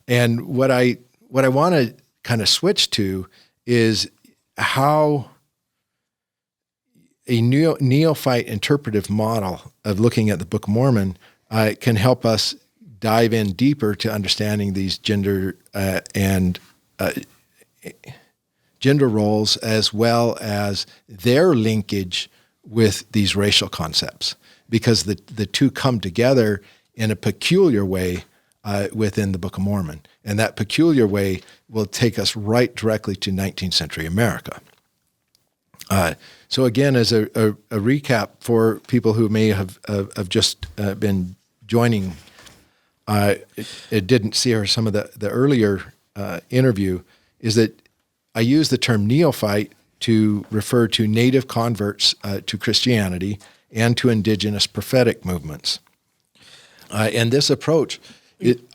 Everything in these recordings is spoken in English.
And what I want to kind of switch to is how a Neophyte interpretive model of looking at the Book of Mormon can help us dive in deeper to understanding these gender and gender roles, as well as their linkage with these racial concepts, because the two come together in a peculiar way within the Book of Mormon. And that peculiar way will take us right directly to 19th century America. So again, as a recap for people who may have just been joining, it didn't see some of the earlier interview, is that I use the term Neophyte to refer to native converts to Christianity and to indigenous prophetic movements. And this approach,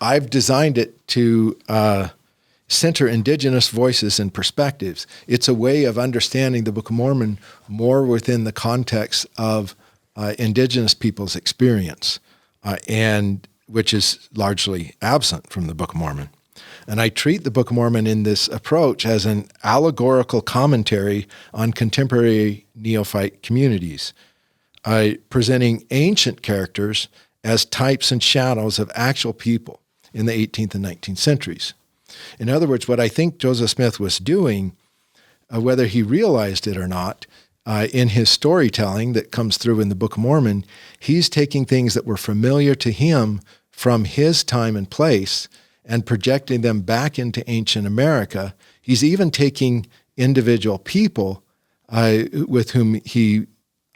I've designed it to center indigenous voices and perspectives. It's a way of understanding the Book of Mormon more within the context of indigenous people's experience, and which is largely absent from the Book of Mormon. And I treat the Book of Mormon in this approach as an allegorical commentary on contemporary Neophyte communities, presenting ancient characters as types and shadows of actual people in the 18th and 19th centuries. In other words, what I think Joseph Smith was doing, whether he realized it or not, in his storytelling that comes through in the Book of Mormon, he's taking things that were familiar to him from his time and place and projecting them back into ancient America. He's even taking individual people with whom he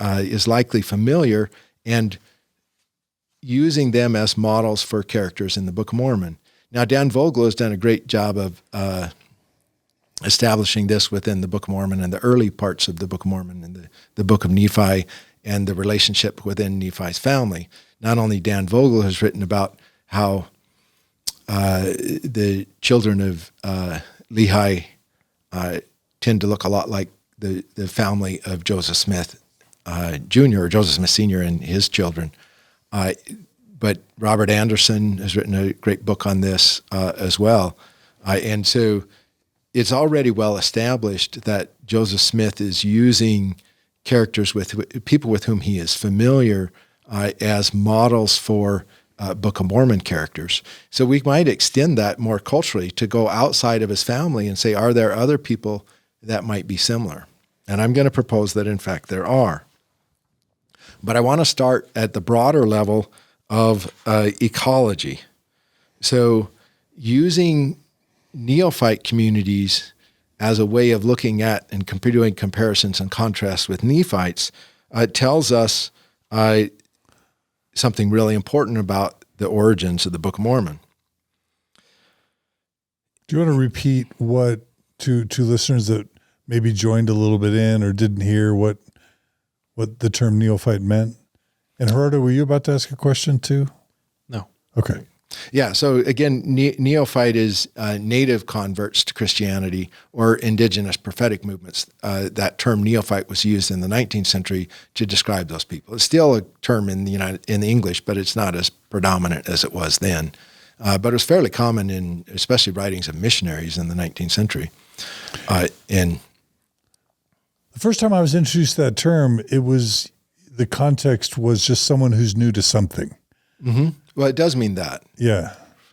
is likely familiar and using them as models for characters in the Book of Mormon. Now, Dan Vogel has done a great job of establishing this within the Book of Mormon and the early parts of the Book of Mormon and the Book of Nephi and the relationship within Nephi's family. Not only Dan Vogel has written about how the children of Lehi tend to look a lot like the family of Joseph Smith Jr. or Joseph Smith Sr. and his children. But Robert Anderson has written a great book on this as well. And so it's already well established that Joseph Smith is using characters with people with whom he is familiar as models for Book of Mormon characters. So we might extend that more culturally to go outside of his family and say, are there other people that might be similar? And I'm going to propose that, in fact, there are. But I want to start at the broader level of ecology. So using Neophyte communities as a way of looking at and doing comparisons and contrasts with Nephites tells us something really important about the origins of the Book of Mormon. Do you want to repeat what to listeners that maybe joined a little bit in or didn't hear what the term Neophyte meant? And Gerardo, were you about to ask a question too? No. Okay. Yeah, so again, Neophyte is native converts to Christianity or indigenous prophetic movements. That term Neophyte was used in the 19th century to describe those people. It's still a term in the English, but it's not as predominant as it was then. But it was fairly common in especially writings of missionaries in the 19th century. And the first time I was introduced to that term, the context was just someone who's new to something. Mm-hmm. Well, it does mean that. Yeah.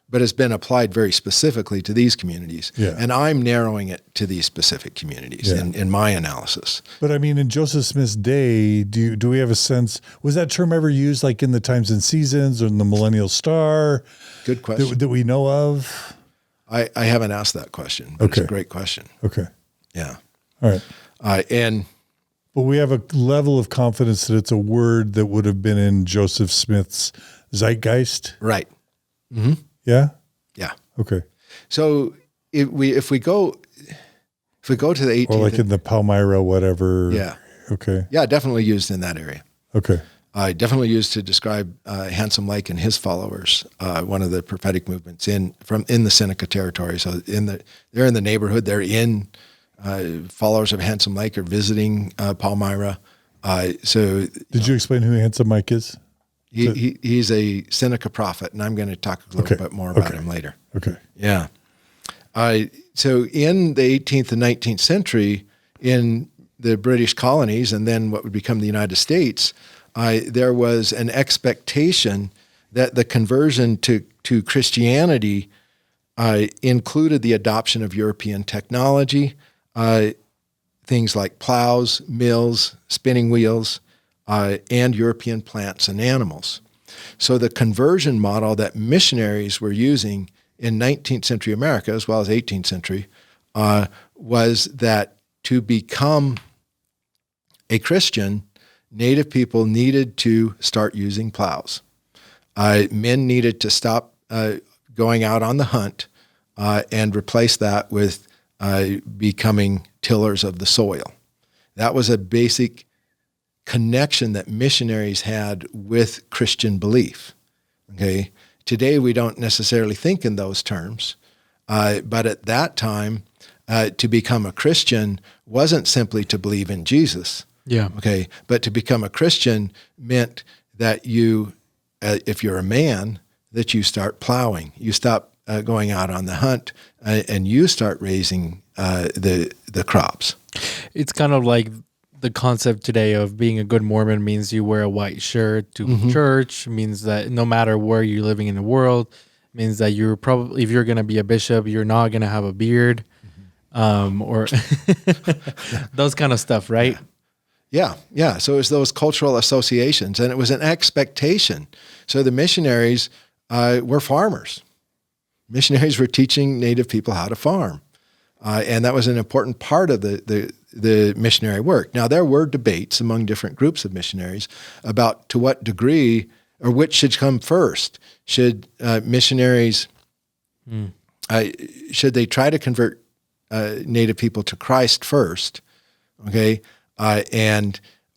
But it's been applied very specifically to these communities. Yeah. And I'm narrowing it to these specific communities in my analysis. But I mean, in Joseph Smith's day, do we have a sense, was that term ever used like in the Times and Seasons or in the Millennial Star? Good question. That we know of? I haven't asked that question, but it's a great question. Okay. Yeah. All right. But we have a level of confidence that it's a word that would have been in Joseph Smith's zeitgeist. Right. Mm-hmm. Yeah. Yeah. Okay. So if we go to the 18th, or like in the Palmyra, whatever. Yeah. Okay. Yeah, definitely used in that area. Okay. Definitely used to describe Handsome Lake and his followers. One of the prophetic movements in the Seneca territory. So they're in the neighborhood. They're in. Followers of Handsome Lake are visiting Palmyra. So did you explain who Handsome Mike is? He's a Seneca prophet, and I'm going to talk a little bit more about him later. Okay. Yeah. So in the 18th and 19th century, in the British colonies and then what would become the United States, there was an expectation that the conversion to Christianity included the adoption of European technology, things like plows, mills, spinning wheels, and European plants and animals. So the conversion model that missionaries were using in 19th century America, as well as 18th century, was that to become a Christian, Native people needed to start using plows. Men needed to stop going out on the hunt and replace that with becoming tillers of the soil. That was a basic connection that missionaries had with Christian belief. Okay, today we don't necessarily think in those terms, but at that time, to become a Christian wasn't simply to believe in Jesus. Yeah. Okay, but to become a Christian meant that you, if you're a man, that you start plowing. You stop going out on the hunt, and you start raising the crops. It's kind of like the concept today of being a good Mormon means you wear a white shirt to church, means that no matter where you're living in the world, means that you're probably, if you're going to be a bishop, you're not going to have a beard, or those kind of stuff, right? Yeah. So it was those cultural associations, and it was an expectation. So the missionaries were farmers. Missionaries were teaching Native people how to farm, and that was an important part of the missionary work. Now, there were debates among different groups of missionaries about to what degree or which should come first. Should missionaries, should they try to convert Native people to Christ first, okay,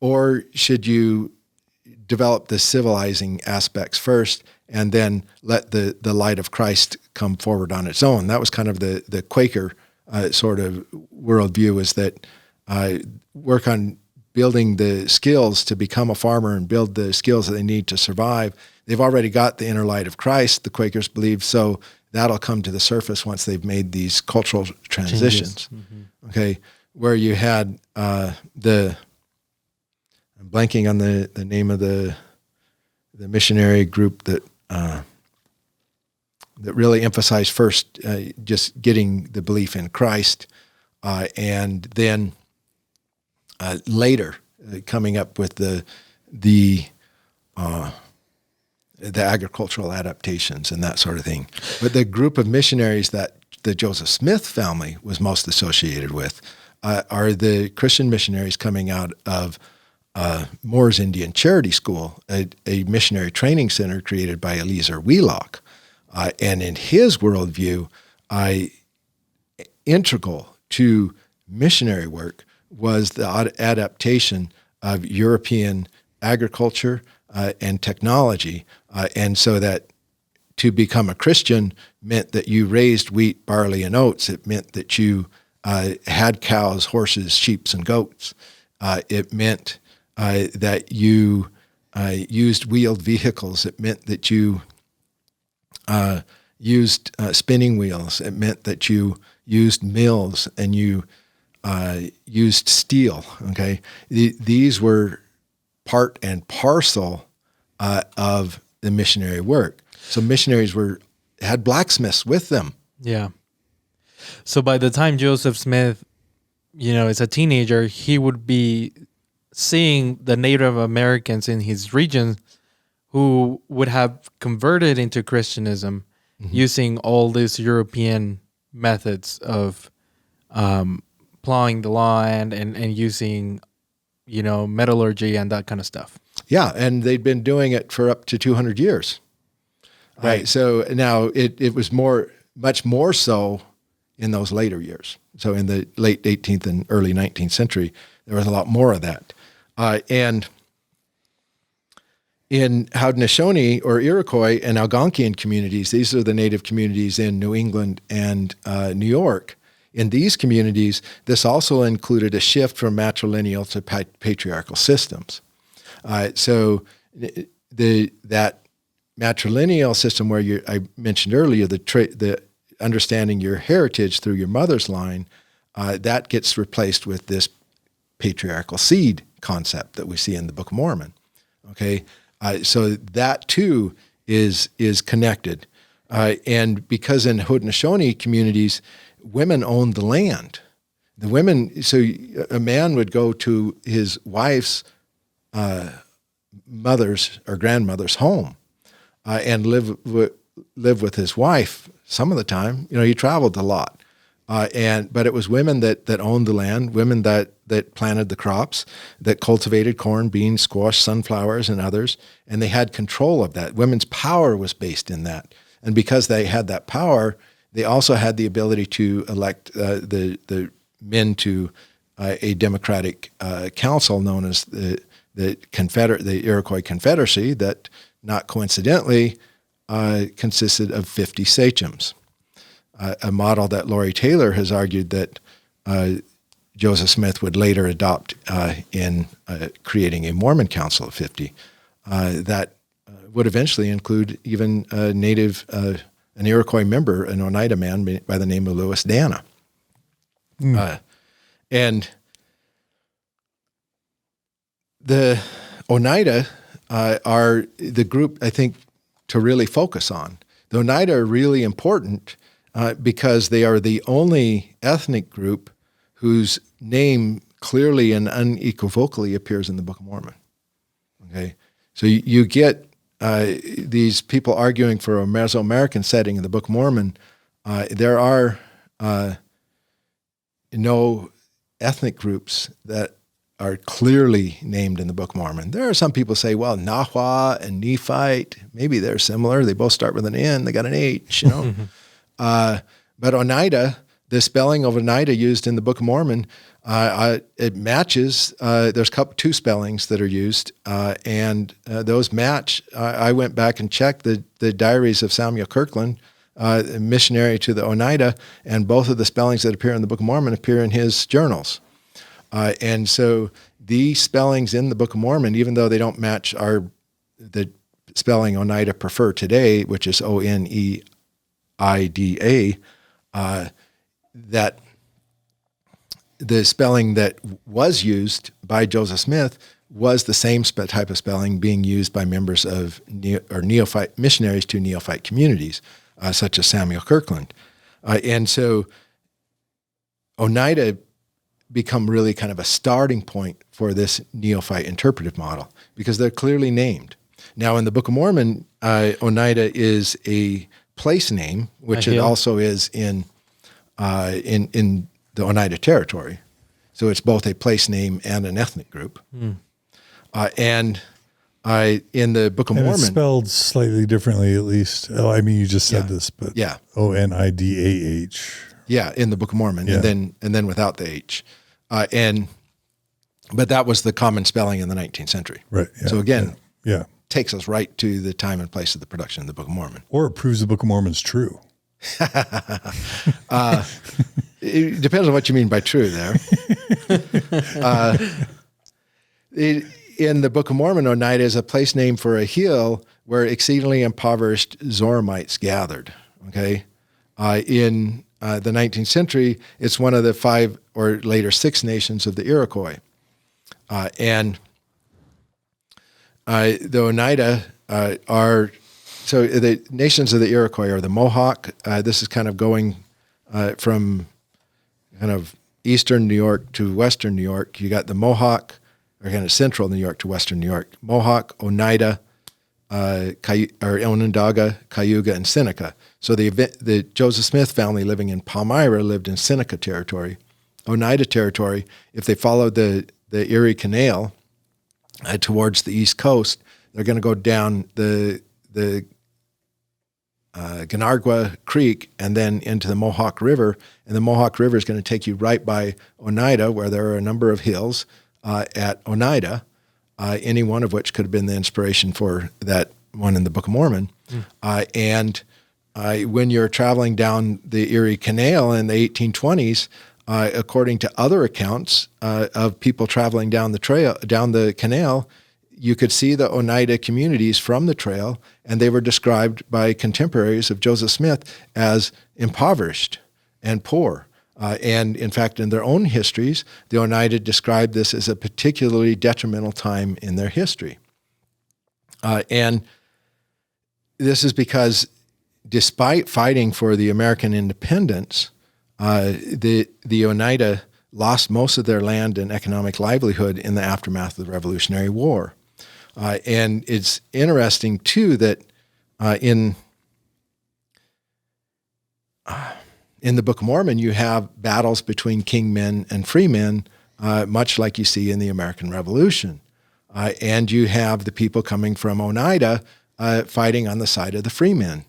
or should you develop the civilizing aspects first and then let the light of Christ come forward on its own? That was kind of the Quaker sort of worldview, is that work on building the skills to become a farmer and build the skills that they need to survive. They've already got the inner light of Christ, the Quakers believed, so that'll come to the surface once they've made these cultural transitions. Okay, where you had I'm blanking on the name of the missionary group that really emphasized first just getting the belief in Christ, and then later coming up with the agricultural adaptations and that sort of thing. But the group of missionaries that the Joseph Smith family was most associated with are the Christian missionaries coming out of Moore's Indian Charity School, a missionary training center created by Eliezer Wheelock. And in his worldview, integral to missionary work was the adaptation of European agriculture and technology. And so that to become a Christian meant that you raised wheat, barley, and oats. It meant that you had cows, horses, sheep, and goats. It meant that you used wheeled vehicles. It meant that you used spinning wheels. It meant that you used mills and you used steel. Okay, these were part and parcel of the missionary work. So missionaries had blacksmiths with them. Yeah. So by the time Joseph Smith, is a teenager, he would be seeing the Native Americans in his region who would have converted into Christianism using all these European methods of plowing the land and using, metallurgy and that kind of stuff. Yeah, and they'd been doing it for up to 200 years. Right. So now it was much more so in those later years. So in the late 18th and early 19th century, there was a lot more of that. And in Haudenosaunee or Iroquois and Algonquian communities, these are the native communities in New England and New York. In these communities, this also included a shift from matrilineal to patriarchal systems. So that matrilineal system where I mentioned earlier, the understanding your heritage through your mother's line, that gets replaced with this patriarchal seed concept that we see in the Book of Mormon. Okay, so that too is connected, and because in Haudenosaunee communities, women owned the land. The women, so a man would go to his wife's mother's or grandmother's home and live with his wife some of the time. He traveled a lot. But it was women that owned the land, women that planted the crops, that cultivated corn, beans, squash, sunflowers, and others, and they had control of that. Women's power was based in that. And because they had that power, they also had the ability to elect the men to a democratic council known as the Iroquois Confederacy that, not coincidentally, consisted of 50 sachems. A model that Laurie Taylor has argued that Joseph Smith would later adopt in creating a Mormon Council of 50 that would eventually include even an Iroquois member, an Onidah man by the name of Louis Dana. And the Onidah are the group, I think, to really focus on. The Onidah are really important because they are the only ethnic group whose name clearly and unequivocally appears in the Book of Mormon. Okay, so you get these people arguing for a Mesoamerican setting in the Book of Mormon. There are no ethnic groups that are clearly named in the Book of Mormon. There are some people say, well, Nahua and Neophyte, maybe they're similar. They both start with an N. They got an H, But Onidah, the spelling of Onidah used in the Book of Mormon, it matches. There's two spellings that are used, and those match. I went back and checked the diaries of Samuel Kirkland, missionary to the Onidah, and both of the spellings that appear in the Book of Mormon appear in his journals. And so these spellings in the Book of Mormon, even though they don't match the spelling Onidah prefer today, which is Oneida, that the spelling that was used by Joseph Smith was the same type of spelling being used by members of Neophyte missionaries to Neophyte communities, such as Samuel Kirkland. And so Onidah become really kind of a starting point for this Neophyte interpretive model because they're clearly named. Now, in the Book of Mormon, Onidah is a place name, which it also is in the Oneida territory. So it's both a place name and an ethnic group. And in the Book of Mormon, it's spelled slightly differently, at least. Oh, I mean, you just said this, but Onidah. Yeah, in the Book of Mormon, and then without the H, but that was the common spelling in the 19th century. Right. Yeah, so again, takes us right to the time and place of the production of the Book of Mormon. Or it proves the Book of Mormon's true. It depends on what you mean by true there. In the Book of Mormon, Onidah is a place name for a hill where exceedingly impoverished Zoramites gathered. Okay, in the 19th century, it's one of the 5 or later 6 nations of the Iroquois, and the Oneida are. So the nations of the Iroquois are the Mohawk. This is kind of going from kind of eastern New York to western New York. You got the Mohawk, or kind of central New York to western New York. Mohawk, Oneida, Onondaga, Cayuga, and Seneca. So the Joseph Smith family living in Palmyra lived in Seneca territory. Oneida territory, if they followed the Erie Canal towards the east coast, they're going to go down the Ganargua Creek and then into the Mohawk River. And the Mohawk River is going to take you right by Oneida, where there are a number of hills at Onidah, any one of which could have been the inspiration for that one in the Book of Mormon. And when you're traveling down the Erie Canal in the 1820s, according to other accounts of people traveling down the canal, you could see the Onidah communities from the trail, and they were described by contemporaries of Joseph Smith as impoverished and poor. And in fact, in their own histories, the Onidah described this as a particularly detrimental time in their history. And this is because despite fighting for the American independence, the Onidah lost most of their land and economic livelihood in the aftermath of the Revolutionary War. And it's interesting, too, that in the Book of Mormon, you have battles between kingmen and freemen, much like you see in the American Revolution. And you have the people coming from Onidah fighting on the side of the freemen.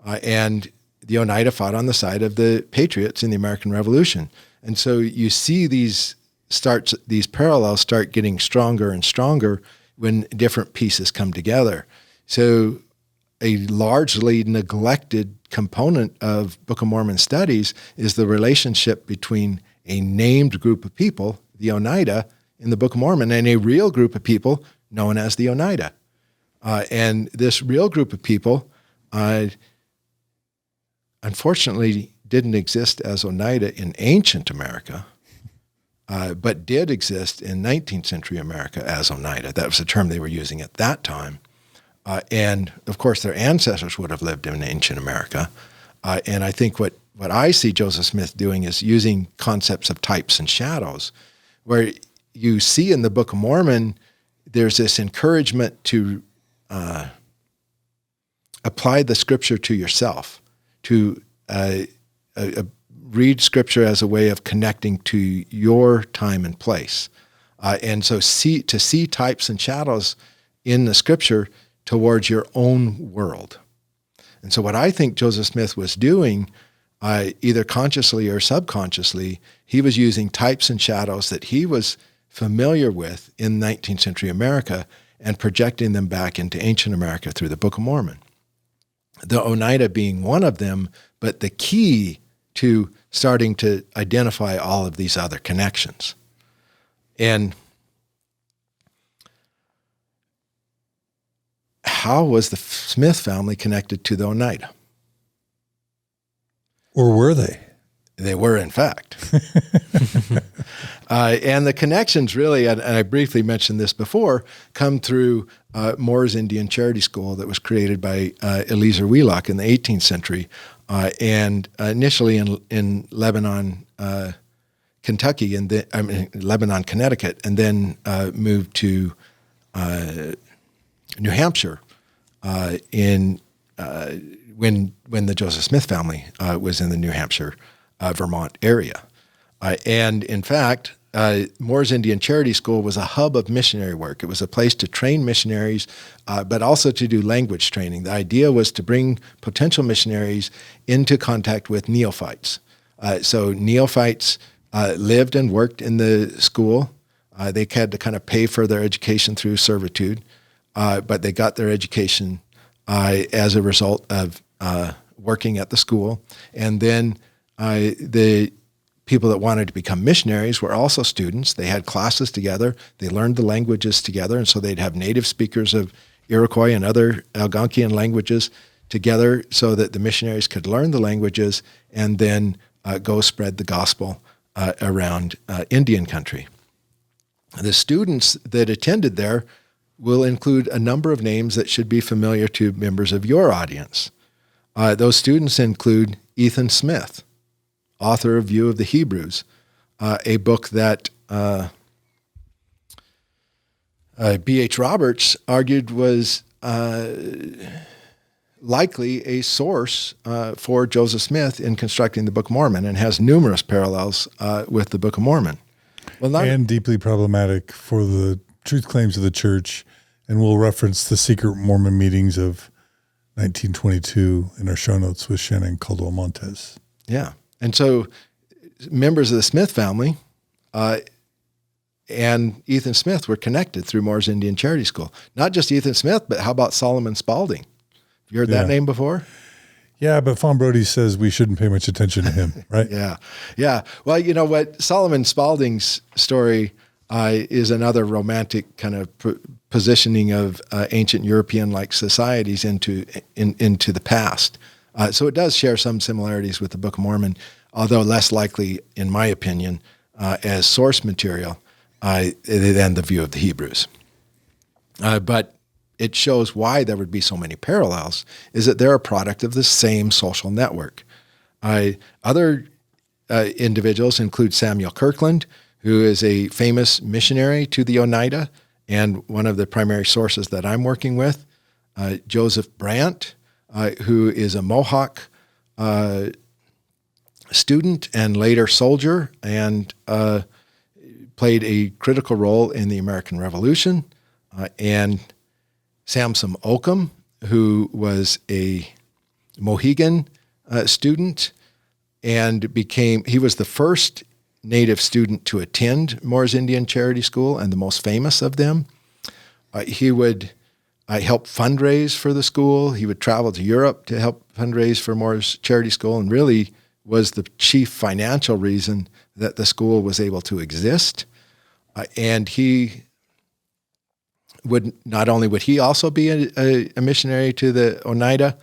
And the Onidah fought on the side of the patriots in the American Revolution. And so you see these parallels start getting stronger and stronger when different pieces come together. So a largely neglected component of Book of Mormon studies is the relationship between a named group of people, the Onidah, in the Book of Mormon, and a real group of people known as the Onidah. And this real group of people, unfortunately, didn't exist as Onidah in ancient America, but did exist in 19th century America as Onidah. That was the term they were using at that time. And, of course, their ancestors would have lived in ancient America. And I think what I see Joseph Smith doing is using concepts of types and shadows, where you see in the Book of Mormon, there's this encouragement to apply the Scripture to yourself, to read Scripture as a way of connecting to your time and place. And so to see types and shadows in the Scripture towards your own world. And so what I think Joseph Smith was doing, either consciously or subconsciously, he was using types and shadows that he was familiar with in 19th century America and projecting them back into ancient America through the Book of Mormon. The Onidah being one of them, but the key to starting to identify all of these other connections. And how was the Smith family connected to the Onidah? Or were they? They were, in fact. And the connections really, and I briefly mentioned this before, come through Moore's Indian Charity School that was created by Eliezer Wheelock in the 18th century, and initially in Lebanon, Kentucky, and Lebanon, Connecticut, and then moved to New Hampshire when the Joseph Smith family was in the New Hampshire, Vermont area. And in fact, Moore's Indian Charity School was a hub of missionary work. It was a place to train missionaries, but also to do language training. The idea was to bring potential missionaries into contact with neophytes. So neophytes lived and worked in the school. They had to kind of pay for their education through servitude, but they got their education as a result of working at the school. And then the people that wanted to become missionaries were also students. They had classes together. They learned the languages together, and so they'd have native speakers of Iroquois and other Algonquian languages together so that the missionaries could learn the languages and then go spread the gospel around Indian country. The students that attended there will include a number of names that should be familiar to members of your audience. Those students include Ethan Smith, author of View of the Hebrews, a book that B.H. Roberts argued was likely a source for Joseph Smith in constructing the Book of Mormon, and has numerous parallels with the Book of Mormon. Well, and deeply problematic for the truth claims of the church, and we'll reference the secret Mormon meetings of 1922 in our show notes with Shannon Caldwell Montes. Yeah. And so members of the Smith family and Ethan Smith were connected through Moore's Indian Charity School. Not just Ethan Smith, but how about Solomon Spaulding? Have you heard that name before? Yeah, but Fawn Brody says we shouldn't pay much attention to him, right? Yeah. Well, you know what? Solomon Spaulding's story is another romantic kind of positioning of ancient European-like societies into the past. So it does share some similarities with the Book of Mormon, although less likely, in my opinion, as source material than the view of the Hebrews. But it shows why there would be so many parallels, is that they're a product of the same social network. Other individuals include Samuel Kirkland, who is a famous missionary to the Onidah and one of the primary sources that I'm working with. Joseph Brant, who is a Mohawk student and later soldier and played a critical role in the American Revolution. And Samson Occam, who was a Mohegan student and he was the first Native student to attend Moores Indian Charity School and the most famous of them. He would help fundraise for the school. He would travel to Europe to help fundraise for Moores Charity School and really was the chief financial reason that the school was able to exist. And he would not only would he also be a missionary to the Onidah,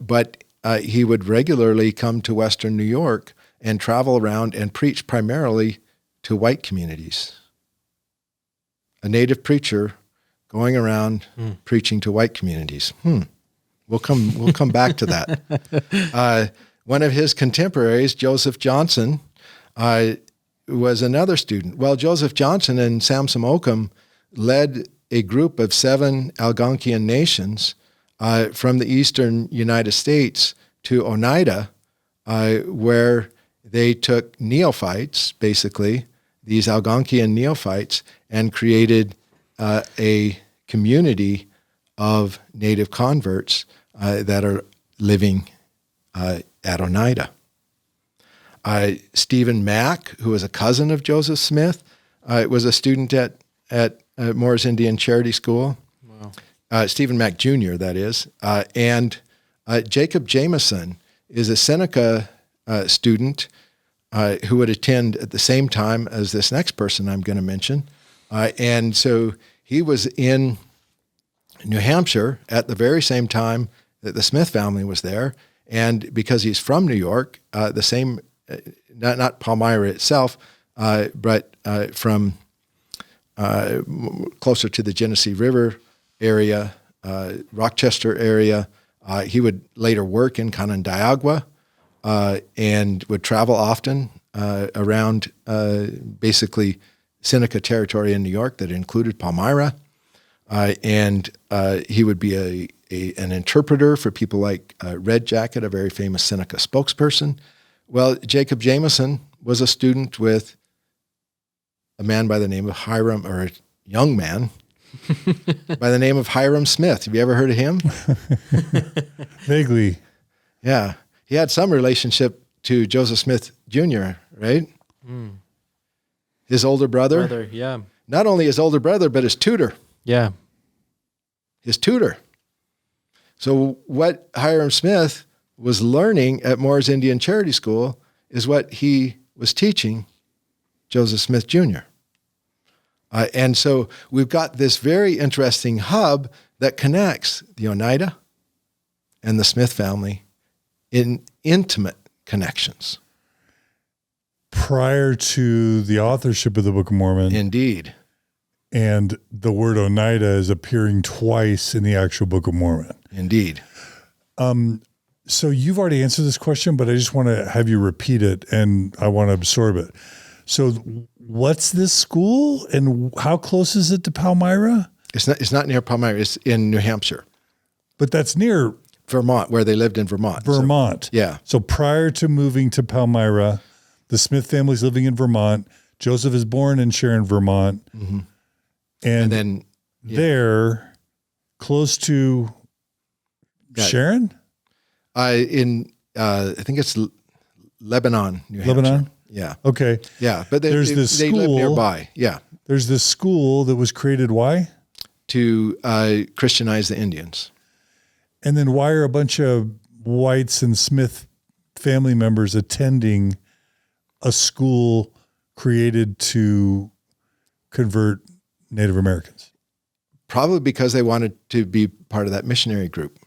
but he would regularly come to Western New York and travel around and preach primarily to white communities. A Native preacher going around preaching to white communities. We'll come back to that. One of his contemporaries, Joseph Johnson, was another student. Well, Joseph Johnson and Samson Occam led a group of 7 Algonquian nations from the eastern United States to Onidah, where they took Neophytes, basically, these Algonquian Neophytes, and created a community of Native converts that are living at Onidah. Stephen Mack, who was a cousin of Joseph Smith, was a student at Moores Indian Charity School. Wow. Stephen Mack Jr., that is. And Jacob Jameson is a Seneca student who would attend at the same time as this next person I'm going to mention. And so he was in New Hampshire at the very same time that the Smith family was there. And because he's from New York, the same, not Palmyra itself, but from closer to the Genesee River area, Rochester area, he would later work in Canandaigua and would travel often around basically Seneca territory in New York that included Palmyra. And he would be an interpreter for people like Red Jacket, a very famous Seneca spokesperson. Well, Jacob Jameson was a student with a man by the name of Hyrum, or a young man by the name of Hyrum Smith. Have you ever heard of him? Vaguely. Yeah. He had some relationship to Joseph Smith Jr., right? His older brother. Yeah. Not only his older brother, but his tutor. Yeah. His tutor. So what Hyrum Smith was learning at Moores Indian Charity School is what he was teaching Joseph Smith Jr. And so we've got this very interesting hub that connects the Onidah and the Smith family in intimate connections. Prior to the authorship of the Book of Mormon. Indeed. And the word Onidah is appearing twice in the actual Book of Mormon. Indeed. So you've already answered this question, but I just want to have you repeat it and I want to absorb it. So what's this school and how close is it to Palmyra? It's not near Palmyra. It's in New Hampshire. But that's near Vermont, where they lived in Vermont. Vermont. So, yeah. So prior to moving to Palmyra, the Smith family's living in Vermont. Joseph is born in Sharon, Vermont. Mm-hmm. And then there, close to Sharon? I think it's Lebanon, New Hampshire. Lebanon? Yeah. Okay. Yeah, but they school, live nearby. Yeah. There's this school that was created, why? To Christianize the Indians. And then why are a bunch of whites and Smith family members attending a school created to convert Native Americans? probably because they wanted to be part of that missionary group,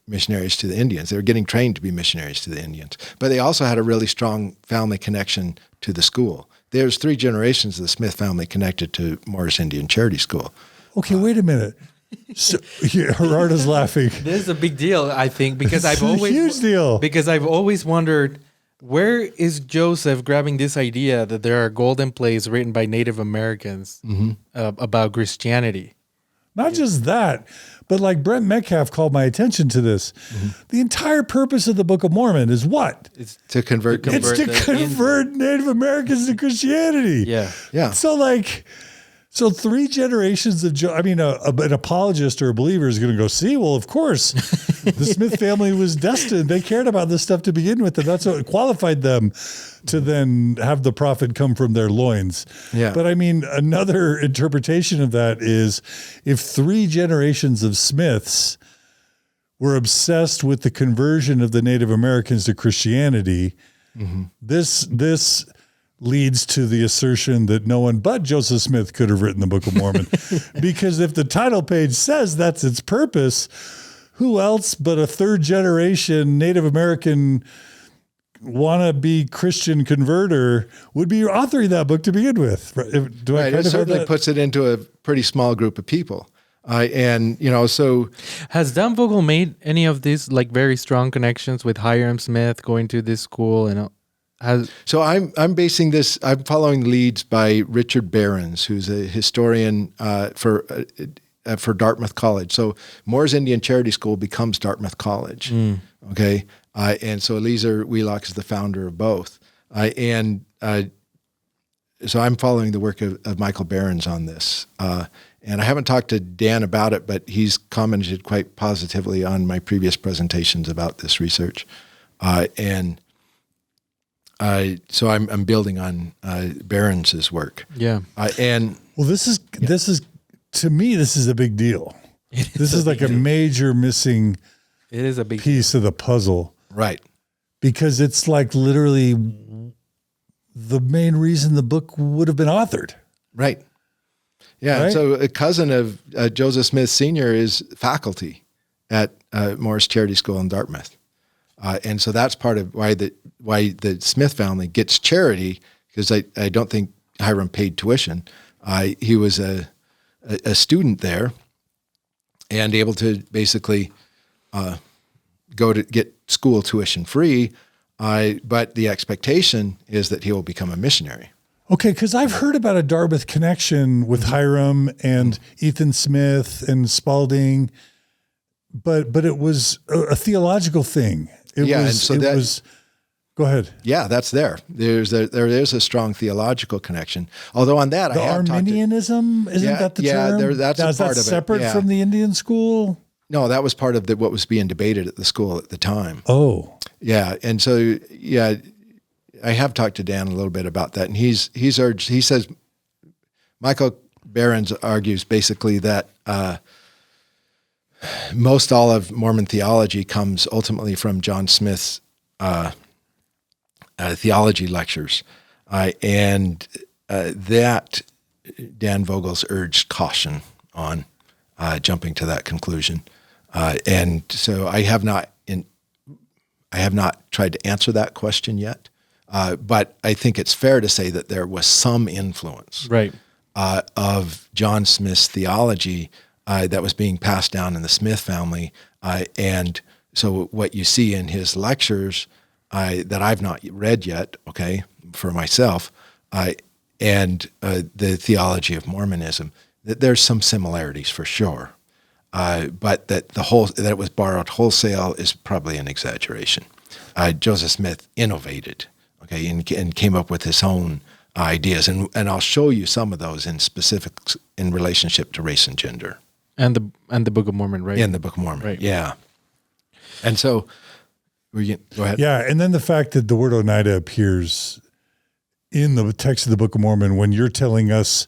missionaries to the Indians. They were getting trained to be missionaries to the Indians. But they also had a really strong family connection to the school. There's 3 generations of the Smith family connected to Morris Indian Charity School. Okay, wait a minute. So, Gerardo's laughing. This is a big deal, I think, because I've always huge deal. Because I've always wondered, where is Joseph grabbing this idea that there are golden plays written by Native Americans about Christianity? Not just that, but like Brent Metcalf called my attention to this. The entire purpose of the Book of Mormon is what? It's to convert. It's to convert Native Americans to Christianity. Yeah. Yeah. So 3 generations of, an apologist or a believer is going to go, see, well, of course, the Smith family was destined. They cared about this stuff to begin with, and that's what qualified them to then have the prophet come from their loins. Yeah. But another interpretation of that is if 3 generations of Smiths were obsessed with the conversion of the Native Americans to Christianity, this leads to the assertion that no one but Joseph Smith could have written the Book of Mormon. Because if the title page says that's its purpose, who else but a 3rd generation Native American wannabe Christian converter would be authoring that book to begin with? It certainly puts it into a pretty small group of people. So has Dan Vogel made any of these like very strong connections with Hyrum Smith going to this school and So I'm basing this. I'm following leads by Richard Behrens, who's a historian for Dartmouth College. So Moore's Indian Charity School becomes Dartmouth College. Okay, and so Eliezer Wheelock is the founder of both. So I'm following the work of Michael Behrens on this. And I haven't talked to Dan about it, but he's commented quite positively on my previous presentations about this research, so I'm building on Behrens's work. Yeah. This is to me, this is a big deal. This is like a major missing It is a big piece of the puzzle. Right. Because it's like literally the main reason the book would have been authored. Right. Yeah. Right? So a cousin of Joseph Smith Sr. is faculty at Morris Charity School in Dartmouth. And so that's part of why the Smith family gets charity, because I don't think Hyrum paid tuition. He was a student there and able to basically go to get school tuition free. But the expectation is that he will become a missionary. Okay, because I've heard about a Dartmouth connection with Hyrum and Ethan Smith and Spaulding, but it was a theological thing. Go ahead. Yeah, that's there. There is a strong theological connection. Although on that, the Arminianism, isn't that the term? Yeah, that's a part of it. Separate from the Indian school? No, that was part of what was being debated at the school at the time. Oh. Yeah, and so, I have talked to Dan a little bit about that, and he says, Michael Behrens argues basically that most all of Mormon theology comes ultimately from John Smith's theology lectures, and that Dan Vogel's urged caution on jumping to that conclusion, and so I have not tried to answer that question yet, but I think it's fair to say that there was some influence, right, of John Smith's theology that was being passed down in the Smith family, and so what you see in his lectures that I've not read yet, okay, for myself, and the theology of Mormonism, that there's some similarities for sure, but that that it was borrowed wholesale is probably an exaggeration. Joseph Smith innovated, okay, and came up with his own ideas, and I'll show you some of those in specifics in relationship to race and gender. And the Book of Mormon, right? In the Book of Mormon, right. Yeah. And so, go ahead. Yeah, and then the fact that the word Onidah appears in the text of the Book of Mormon when you're telling us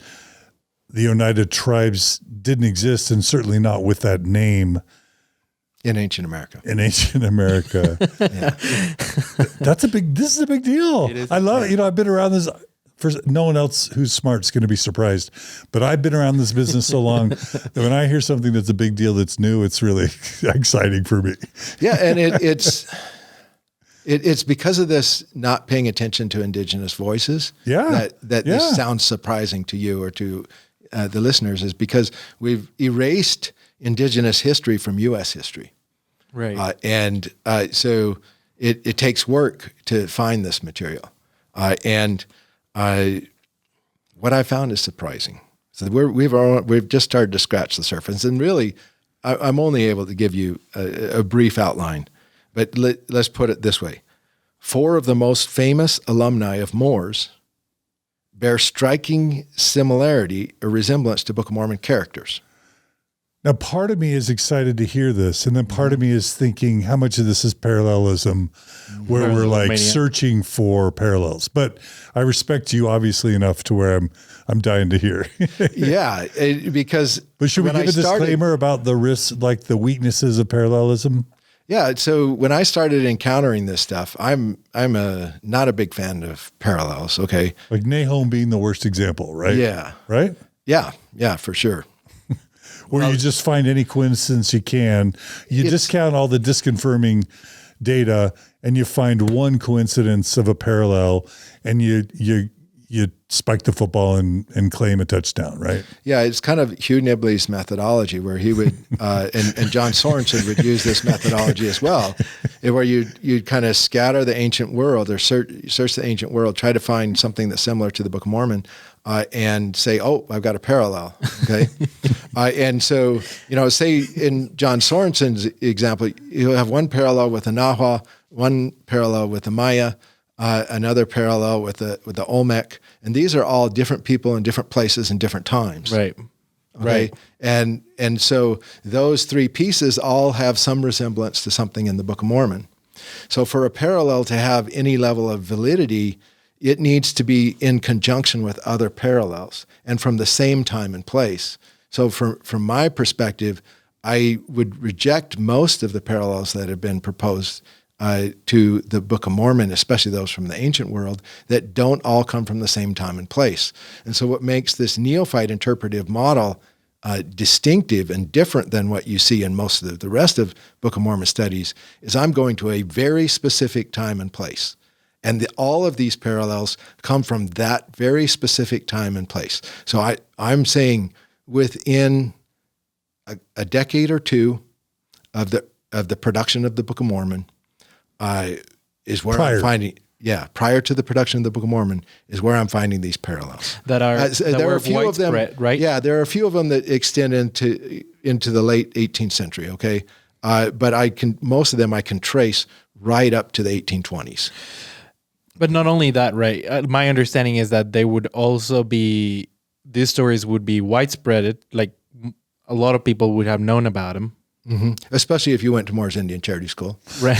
the Onidah tribes didn't exist, and certainly not with that name in ancient America. This is a big deal. I love it. I've been around this no one else who's smart is going to be surprised. But I've been around this business so long that when I hear something that's a big deal that's new, it's really exciting for me. Yeah, and it's because of this not paying attention to indigenous voices that this sounds surprising to you or to the listeners, is because we've erased indigenous history from U.S. history. Right. So it takes work to find this material. What I found is surprising. So we've just started to scratch the surface, and really, I'm only able to give you a brief outline. But let's put it this way: 4 of the most famous alumni of Moors bear striking similarity or resemblance to Book of Mormon characters. Now, part of me is excited to hear this, and then part of me is thinking how much of this is parallelism, where we're like searching for parallels. But I respect you obviously enough to where I'm dying to hear. Yeah, because. But should we give a disclaimer about the risks, like the weaknesses of parallelism? Yeah. So when I started encountering this stuff, I'm not a big fan of parallels. Okay. Like Nahum being the worst example, right? Yeah. Right. Yeah. Yeah, for sure. Where you just find any coincidence you can. You discount all the disconfirming data, and you find one coincidence of a parallel, and you spike the football and claim a touchdown, right? Yeah, it's kind of Hugh Nibley's methodology, where he would, and John Sorensen would use this methodology as well, where you'd kind of scatter the ancient world or search the ancient world, try to find something that's similar to the Book of Mormon, and say, oh, I've got a parallel, okay? And so, say in John Sorensen's example, you'll have one parallel with the Nahua, one parallel with the Maya, another parallel with the Olmec, and these are all different people in different places and different times. Right. Okay? Right. And so those 3 pieces all have some resemblance to something in the Book of Mormon. So for a parallel to have any level of validity, it needs to be in conjunction with other parallels and from the same time and place. So from my perspective, I would reject most of the parallels that have been proposed to the Book of Mormon, especially those from the ancient world, that don't all come from the same time and place. And so what makes this Neophyte interpretive model distinctive and different than what you see in most of the rest of Book of Mormon studies is I'm going to a very specific time and place. And all of these parallels come from that very specific time and place. So I'm saying within a decade or 2 of the production of the Book of Mormon, is where I'm finding. Yeah, prior to the production of the Book of Mormon is where I'm finding these parallels. There are a few of them, right? Yeah, there are a few of them that extend into the late 18th century. Okay, but most of them I can trace right up to the 1820s. But not only that, right? My understanding is that they would also be, these stories would be widespread. Like a lot of people would have known about them. Mm-hmm. Especially if you went to Moore's Indian Charity School. Right.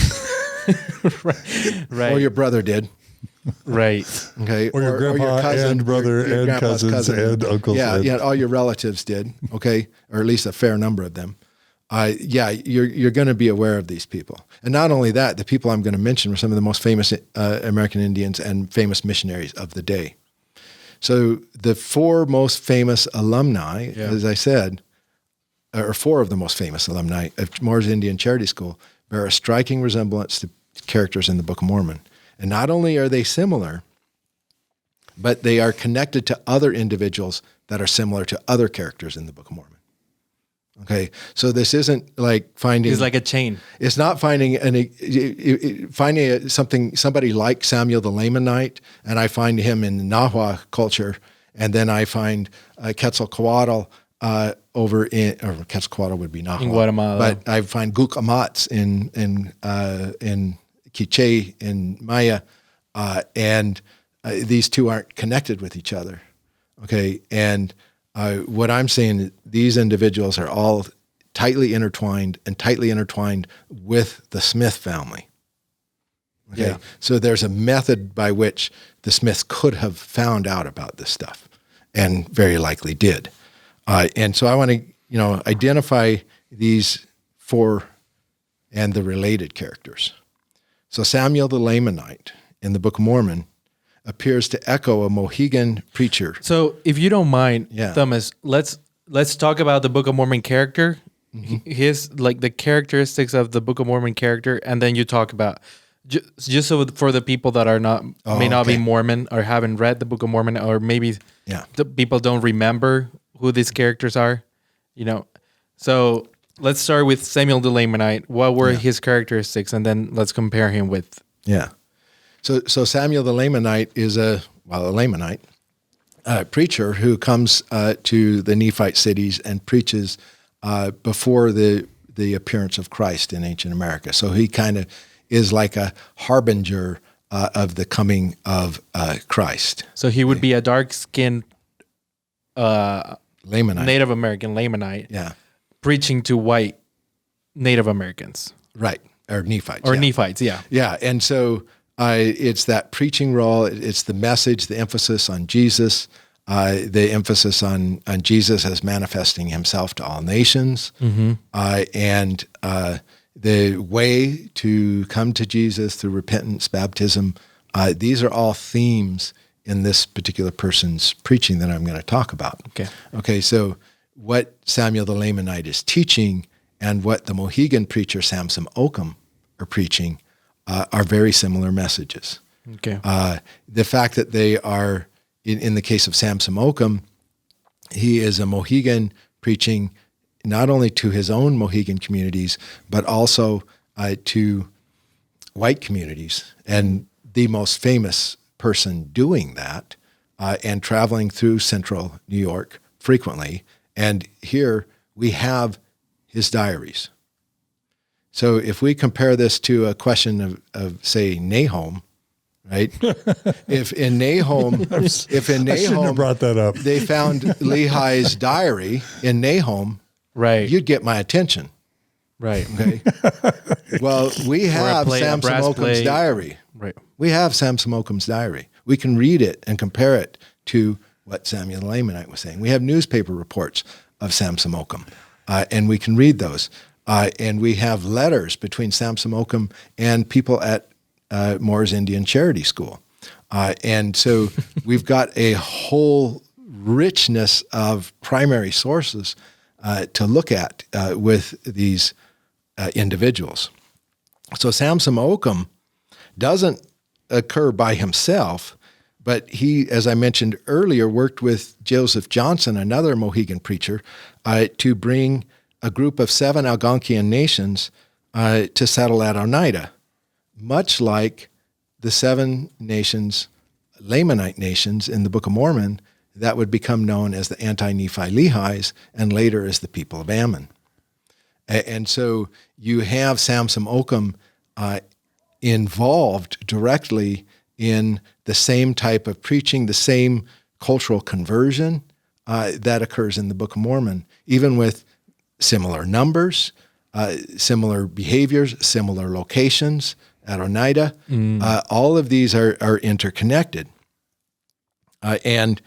Right. Or your brother did. Right. Okay. Or your grandpa, or your cousin, and brother, your and cousins, and uncles. Yeah, all your relatives did, okay? Or at least a fair number of them. You're going to be aware of these people. And not only that, the people I'm going to mention were some of the most famous American Indians and famous missionaries of the day. So the 4 most famous alumni, as I said, or 4 of the most famous alumni of Moore's Indian Charity School bear a striking resemblance to characters in the Book of Mormon. And not only are they similar, but they are connected to other individuals that are similar to other characters in the Book of Mormon. Okay, so this isn't like finding. It's like a chain. It's not finding somebody like Samuel the Lamanite, and I find him in Nahua culture, and then I find Quetzalcoatl or Quetzalcoatl would be Nahua in Guatemala, but I find Gucamats in Quiché in Maya, and these 2 aren't connected with each other. Okay, and what I'm saying, these individuals are all tightly intertwined with the Smith family. Okay, yeah. So there's a method by which the Smiths could have found out about this stuff, and very likely did. And so I want to, identify these 4 and the related characters. So Samuel the Lamanite in the Book of Mormon appears to echo a Mohegan preacher. So, if you don't mind, Yeah. Thomas, let's talk about the Book of Mormon character, his like the characteristics of the Book of Mormon character, and then you talk about just so for the people that are may not be Mormon or haven't read the Book of Mormon, or maybe the people don't remember who these characters are, So let's start with Samuel the Lamanite. What were his characteristics, and then let's compare him with. Yeah. So Samuel the Lamanite is a Lamanite preacher who comes to the Nephite cities and preaches before the appearance of Christ in ancient America. So he kind of is like a harbinger of the coming of Christ. So he would be a dark-skinned Lamanite. Native American Lamanite. Yeah. Preaching to white Native Americans. Right. Or Nephites. Or Nephites, yeah. Yeah. And so it's that preaching role. It's the message, the emphasis on Jesus, the emphasis on Jesus as manifesting himself to all nations, and the way to come to Jesus through repentance, baptism. These are all themes in this particular person's preaching that I'm going to talk about. Okay, so what Samuel the Lamanite is teaching and what the Mohegan preacher Samson Occam are preaching are very similar messages. Okay. The fact that they are, in the case of Samson Occam, he is a Mohegan preaching not only to his own Mohegan communities, but also to white communities. And the most famous person doing that and traveling through central New York frequently. And here we have his diaries. So if we compare this to a question of say, Nahum, right? If in Nahum, I shouldn't have brought that up. they found Lehi's diary in Nahum, Right. you'd get my attention. Right. Okay. Well, we have Samson Occam's diary. Right. We have Samson Occam's diary. We can read it and compare it to what Samuel the Lamanite was saying. We have newspaper reports of Samson Occam, and we can read those. And we have letters between Samson Occam and people at Moore's Indian Charity School. And so we've got a whole richness of primary sources to look at with these individuals. So Samson Occam doesn't occur by himself, but he, as I mentioned earlier, worked with Joseph Johnson, another Mohegan preacher, to bring a group of 7 Algonquian nations to settle at Onidah, much like the 7 nations, Lamanite nations in the Book of Mormon, that would become known as the anti-Nephi Lehis and later as the people of Ammon. And so you have Samson Occam involved directly in the same type of preaching, the same cultural conversion that occurs in the Book of Mormon, even with similar numbers, similar behaviors, similar locations at Onidah. All of these are interconnected. And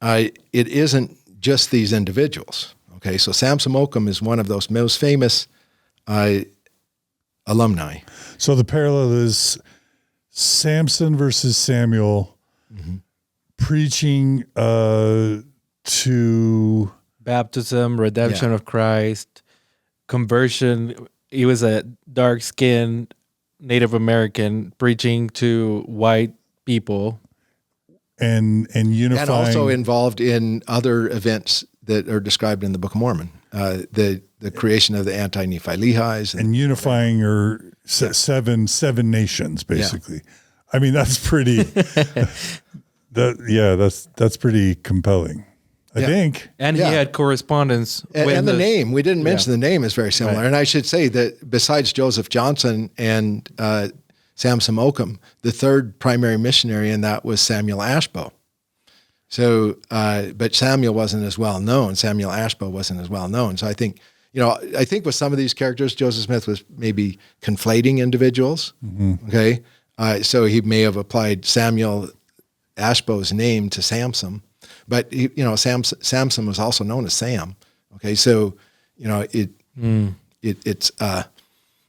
it isn't just these individuals. Okay, so Samson Occam is one of those most famous alumni. So the parallel is Samson versus Samuel preaching to baptism, redemption of Christ, conversion. He was a dark-skinned Native American preaching to white people. And unifying. And also involved in other events that are described in the Book of Mormon. The creation of the anti-Nephi Lehis. And unifying or seven nations, basically. Yeah. I mean, that's pretty, that's pretty compelling, I think. And he had correspondence with and the name. We didn't mention the name is very similar. Right. And I should say that besides Joseph Johnson and Samson Occam, the third primary missionary in that was Samuel Ashbow. So, but Samuel wasn't as well known. Samuel Ashbow wasn't as well known. So I think with some of these characters, Joseph Smith was maybe conflating individuals. Okay. So he may have applied Samuel Ashbow's name to Samson, but Samson was also known as Sam. Okay. So,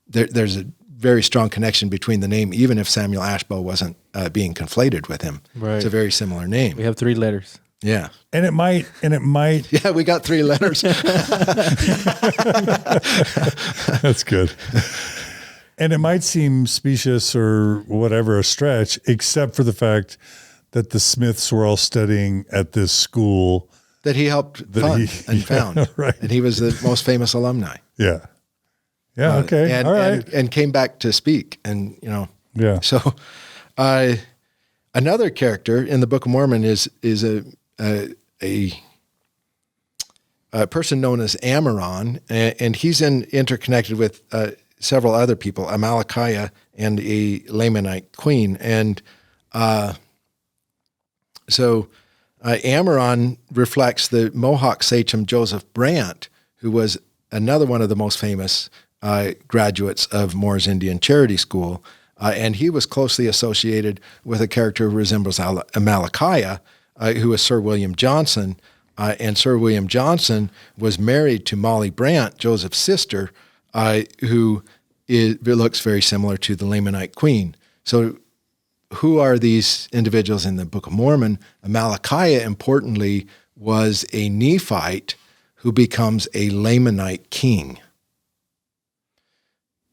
there's a very strong connection between the name, even if Samuel Ashbow wasn't being conflated with him. Right. It's a very similar name. We have 3 letters. Yeah. And it might. Yeah, we got 3 letters. That's good. And it might seem specious or whatever, a stretch, except for the fact that the Smiths were all studying at this school that he helped fund and found. Right. And he was the most famous alumni. Yeah. Yeah. Okay. And, all right. And came back to speak. And, Yeah. So another character in the Book of Mormon is a person known as Amaron, and he's interconnected with several other people, Amalickiah and a Lamanite queen. And so Amaron reflects the Mohawk sachem Joseph Brant, who was another one of the most famous graduates of Moore's Indian Charity School. And he was closely associated with a character who resembles Amalickiah, who was Sir William Johnson. And Sir William Johnson was married to Molly Brant, Joseph's sister, who looks very similar to the Lamanite queen. So who are these individuals in the Book of Mormon? Amalickiah, importantly, was a Neophyte who becomes a Lamanite king.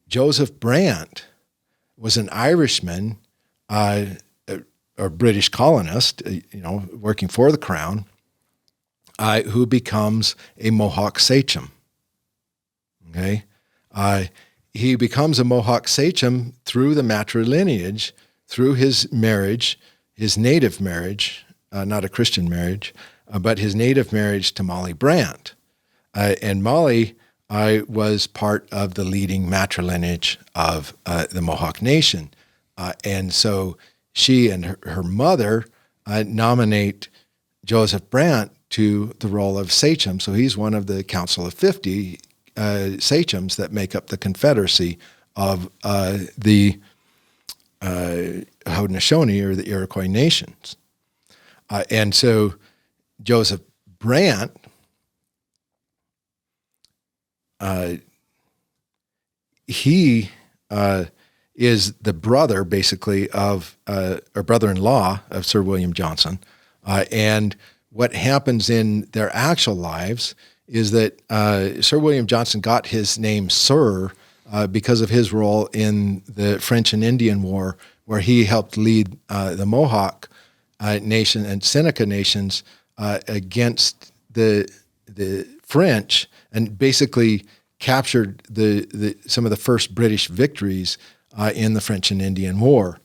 Joseph Brant was an Irishman, or British colonist, working for the crown, who becomes a Mohawk sachem. Okay, he becomes a Mohawk sachem through the matrilineage, through his marriage, his native marriage, not a Christian marriage, but his native marriage to Molly Brant. And Molly was part of the leading matrilineage of the Mohawk Nation. And so she and her mother nominate Joseph Brant to the role of sachem. So he's one of the Council of 50 sachems that make up the confederacy of the Haudenosaunee, or the Iroquois nations. And so Joseph Brant he is the brother, basically, of or brother-in-law of Sir William Johnson. And what happens in their actual lives is that Sir William Johnson got his name Sir because of his role in the French and Indian War, where he helped lead the Mohawk nation and Seneca nations against the French, and basically captured some of the first British victories in the French and Indian War.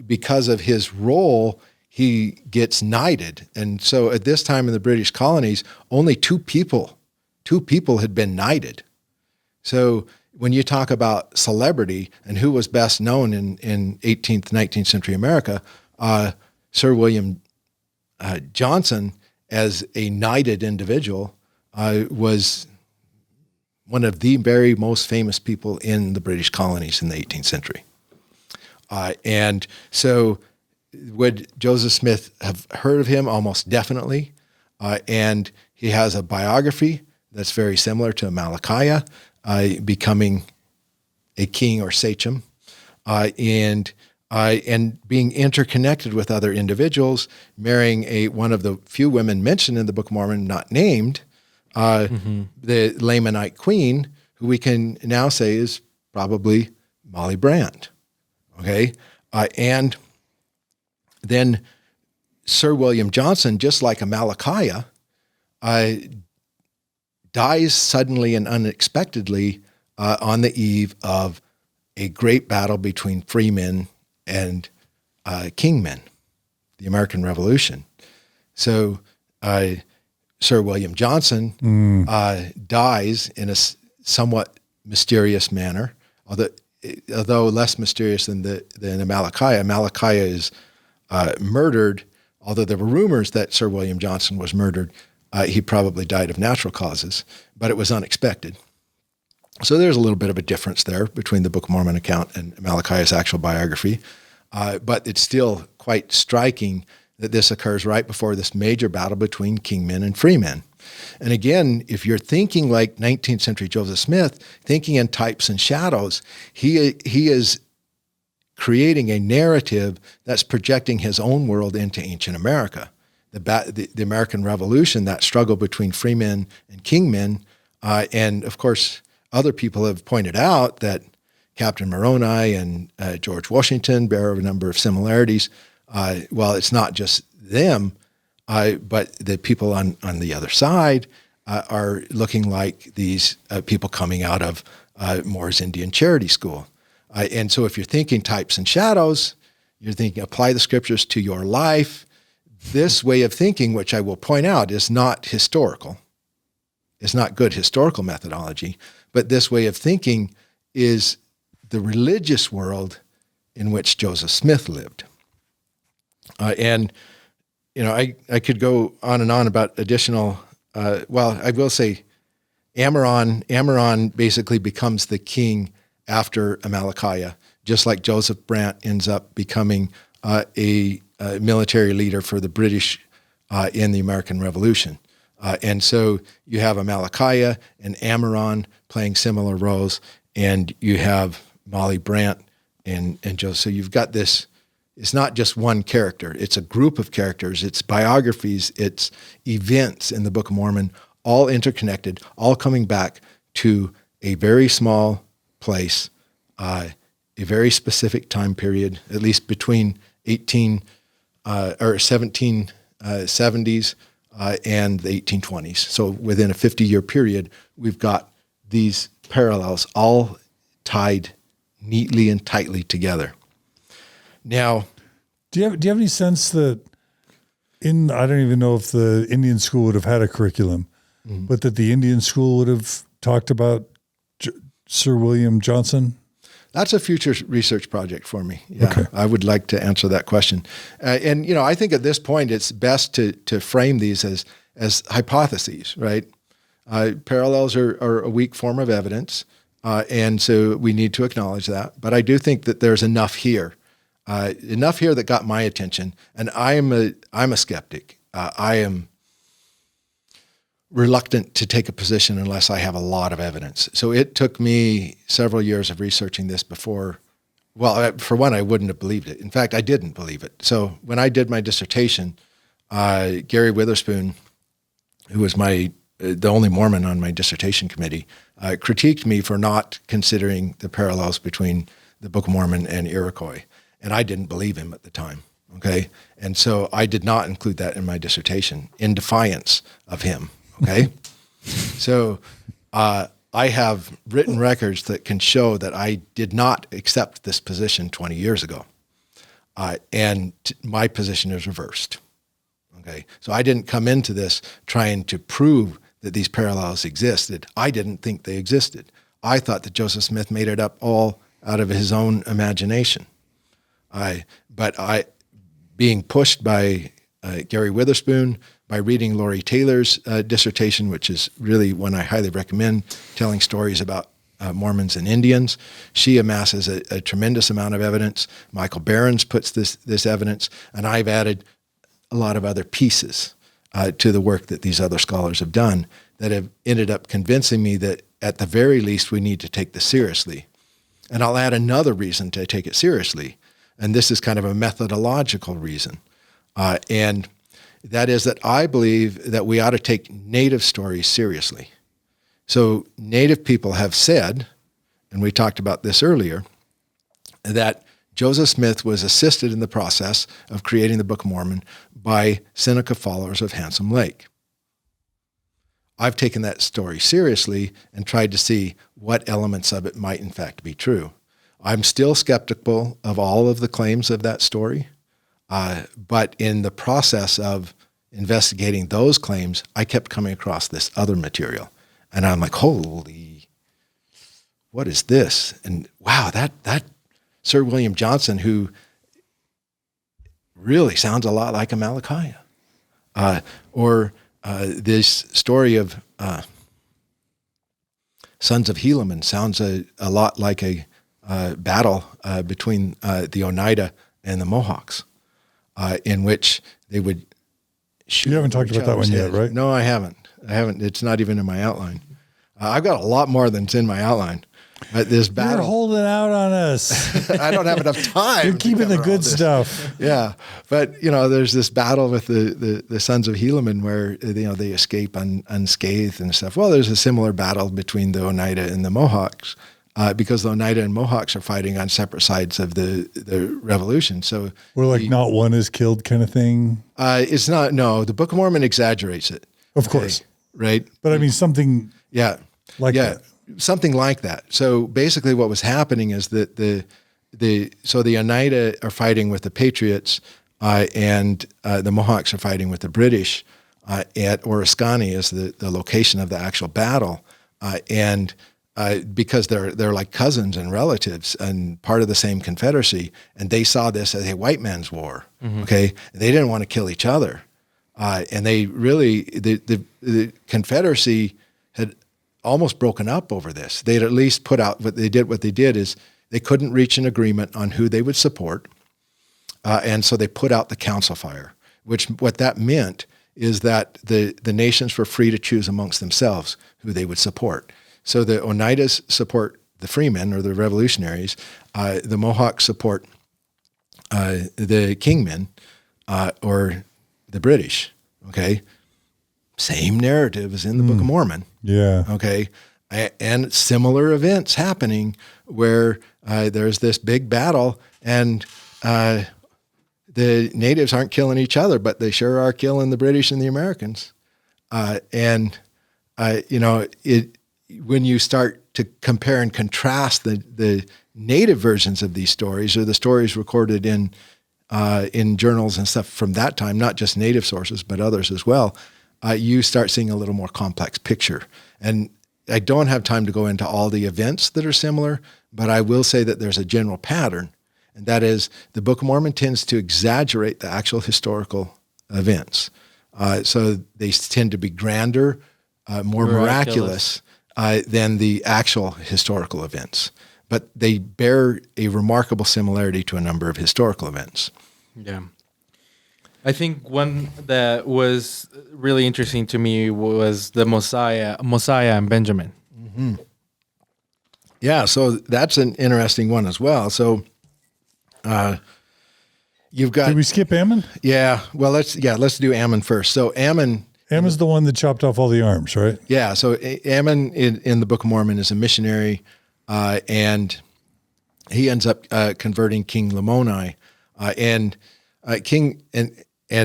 Because of his role, he gets knighted. And so at this time in the British colonies, only two people had been knighted. So when you talk about celebrity and who was best known in 18th, 19th century America, Sir William Johnson, as a knighted individual, was one of the very most famous people in the British colonies in the 18th century. And so would Joseph Smith have heard of him? Almost definitely. And he has a biography that's very similar to Amalickiah, becoming a king or sachem, and being interconnected with other individuals, marrying one of the few women mentioned in the Book of Mormon, not named, the Lamanite queen, who we can now say is probably Molly Brant. Okay, and then Sir William Johnson, just like Amalickiah, dies suddenly and unexpectedly on the eve of a great battle between freemen and kingmen, the American Revolution. So Sir William Johnson dies in a somewhat mysterious manner, although less mysterious than Amalickiah. Amalickiah is murdered, although there were rumors that Sir William Johnson was murdered. He probably died of natural causes, but it was unexpected. So there's a little bit of a difference there between the Book of Mormon account and Amalickiah's actual biography. But it's still quite striking that this occurs right before this major battle between kingmen and freemen. And again, if you're thinking like 19th century Joseph Smith, thinking in types and shadows, he is creating a narrative that's projecting his own world into ancient America. The American Revolution, that struggle between freemen and kingmen, and of course, other people have pointed out that Captain Moroni and George Washington bear a number of similarities. Well, it's not just them, but the people on the other side are looking like these people coming out of Moore's Indian Charity School. And so if you're thinking types and shadows, you're thinking apply the scriptures to your life. This way of thinking, which I will point out, is not historical. It's not good historical methodology, but this way of thinking is the religious world in which Joseph Smith lived. And, you know, I could go on and on about additional, well, I will say Ammoron basically becomes the king after Amalickiah, just like Joseph Brant ends up becoming a military leader for the British in the American Revolution. And so you have Amalickiah and Ammoron playing similar roles, and you have Molly Brant and Joseph. So you've got this, it's not just one character, it's a group of characters, it's biographies, it's events in the Book of Mormon, all interconnected, all coming back to a very small place, a very specific time period, at least between 1770s and the 1820s. So within a 50-year period, we've got these parallels all tied neatly and tightly together. Now, do you have any sense that I don't even know if the Indian school would have had a curriculum, but that the Indian school would have talked about Sir William Johnson? That's a future research project for me. Yeah, okay. I would like to answer that question. And, you know, I think at this point it's best to frame these as hypotheses, right? Parallels are a weak form of evidence, and so we need to acknowledge that. But I do think that there's enough here that got my attention. And I'm a skeptic. I am reluctant to take a position unless I have a lot of evidence. So it took me several years of researching this before. Well, for one, I wouldn't have believed it. In fact, I didn't believe it. So when I did my dissertation, Gary Witherspoon, who was the only Mormon on my dissertation committee, critiqued me for not considering the parallels between the Book of Mormon and Iroquois. And I didn't believe him at the time. Okay. And so I did not include that in my dissertation in defiance of him. Okay. So I have written records that can show that I did not accept this position 20 years ago. And my position is reversed. Okay. So I didn't come into this trying to prove that these parallels existed. I didn't think they existed. I thought that Joseph Smith made it up all out of his own imagination. But being pushed by Gary Witherspoon, by reading Laurie Taylor's dissertation, which is really one I highly recommend, telling stories about Mormons and Indians. She amasses a tremendous amount of evidence. Michael Barron's puts this evidence, and I've added a lot of other pieces to the work that these other scholars have done that have ended up convincing me that at the very least we need to take this seriously. And I'll add another reason to take it seriously, and this is kind of a methodological reason. And that is that I believe that we ought to take Native stories seriously. So Native people have said, and we talked about this earlier, that Joseph Smith was assisted in the process of creating the Book of Mormon by Seneca followers of Handsome Lake. I've taken that story seriously and tried to see what elements of it might in fact be true. I'm still skeptical of all of the claims of that story. But in the process of investigating those claims, I kept coming across this other material. And I'm like, holy, what is this? And wow, that Sir William Johnson, who really sounds a lot like Amalickiah. Or this story of Sons of Helaman sounds a lot like a battle between the Onidah and the Mohawks. In which they would shoot. You haven't talked about that one yet, right? No, I haven't. I haven't. It's not even in my outline. I've got a lot more than's in my outline. This battle. You're holding out on us. I don't have enough time. You're keeping the good stuff. Yeah, but there's this battle with the sons of Helaman where they escape unscathed and stuff. Well, there's a similar battle between the Onidah and the Mohawks. Because the Onidah and Mohawks are fighting on separate sides of the revolution. So we're not one is killed kind of thing. It's not. No, the Book of Mormon exaggerates it. Of course, right? But I mean something. Yeah, that. Something like that. So basically, what was happening is that the Onidah are fighting with the Patriots, and the Mohawks are fighting with the British. At Oriskany is the location of the actual battle, and. Because they're like cousins and relatives and part of the same confederacy, and they saw this as a white man's war. Mm-hmm. Okay, they didn't want to kill each other, and they really the Confederacy had almost broken up over this. They'd at least put out what they did. What they did is they couldn't reach an agreement on who they would support, and so they put out the council fire. What that meant is that the nations were free to choose amongst themselves who they would support. So the Oneidas support the freemen or the revolutionaries. The Mohawks support the kingmen or the British. Okay, same narrative as in the Book of Mormon. Yeah. Okay, and similar events happening where there's this big battle and the natives aren't killing each other, but they sure are killing the British and the Americans. When you start to compare and contrast the native versions of these stories or the stories recorded in journals and stuff from that time, not just native sources, but others as well, you start seeing a little more complex picture. And I don't have time to go into all the events that are similar, but I will say that there's a general pattern, and that is the Book of Mormon tends to exaggerate the actual historical events. So they tend to be grander, more miraculous than the actual historical events. But they bear a remarkable similarity to a number of historical events. Yeah. I think one that was really interesting to me was the Mosiah and Benjamin. Mm-hmm. Yeah, so that's an interesting one as well. So you've got... Did we skip Ammon? Yeah, well, let's do Ammon first. So Ammon's the one that chopped off all the arms, right? Yeah, so Ammon in the Book of Mormon is a missionary, and he ends up converting King Lamoni, and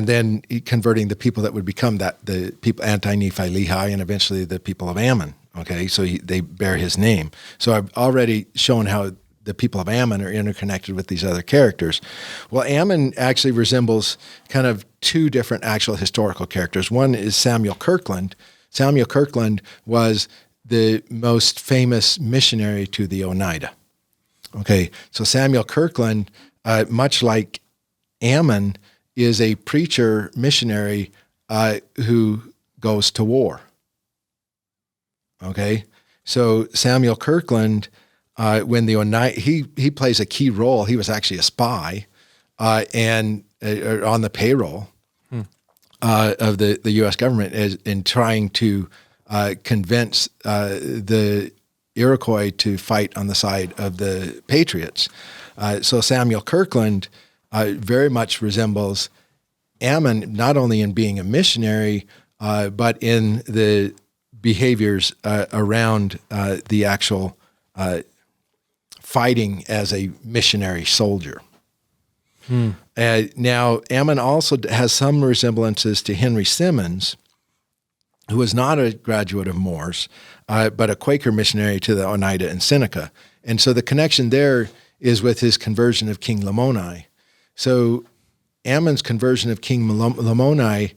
then converting the people that would become the people anti-Nephi Lehi, and eventually the people of Ammon. Okay, so they bear his name. So I've already shown how the people of Ammon are interconnected with these other characters. Well, Ammon actually resembles kind of two different actual historical characters. One is Samuel Kirkland. Samuel Kirkland was the most famous missionary to the Onidah. Okay, so Samuel Kirkland, much like Ammon, is a preacher missionary who goes to war. Okay, so Samuel Kirkland, when the Onidah, he plays a key role. He was actually a spy, and on the payroll of the U.S. government in trying to convince the Iroquois to fight on the side of the Patriots. So Samuel Kirkland very much resembles Ammon, not only in being a missionary, but in the behaviors around the actual fighting as a missionary soldier. Now, Ammon also has some resemblances to Henry Simmons, who was not a graduate of Morse, but a Quaker missionary to the Onidah and Seneca. And so the connection there is with his conversion of King Lamoni. So Ammon's conversion of King Lamoni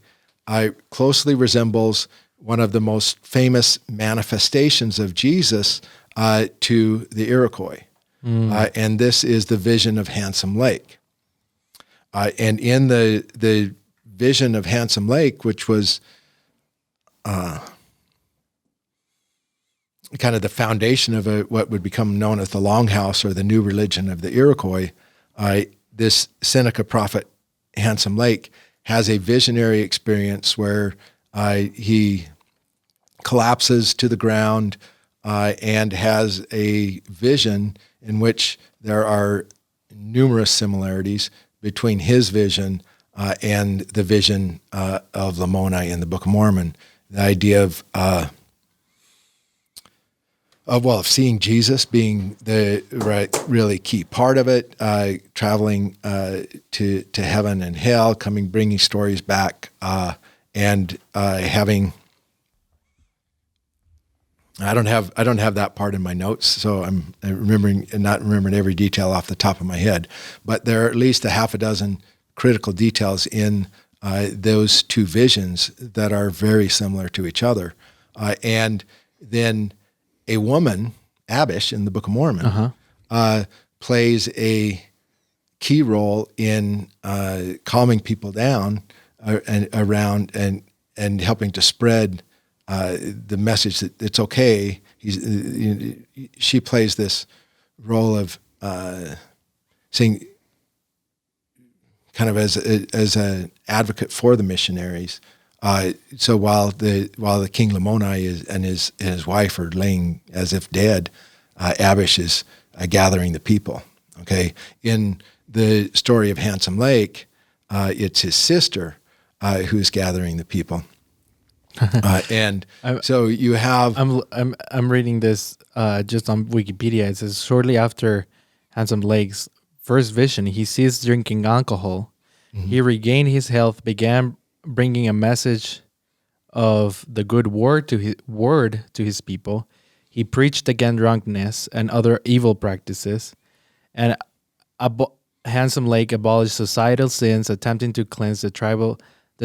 closely resembles one of the most famous manifestations of Jesus to the Iroquois. And this is the vision of Handsome Lake. And in the vision of Handsome Lake, which was kind of the foundation of what would become known as the Longhouse or the new religion of the Iroquois, this Seneca prophet, Handsome Lake, has a visionary experience where he collapses to the ground and has a vision in which there are numerous similarities between his vision and the vision of Lamoni in the Book of Mormon. The idea of seeing Jesus being the really key part of it, traveling to heaven and hell, bringing stories back, and having. I don't have that part in my notes, so I'm not remembering every detail off the top of my head. But there are at least a half a dozen critical details in those two visions that are very similar to each other. And then a woman, Abish, in the Book of Mormon, plays a key role in calming people down around and helping to spread the message that it's okay. She plays this role of saying, kind of as an advocate for the missionaries. So while the King Lamoni and his wife are laying as if dead, Abish is gathering the people. Okay, in the story of Handsome Lake, it's his sister who's gathering the people. So you have. I'm reading this just on Wikipedia. It says shortly after Handsome Lake's first vision, he ceased drinking alcohol. Mm-hmm. He regained his health, began bringing a message of the good word to his people. He preached against drunkenness and other evil practices, and Handsome Lake abolished societal sins, attempting to cleanse the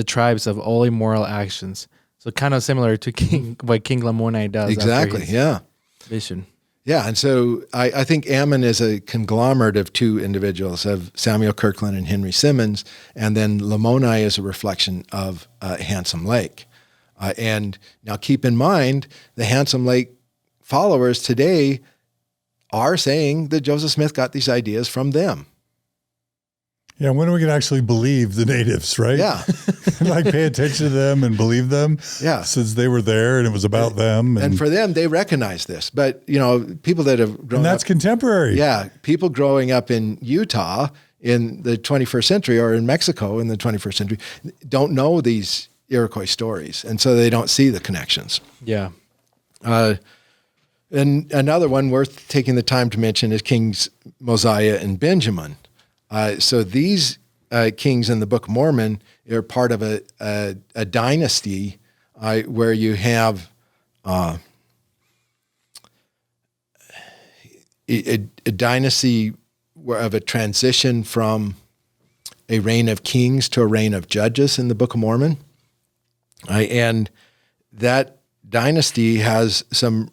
tribes of all immoral actions. So kind of similar to what King Lamoni does. Exactly, after his vision. Yeah, and so I think Ammon is a conglomerate of two individuals, of Samuel Kirkland and Henry Simmons, and then Lamoni is a reflection of Handsome Lake. And now keep in mind, the Handsome Lake followers today are saying that Joseph Smith got these ideas from them. Yeah, when are we going to actually believe the natives, right? Yeah. Like pay attention to them and believe them. Yeah. Since they were there and it was about them. And for them, they recognize this. But, people that have grown up. And that's contemporary. Yeah. People growing up in Utah in the 21st century or in Mexico in the 21st century don't know these Iroquois stories. And so they don't see the connections. Yeah. And another one worth taking the time to mention is Kings Mosiah and Benjamin. So these kings in the Book of Mormon are part of a dynasty where you have a dynasty of a transition from a reign of kings to a reign of judges in the Book of Mormon. And that dynasty has some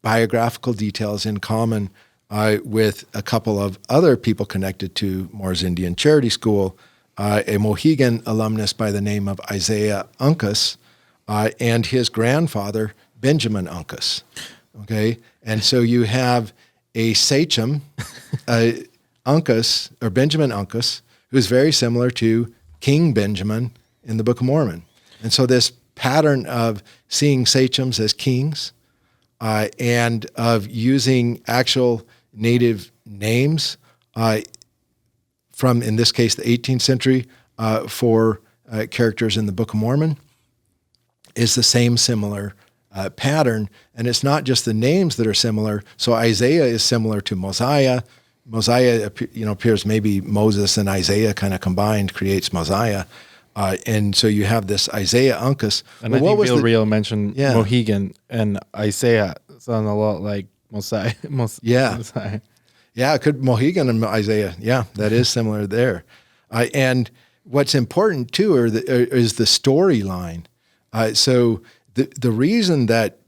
biographical details in common with a couple of other people connected to Moore's Indian Charity School, a Mohegan alumnus by the name of Isaiah Uncas, and his grandfather, Benjamin Uncas. Okay? And so you have a sachem, Uncas, or Benjamin Uncas, who's very similar to King Benjamin in the Book of Mormon. And so this pattern of seeing sachems as kings and of using actual native names from, in this case, the 18th century for characters in the Book of Mormon is the same similar pattern. And it's not just the names that are similar. So Isaiah is similar to Mosiah. Mosiah, appears maybe Moses and Isaiah kind of combined creates Mosiah. And so you have this Isaiah Uncas. And I think Bill Reel mentioned Mohegan and Isaiah sound a lot like Mosiah. Mosiah. Yeah, Mohegan and Isaiah. Yeah, that is similar there. And what's important too is the storyline. So the reason that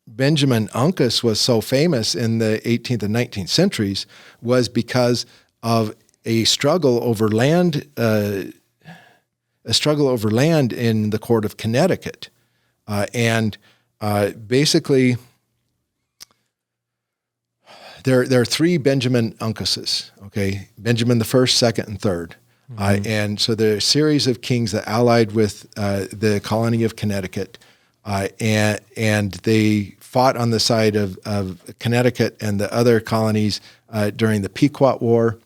Benjamin Uncas was so famous in the 18th and 19th centuries was because of a struggle over land in the court of Connecticut. Basically, there are three Benjamin Uncases, okay? Benjamin the first, second, and third. Mm-hmm. And so there are a series of kings that allied with the colony of Connecticut and they fought on the side of Connecticut and the other colonies during the Pequot War,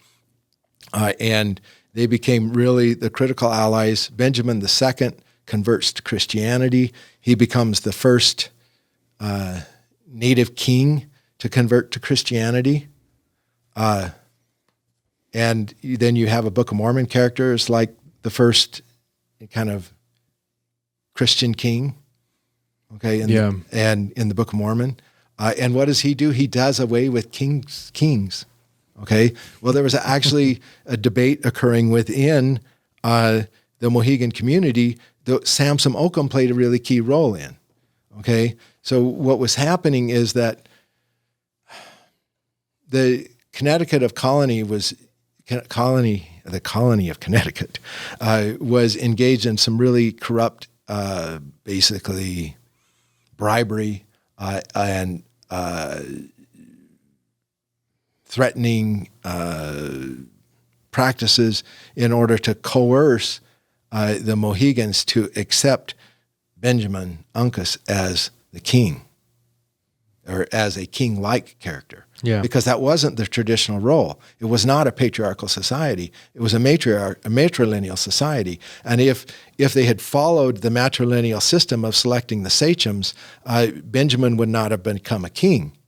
and they became really the critical allies. Benjamin II converts to Christianity. He becomes the first native king to convert to Christianity. And then you have a Book of Mormon character as like the first kind of Christian king, okay? And in the Book of Mormon. And what does he do? He does away with kings, okay? Well, there was actually a debate occurring within the Mohegan community that Samson Occam played a really key role in, okay? So what was happening is that the Connecticut of colony was the colony of Connecticut was engaged in some really corrupt, basically bribery and threatening practices in order to coerce the Mohegans to accept Benjamin Uncas as the king, or as a king-like character. Yeah. Because that wasn't the traditional role. It was not a patriarchal society. It was a matrilineal society. And if they had followed the matrilineal system of selecting the sachems, Benjamin would not have become a king.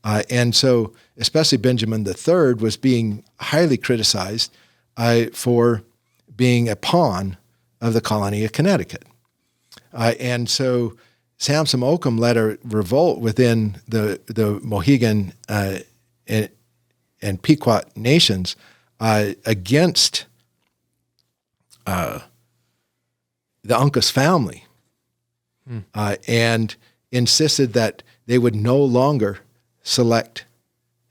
And so, especially Benjamin III was being highly criticized for being a pawn of the colony of Connecticut. And so Samson Occam led a revolt within the Mohegan and Pequot nations against the Uncas family, and insisted that they would no longer select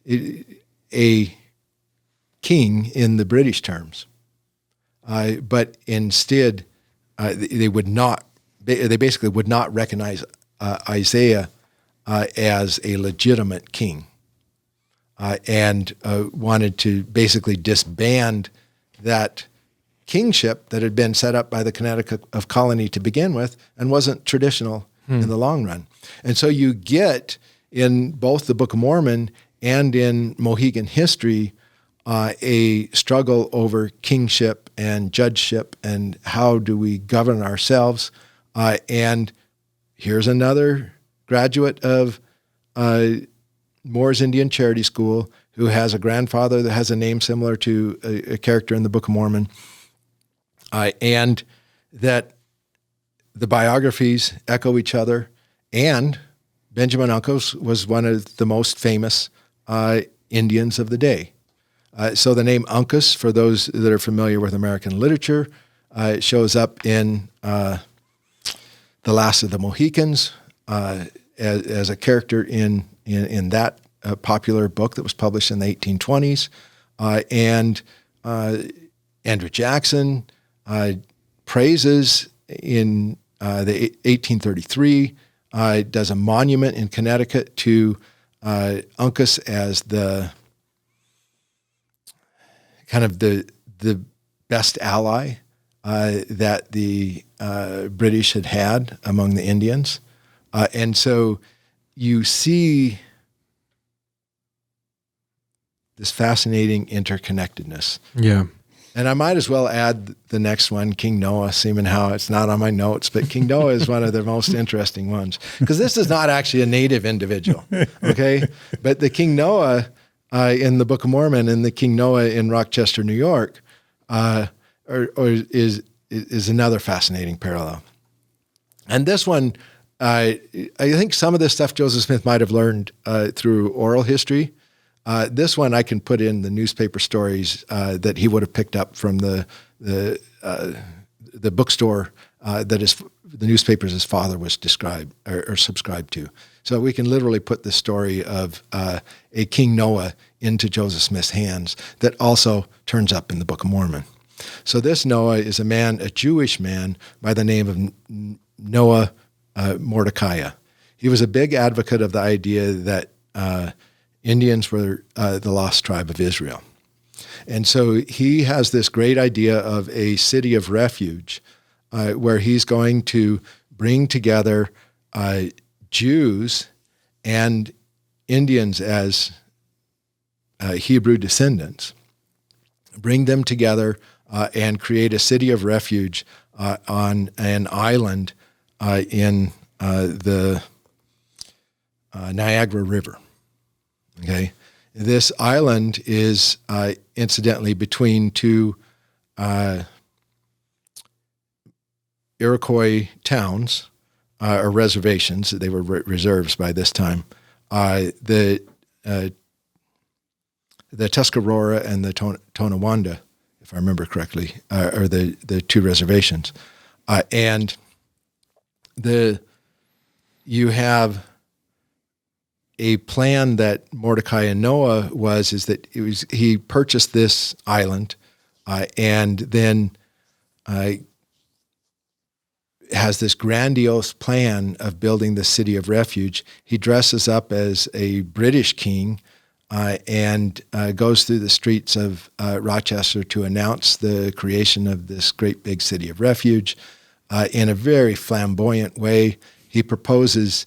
a king in the British terms, but instead they would not. They basically would not recognize Isaiah as a legitimate king, and wanted to basically disband that kingship that had been set up by the Connecticut of colony to begin with and wasn't traditional in the long run. And so you get in both the Book of Mormon and in Mohegan history a struggle over kingship and judgeship and how do we govern ourselves. And here's another graduate of Moore's Indian Charity School who has a grandfather that has a name similar to a character in the Book of Mormon, and that the biographies echo each other. And Benjamin Uncas was one of the most famous Indians of the day. So the name Uncas, for those that are familiar with American literature, shows up in The Last of the Mohicans as a character in that popular book that was published in the 1820s. And Andrew Jackson praises in the 1833, does a monument in Connecticut to Uncas as the kind of the best ally that the British had among the Indians. And so you see this fascinating interconnectedness. Yeah. And I might as well add the next one, King Noah, seeming how it's not on my notes, but King Noah is one of the most interesting ones, because this is not actually a native individual, okay? But the King Noah in the Book of Mormon and the King Noah in Rochester, New York, is another fascinating parallel. And this one, I think some of this stuff Joseph Smith might have learned through oral history. This one I can put in the newspaper stories that he would have picked up from the bookstore that the newspapers his father was described or subscribed to. So we can literally put the story of a King Noah into Joseph Smith's hands that also turns up in the Book of Mormon. So this Noah is a Jewish man by the name of Noah Mordecai. He was a big advocate of the idea that Indians were the lost tribe of Israel. And so he has this great idea of a city of refuge where he's going to bring together Jews and Indians as Hebrew descendants, bring them together and create a city of refuge on an island in the Niagara River. Okay, this island is incidentally between two Iroquois towns or reservations. They were reserves by this time. The Tuscarora and the Tonawanda, if I remember correctly, are the two reservations, and you have a plan that Mordecai and Noah is that he purchased this island, and then has this grandiose plan of building the city of refuge. He dresses up as a British king and goes through the streets of Rochester to announce the creation of this great big city of refuge in a very flamboyant way. He proposes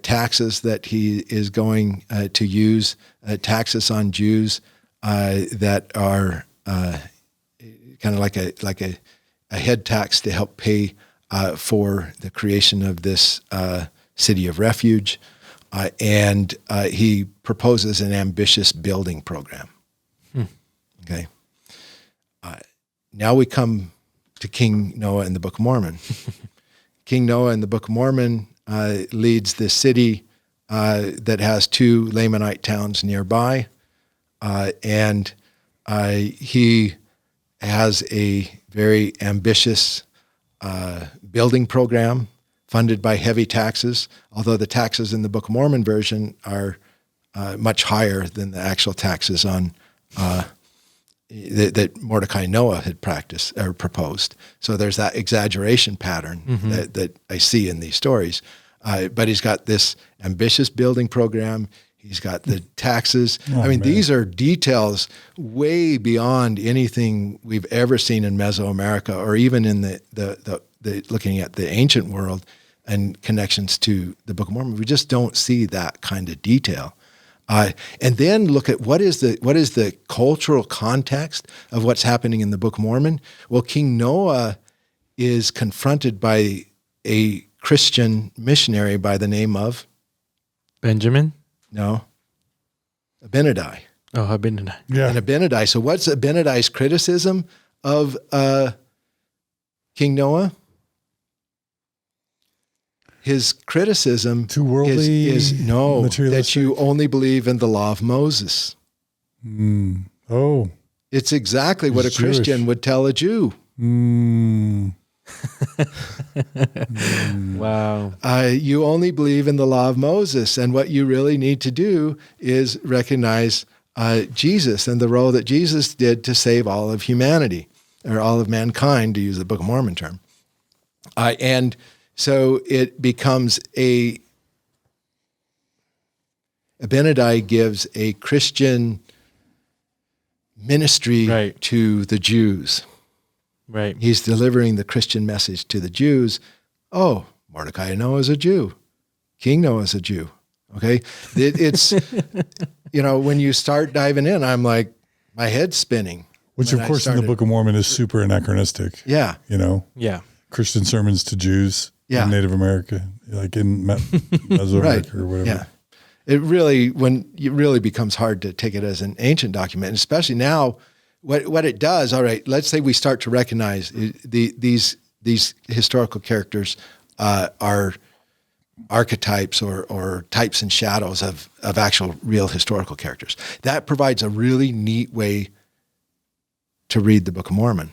taxes that he is going to use, taxes on Jews that are kind of like a head tax to help pay for the creation of this city of refuge. And he proposes an ambitious building program. Okay. Now we come to King Noah in the Book of Mormon. King Noah in the Book of Mormon leads this city that has two Lamanite towns nearby, and he has a very ambitious building program funded by heavy taxes, although the taxes in the Book of Mormon version are much higher than the actual taxes on that Mordecai and Noah had practiced or proposed. So there's that exaggeration pattern that I see in these stories. But he's got this ambitious building program. He's got the taxes. These are details way beyond anything we've ever seen in Mesoamerica, or even in the looking at the ancient world and connections to the Book of Mormon. We just don't see that kind of detail. And then look at what is the cultural context of what's happening in the Book of Mormon. Well, King Noah is confronted by a Christian missionary by the name of Benjamin? No, Abinadi. Oh, Abinadi. Yeah. And Abinadi. So what's Abinadi's criticism of King Noah? His criticism Too worldly, is no, that materialistic? you only believe in the law of Moses. Oh. It's exactly what a He's Jewish. Christian would tell a Jew. Wow. You only believe in the law of Moses, and what you really need to do is recognize Jesus and the role that Jesus did to save all of humanity, or all of mankind, to use the Book of Mormon term. And so it becomes Abinadi gives a Christian ministry to the Jews. Right. He's delivering the Christian message to the Jews. Oh, Mordecai and Noah is a Jew. King Noah is a Jew. Okay? It's, when you start diving in, I'm like, my head's spinning. Which, of course, in the Book of Mormon is super anachronistic. Yeah. Yeah. Christian sermons to Jews in Native America, like in Mesoamerica or whatever. Yeah. It really becomes hard to take it as an ancient document, and especially now. What it does, all right, let's say we start to recognize these historical characters are archetypes or types and shadows of actual real historical characters. That provides a really neat way to read the Book of Mormon,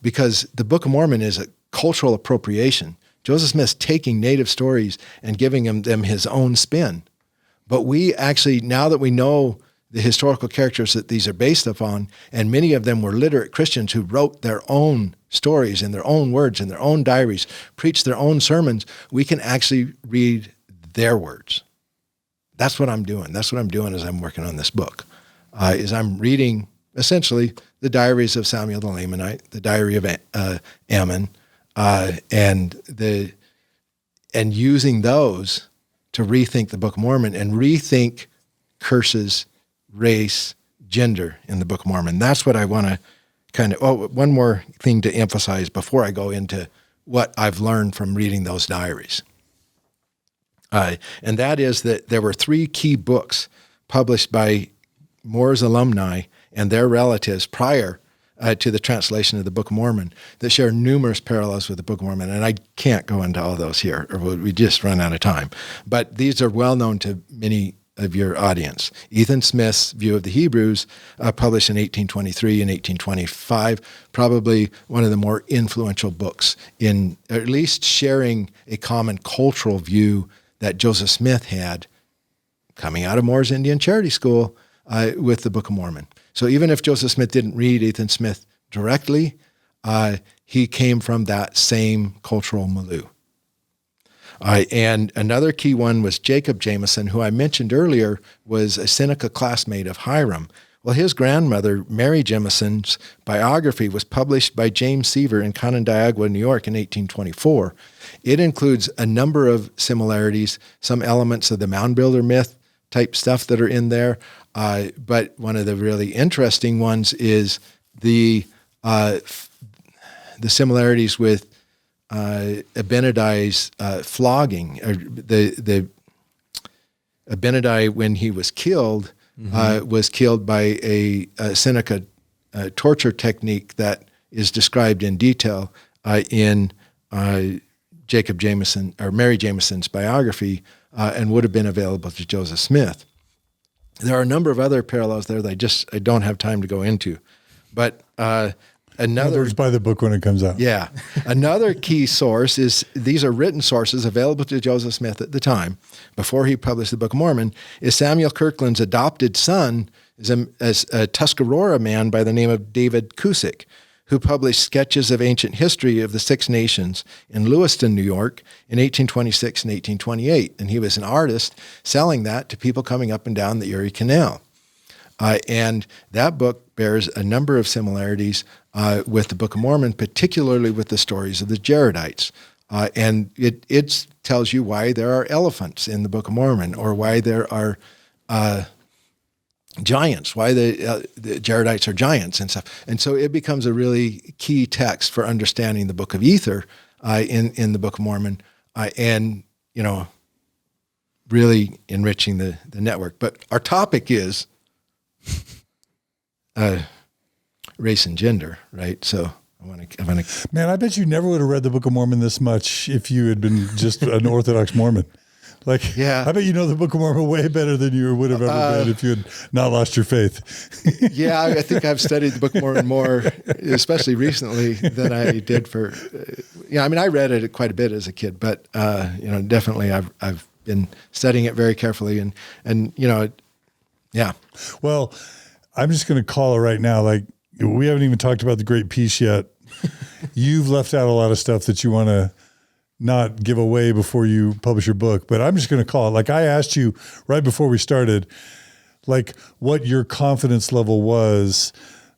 because the Book of Mormon is a cultural appropriation. Joseph Smith's taking native stories and giving them his own spin. But we actually, now that we know the historical characters that these are based upon, and many of them were literate Christians who wrote their own stories in their own words, in their own diaries, preached their own sermons, we can actually read their words. That's what I'm doing. That's what I'm doing as I'm working on this book, is I'm reading essentially the diaries of Samuel the Lamanite, the diary of Ammon, and the and using those to rethink the Book of Mormon and rethink curses, race, gender in the Book of Mormon. That's what I want to one more thing to emphasize before I go into what I've learned from reading those diaries. And that is that there were 3 key books published by Moore's alumni and their relatives prior to the translation of the Book of Mormon that share numerous parallels with the Book of Mormon. And I can't go into all those here, or we just run out of time. But these are well known to many of your audience. Ethan Smith's View of the Hebrews, published in 1823 and 1825, probably one of the more influential books in at least sharing a common cultural view that Joseph Smith had coming out of Moore's Indian Charity School with the Book of Mormon. So even if Joseph Smith didn't read Ethan Smith directly, he came from that same cultural milieu. And another key one was Jacob Jameson, who I mentioned earlier was a Seneca classmate of Hyrum. Well, his grandmother, Mary Jameson's biography was published by James Seaver in Canandaigua, New York in 1824. It includes a number of similarities, some elements of the mound builder myth type stuff that are in there. But one of the really interesting ones is the similarities with Abinadi's flogging, or the Abinadi, when he was killed, was killed by a Seneca torture technique that is described in detail in Jacob Jameson or Mary Jameson's biography, and would have been available to Joseph Smith. There are a number of other parallels there that I don't have time to go into, but another, buy the book when it comes out. Yeah. Another key source is, these are written sources available to Joseph Smith at the time, before he published the Book of Mormon, is Samuel Kirkland's adopted son is a Tuscarora man by the name of David Cusick, who published sketches of ancient history of the Six Nations in Lewiston, New York in 1826 and 1828. And he was an artist selling that to people coming up and down the Erie Canal. And that book bears a number of similarities with the Book of Mormon, particularly with the stories of the Gerardites. And it tells you why there are elephants in the Book of Mormon, or why there are giants, why the Gerardites are giants and stuff. And so it becomes a really key text for understanding the Book of Ether in the Book of Mormon, and, really enriching the network. But our topic is race and gender, right? So I want to. Man, I bet you never would have read the Book of Mormon this much if you had been just an Orthodox Mormon. Like, yeah, I bet you know the Book of Mormon way better than you would have ever been if you had not lost your faith. Yeah, I think I've studied the Book of Mormon more, especially recently, than I did for. I read it quite a bit as a kid, but definitely I've been studying it very carefully, and yeah. Well, I'm just going to call it right now. Like, we haven't even talked about the Great Peace yet. You've left out a lot of stuff that you want to not give away before you publish your book, but I'm just going to call it. Like, I asked you right before we started, like, what your confidence level was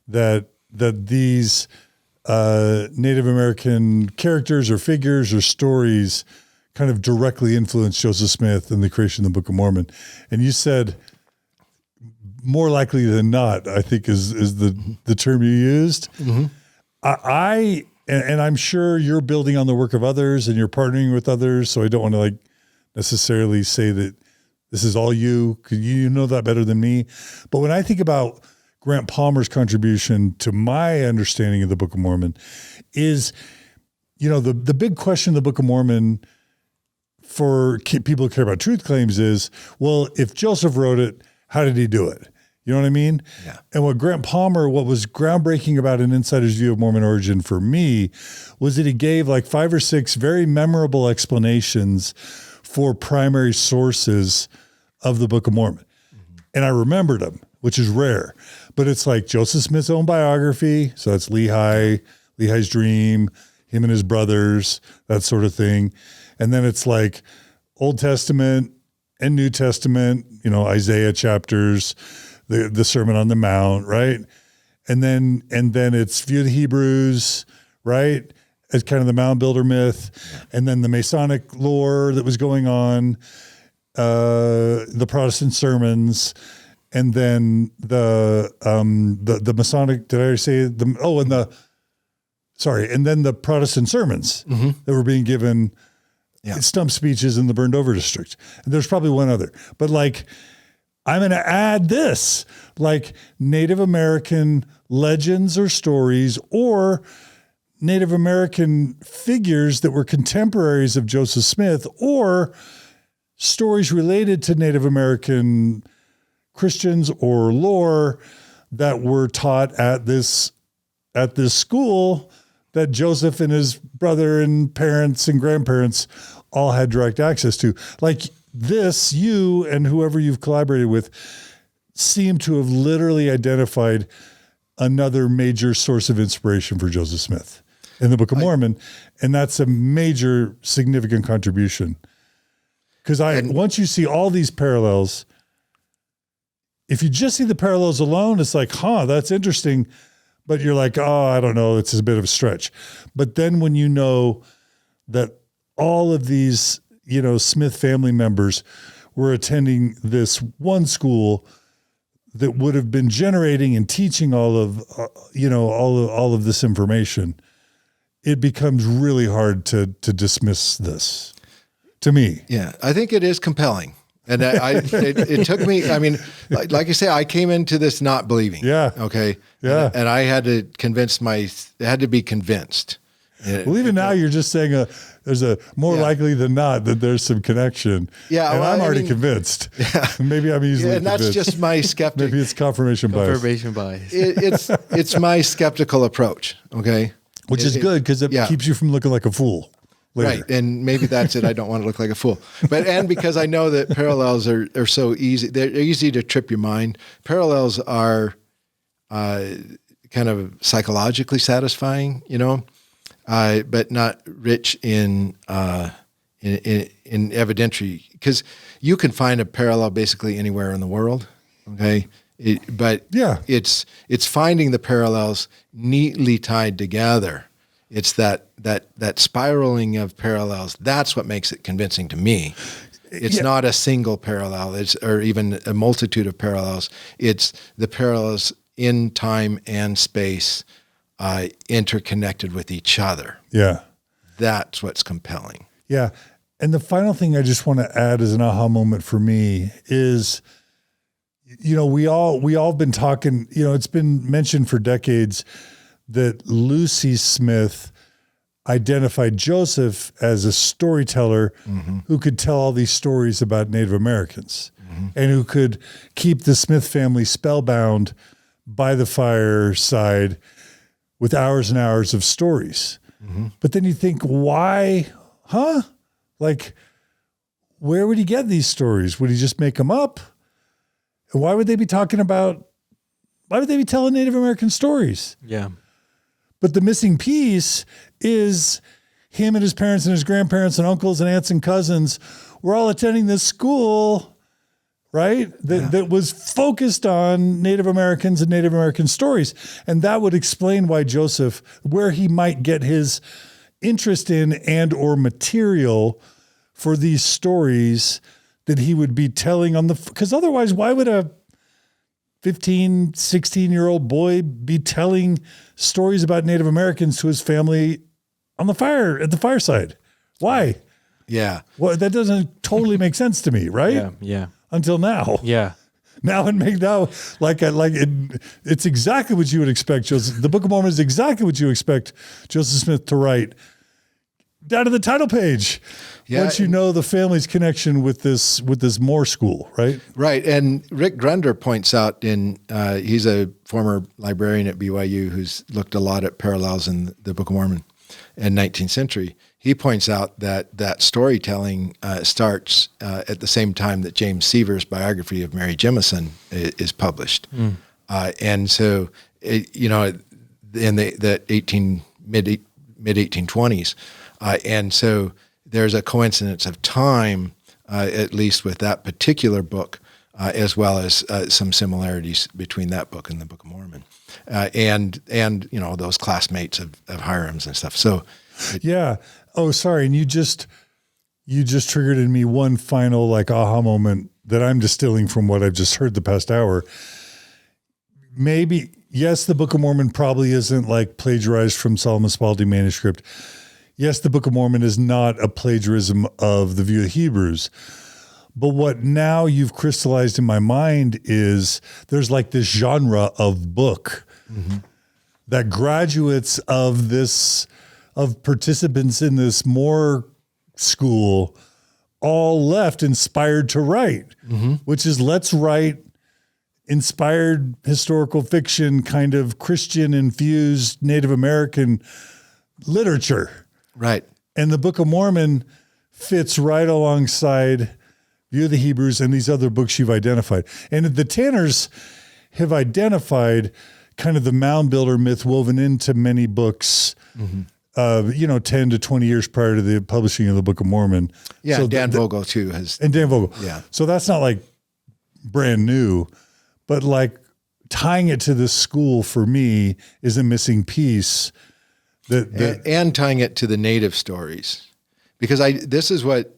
that these Native American characters or figures or stories kind of directly influenced Joseph Smith and the creation of the Book of Mormon. And you said more likely than not, I think is the term you used. Mm-hmm. And I'm sure you're building on the work of others and you're partnering with others. So I don't want to necessarily say that this is all you, because you know that better than me. But when I think about Grant Palmer's contribution to my understanding of the Book of Mormon is, the big question of the Book of Mormon for people who care about truth claims is, well, if Joseph wrote it, how did he do it? You know what I mean? Yeah. And what was groundbreaking about An Insider's View of Mormon Origin for me was that he gave 5 or 6 very memorable explanations for primary sources of the Book of Mormon. Mm-hmm. And I remembered them, which is rare. But it's like Joseph Smith's own biography. So that's Lehi's dream, him and his brothers, that sort of thing. And then it's like Old Testament and New Testament, Isaiah chapters, the Sermon on the Mount, right? And then it's View of the Hebrews, right? as kind of the mound builder myth, and then the Masonic lore that was going on, the Protestant sermons, and then the Masonic. Did I already say the? Oh, and then the Protestant sermons that were being given, stump speeches in the burned over district. And there's probably one other, but like, I'm going to add this, like Native American legends or stories, or Native American figures that were contemporaries of Joseph Smith, or stories related to Native American Christians or lore that were taught at this school that Joseph and his brother and parents and grandparents all had direct access to. Like this, you and whoever you've collaborated with seem to have literally identified another major source of inspiration for Joseph Smith in the Book of Mormon. And that's a major significant contribution. Because once you see all these parallels, if you just see the parallels alone, it's like, that's interesting. But you're like, I don't know, it's a bit of a stretch. But then when you know that all of these, Smith family members were attending this one school that would have been generating and teaching all of this information, it becomes really hard to dismiss this, to me. Yeah, I think it is compelling. And it took me, I mean, like you say, I came into this not believing. Yeah. Okay. Yeah. And I had to had to be convinced. Well, even now you're just saying there's a more likely than not that there's some connection. Yeah. And I'm already convinced. Yeah. Maybe I'm easily and that's convinced. just my skeptic. Maybe it's confirmation bias. It's my skeptical approach. Okay. Which is good because it keeps you from looking like a fool later. Right. And maybe that's it. I don't want to look like a fool. And because I know that parallels are so easy, they're easy to trip your mind. Parallels are kind of psychologically satisfying, but not rich in evidentiary, because you can find a parallel basically anywhere in the world. Okay. It's finding the parallels neatly tied together. It's that spiraling of parallels. That's what makes it convincing to me. It's not a single parallel, or even a multitude of parallels. It's the parallels in time and space, interconnected with each other. Yeah. That's what's compelling. Yeah. And the final thing I just want to add as an aha moment for me is, we all been talking, it's been mentioned for decades that Lucy Smith identified Joseph as a storyteller who could tell all these stories about Native Americans and who could keep the Smith family spellbound by the fireside with hours and hours of stories. But then you think, why, Like, where would he get these stories? Would he just make them up? And why would they be telling Native American stories? Yeah. But the missing piece is him and his parents and his grandparents and uncles and aunts and cousins were all attending this school, right? That was focused on Native Americans and Native American stories. And that would explain why Joseph, where he might get his interest in and or material for these stories that he would be telling on because otherwise, why would a 15, 16-year-old boy be telling stories about Native Americans to his family at the fireside? Why? Yeah. Well, that doesn't totally make sense to me, right? Yeah. Yeah. Until now. Yeah. It's exactly what you would expect, Joseph. The Book of Mormon is exactly what you expect Joseph Smith to write down to the title page. Yeah. Once you know the family's connection with this Moore school, right? Right. And Rick Grunder points out he's a former librarian at BYU who's looked a lot at parallels in the Book of Mormon in 19th century. He points out that storytelling starts at the same time that James Seaver's biography of Mary Jemison is published. And so, in the mid-1820s. And so there's a coincidence of time, at least with that particular book, as well as some similarities between that book and the Book of Mormon, and those classmates of Hyrum's and stuff. So, yeah. Oh, sorry. And you just triggered in me one final like aha moment that I'm distilling from what I've just heard the past hour. Maybe, yes, the Book of Mormon probably isn't like plagiarized from Solomon Spaulding manuscript. Yes, the Book of Mormon is not a plagiarism of the View of Hebrews. But what now you've crystallized in my mind is there's like this genre of book that graduates of participants in this Moore school all left inspired to write, which is let's write inspired historical fiction, kind of Christian infused Native American literature. Right. And the Book of Mormon fits right alongside View of the Hebrews and these other books you've identified. And the Tanners have identified kind of the mound builder myth woven into many books, 10 to 20 years prior to the publishing of the Book of Mormon. Yeah, so Dan Vogel too and Dan Vogel. Yeah. So that's not like brand new, but like tying it to this school for me is a missing piece. And tying it to the native stories, because this is what,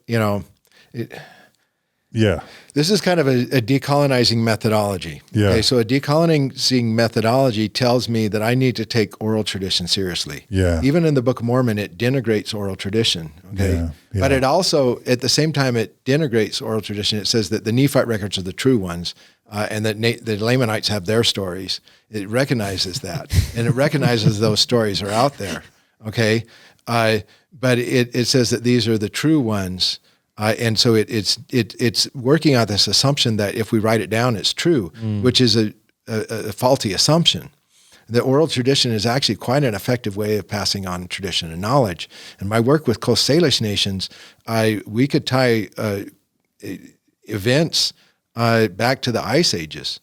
this is kind of a decolonizing methodology. Yeah. Okay, so a decolonizing methodology tells me that I need to take oral tradition seriously. Yeah. Even in the Book of Mormon, it denigrates oral tradition. Okay. Yeah. But it also, at the same time, it denigrates oral tradition. It says that the Nephite records are the true ones, and that the Lamanites have their stories. It recognizes that, and it recognizes those stories are out there. Okay. But it says that these are the true ones. And so it's working out this assumption that if we write it down, it's true, which is a faulty assumption. The oral tradition is actually quite an effective way of passing on tradition and knowledge. And my work with Coast Salish nations, we could tie events back to the Ice Ages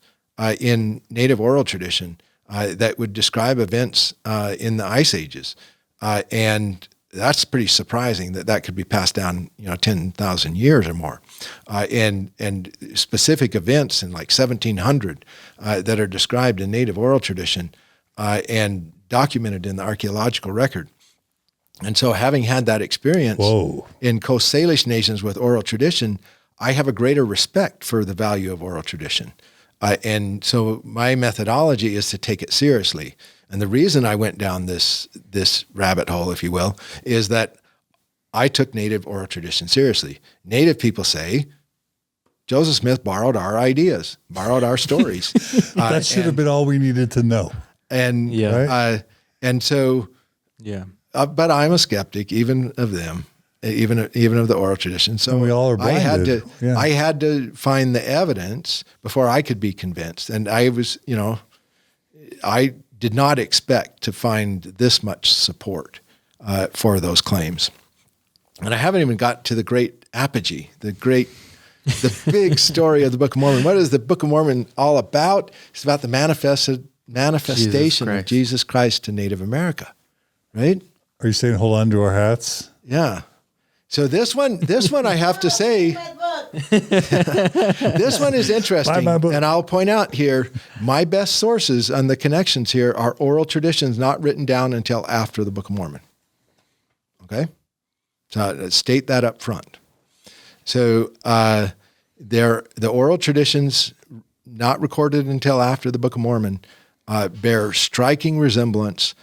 in native oral tradition that would describe events in the Ice Ages, and that's pretty surprising that could be passed down, 10,000 years or more, and specific events in like 1700 that are described in native oral tradition and documented in the archaeological record. And so, having had that experience in Coast Salish nations with oral tradition, I have a greater respect for the value of oral tradition. And so, my methodology is to take it seriously. And the reason I went down this rabbit hole, if you will, is that I took native oral tradition seriously. Native people say, Joseph Smith borrowed our ideas, borrowed our stories. That should have been all we needed to know. And and so, but I'm a skeptic, even of them, even of the oral tradition. So and we all are blinded. I had to find the evidence before I could be convinced. And I was, I did not expect to find this much support for those claims. And I haven't even got to the great apogee, the big story of the Book of Mormon. What is the Book of Mormon all about? It's about the manifestation of Jesus Christ to Native America, right? Are you saying hold on to our hats? Yeah. So this one I have to say, this one is interesting. And I'll point out here, my best sources on the connections here are oral traditions not written down until after the Book of Mormon. Okay? So state that up front. So the oral traditions not recorded until after the Book of Mormon bear striking resemblance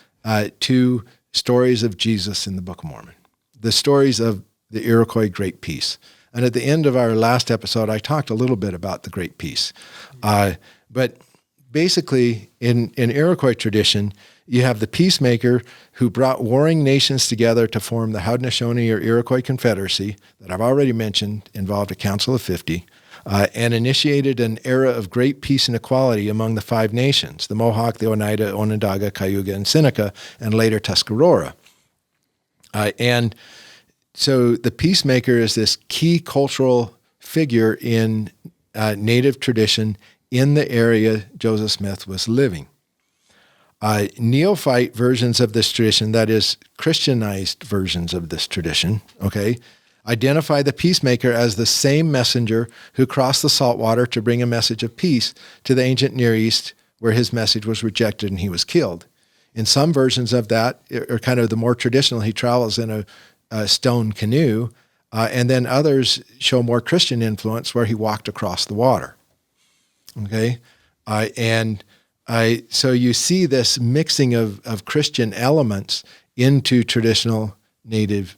to stories of Jesus in the Book of Mormon, the stories of the Iroquois Great Peace. And at the end of our last episode, I talked a little bit about the Great Peace. But basically, in Iroquois tradition, you have the peacemaker who brought warring nations together to form the Haudenosaunee or Iroquois Confederacy that I've already mentioned, involved a Council of 50, and initiated an era of great peace and equality among the 5 nations, the Mohawk, the Oneida, Onondaga, Cayuga, and Seneca, and later Tuscarora. And so the peacemaker is this key cultural figure in Native tradition in the area Joseph Smith was living. Neophyte versions of this tradition, that is Christianized versions of this tradition, okay, identify the peacemaker as the same messenger who crossed the salt water to bring a message of peace to the ancient Near East, where his message was rejected and he was killed. In some versions of that, or kind of the more traditional, he travels in a stone canoe, and then others show more Christian influence where he walked across the water. Okay? So you see this mixing of Christian elements into traditional native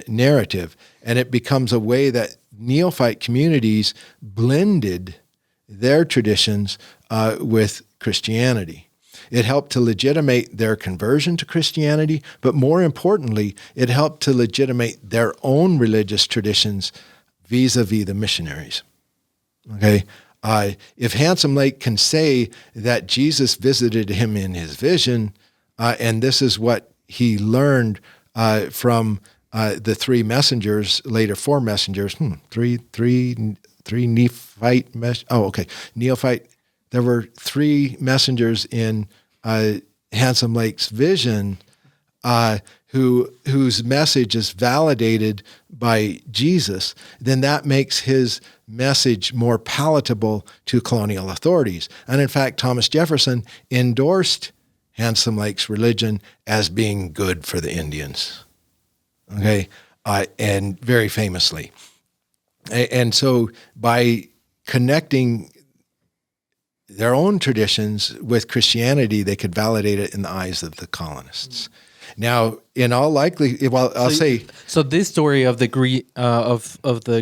narrative, and it becomes a way that Neophyte communities blended their traditions with Christianity. It helped to legitimate their conversion to Christianity, but more importantly, it helped to legitimate their own religious traditions vis-a-vis the missionaries. Okay? If Handsome Lake can say that Jesus visited him in his vision, and this is what he learned from the three messengers, later four messengers, three Neophyte, Neophyte. There were three messengers in Handsome Lake's vision whose message is validated by Jesus, then that makes his message more palatable to colonial authorities. And in fact, Thomas Jefferson endorsed Handsome Lake's religion as being good for the Indians. Okay, and very famously. And so by connecting their own traditions with Christianity, they could validate it in the eyes of the colonists. Now, in all likelihood, so this story of the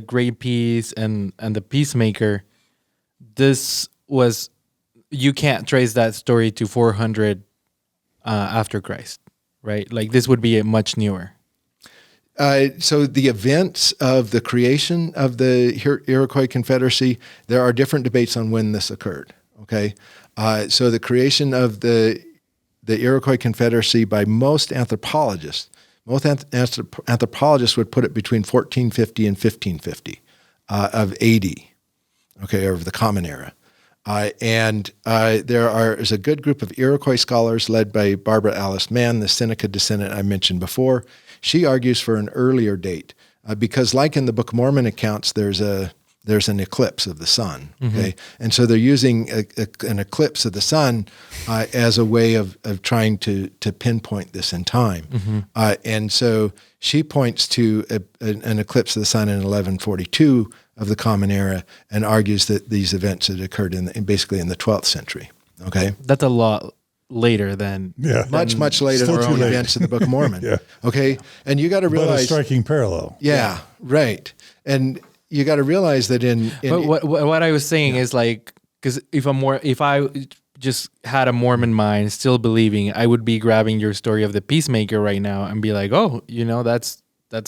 great peace and the peacemaker, this was, you can't trace that story to 400 after Christ, right? Like this would be much newer. So the events of the creation of the Iroquois Confederacy, there are different debates on when this occurred. Okay, so the creation of the Iroquois Confederacy by most anthropologists would put it between 1450 and 1550 of AD, okay, of the Common Era. There's a good group of Iroquois scholars led by Barbara Alice Mann, the Seneca descendant I mentioned before. She argues for an earlier date because, like in the Book of Mormon accounts, there's an eclipse of the sun. Okay, and so they're using an eclipse of the sun as a way of trying to pinpoint this in time. And so she points to an eclipse of the sun in 1142 of the Common Era and argues that these events had occurred basically in the 12th century. Okay, that's a lot later than much later than the events of the Book of Mormon. Okay, and you got to realize, but a striking parallel. Yeah, right. And you got to realize that but what I was saying is like, because if I just had a Mormon mind, still believing, I would be grabbing your story of the peacemaker right now and be like, oh, that's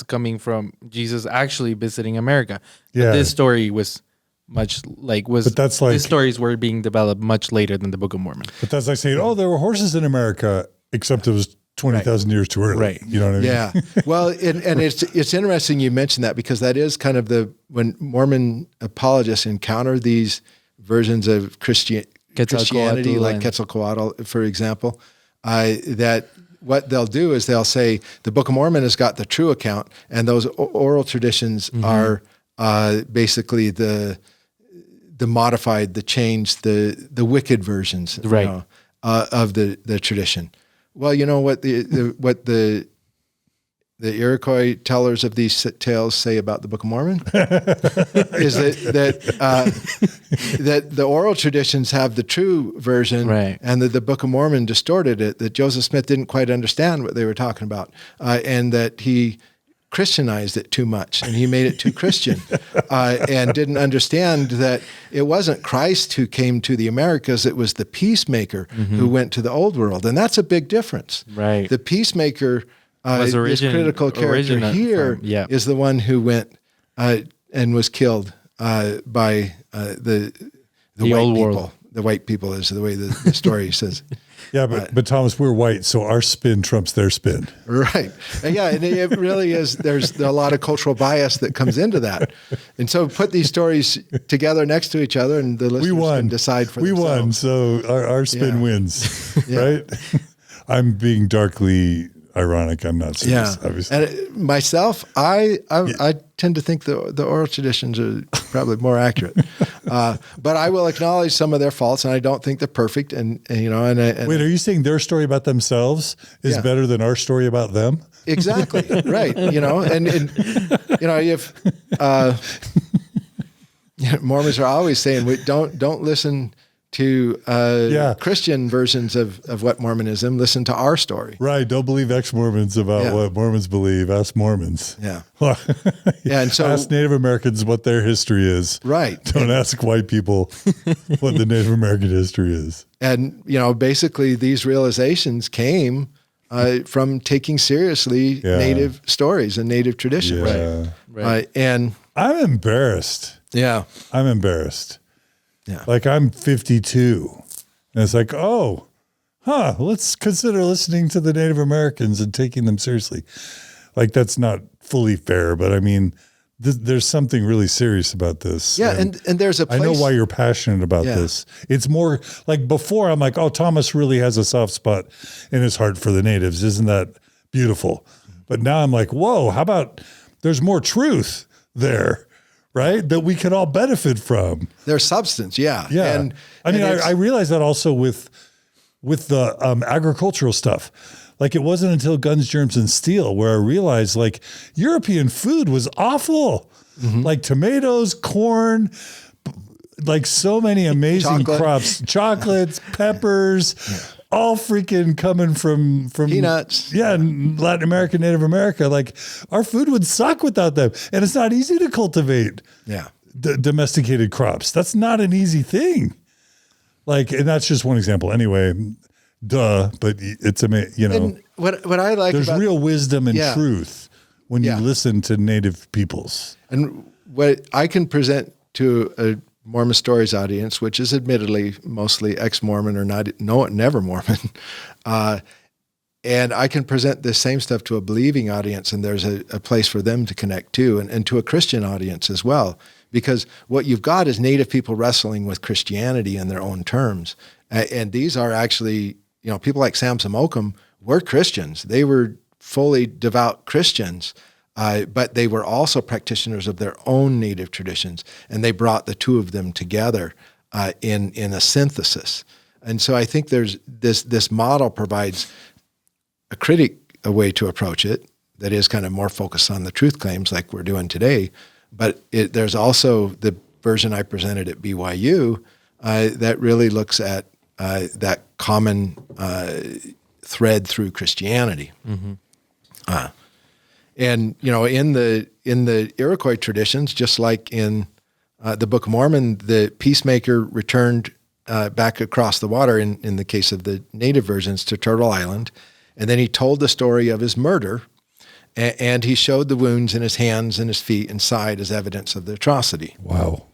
coming from Jesus actually visiting America. Yeah. But this story was these stories were being developed much later than the Book of Mormon. But that's like saying, oh, there were horses in America, except it was 20,000 years too early. Right. You know what I mean? Yeah. Well, and it's interesting you mentioned that, because that is kind of when Mormon apologists encounter these versions of Christianity, like Quetzalcoatl, for example, that what they'll do is they'll say the Book of Mormon has got the true account, and those oral traditions are basically the modified, the changed, the wicked versions, right, of the tradition. Well, you know what the Iroquois tellers of these tales say about the Book of Mormon is that the oral traditions have the true version, right, and that the Book of Mormon distorted it. That Joseph Smith didn't quite understand what they were talking about, and that he Christianized it too much, and he made it too Christian, and didn't understand that it wasn't Christ who came to the Americas, it was the peacemaker who went to the Old World. And that's a big difference. Right. The peacemaker, this critical character here, is the one who went and was killed by the white people. The white people is the way the story says. Yeah, but Thomas, we're white, so our spin trumps their spin. Right. And yeah, and it really is. There's a lot of cultural bias that comes into that. And so put these stories together next to each other, and the listeners can decide for themselves. We won, so our spin wins, right? I'm being darkly ironic. I'm not serious, obviously. And myself, I tend to think the oral traditions are probably more accurate. But I will acknowledge some of their faults, and I don't think they're perfect. And wait, are you saying their story about themselves is better than our story about them? Exactly. Right. And if Mormons are always saying, don't listen to Christian versions of what Mormonism, listen to our story. Right. Don't believe ex-Mormons about what Mormons believe. Ask Mormons. Yeah. And so ask Native Americans what their history is. Right. Don't ask white people what the Native American history is. And, basically these realizations came from taking seriously Native stories and Native traditions. Yeah. Right. And I'm embarrassed. Yeah. I'm embarrassed. Yeah. Like I'm 52 and it's like, let's consider listening to the Native Americans and taking them seriously. Like that's not fully fair, but I mean, there's something really serious about this. Yeah. And there's a place. I know why you're passionate about this. It's more like before I'm like, Thomas really has a soft spot in his heart for the natives. Isn't that beautiful? But now I'm like, whoa, how about there's more truth there? Right? That we can all benefit from. Their substance, yeah. Yeah. And I realize that also with the agricultural stuff. Like it wasn't until Guns, Germs, and Steel where I realized like European food was awful. Mm-hmm. Like tomatoes, corn, like so many amazing crops, chocolates, peppers, all freaking coming from peanuts. Yeah, Latin America, Native America. Like our food would suck without them. And it's not easy to cultivate domesticated crops. That's not an easy thing. Like, and that's just one example. Anyway, but it's amazing, And what I like there's real wisdom and truth when you listen to Native peoples. And what I can present to a Mormon Stories audience, which is admittedly mostly ex-Mormon or never Mormon, and I can present this same stuff to a believing audience, and there's a place for them to connect to, and to a Christian audience as well, because what you've got is Native people wrestling with Christianity in their own terms, and these are actually, people like Samson Occam were Christians. They were fully devout Christians. But they were also practitioners of their own Native traditions, and they brought the two of them together in a synthesis. And so I think there's this model provides a way to approach it that is kind of more focused on the truth claims like we're doing today. But there's also the version I presented at BYU that really looks at that common thread through Christianity. Mm-hmm. And in the Iroquois traditions, just like in the Book of Mormon, the peacemaker returned back across the water in the case of the native versions to Turtle Island, and then he told the story of his murder, and he showed the wounds in his hands and his feet and side as evidence of the atrocity. Wow!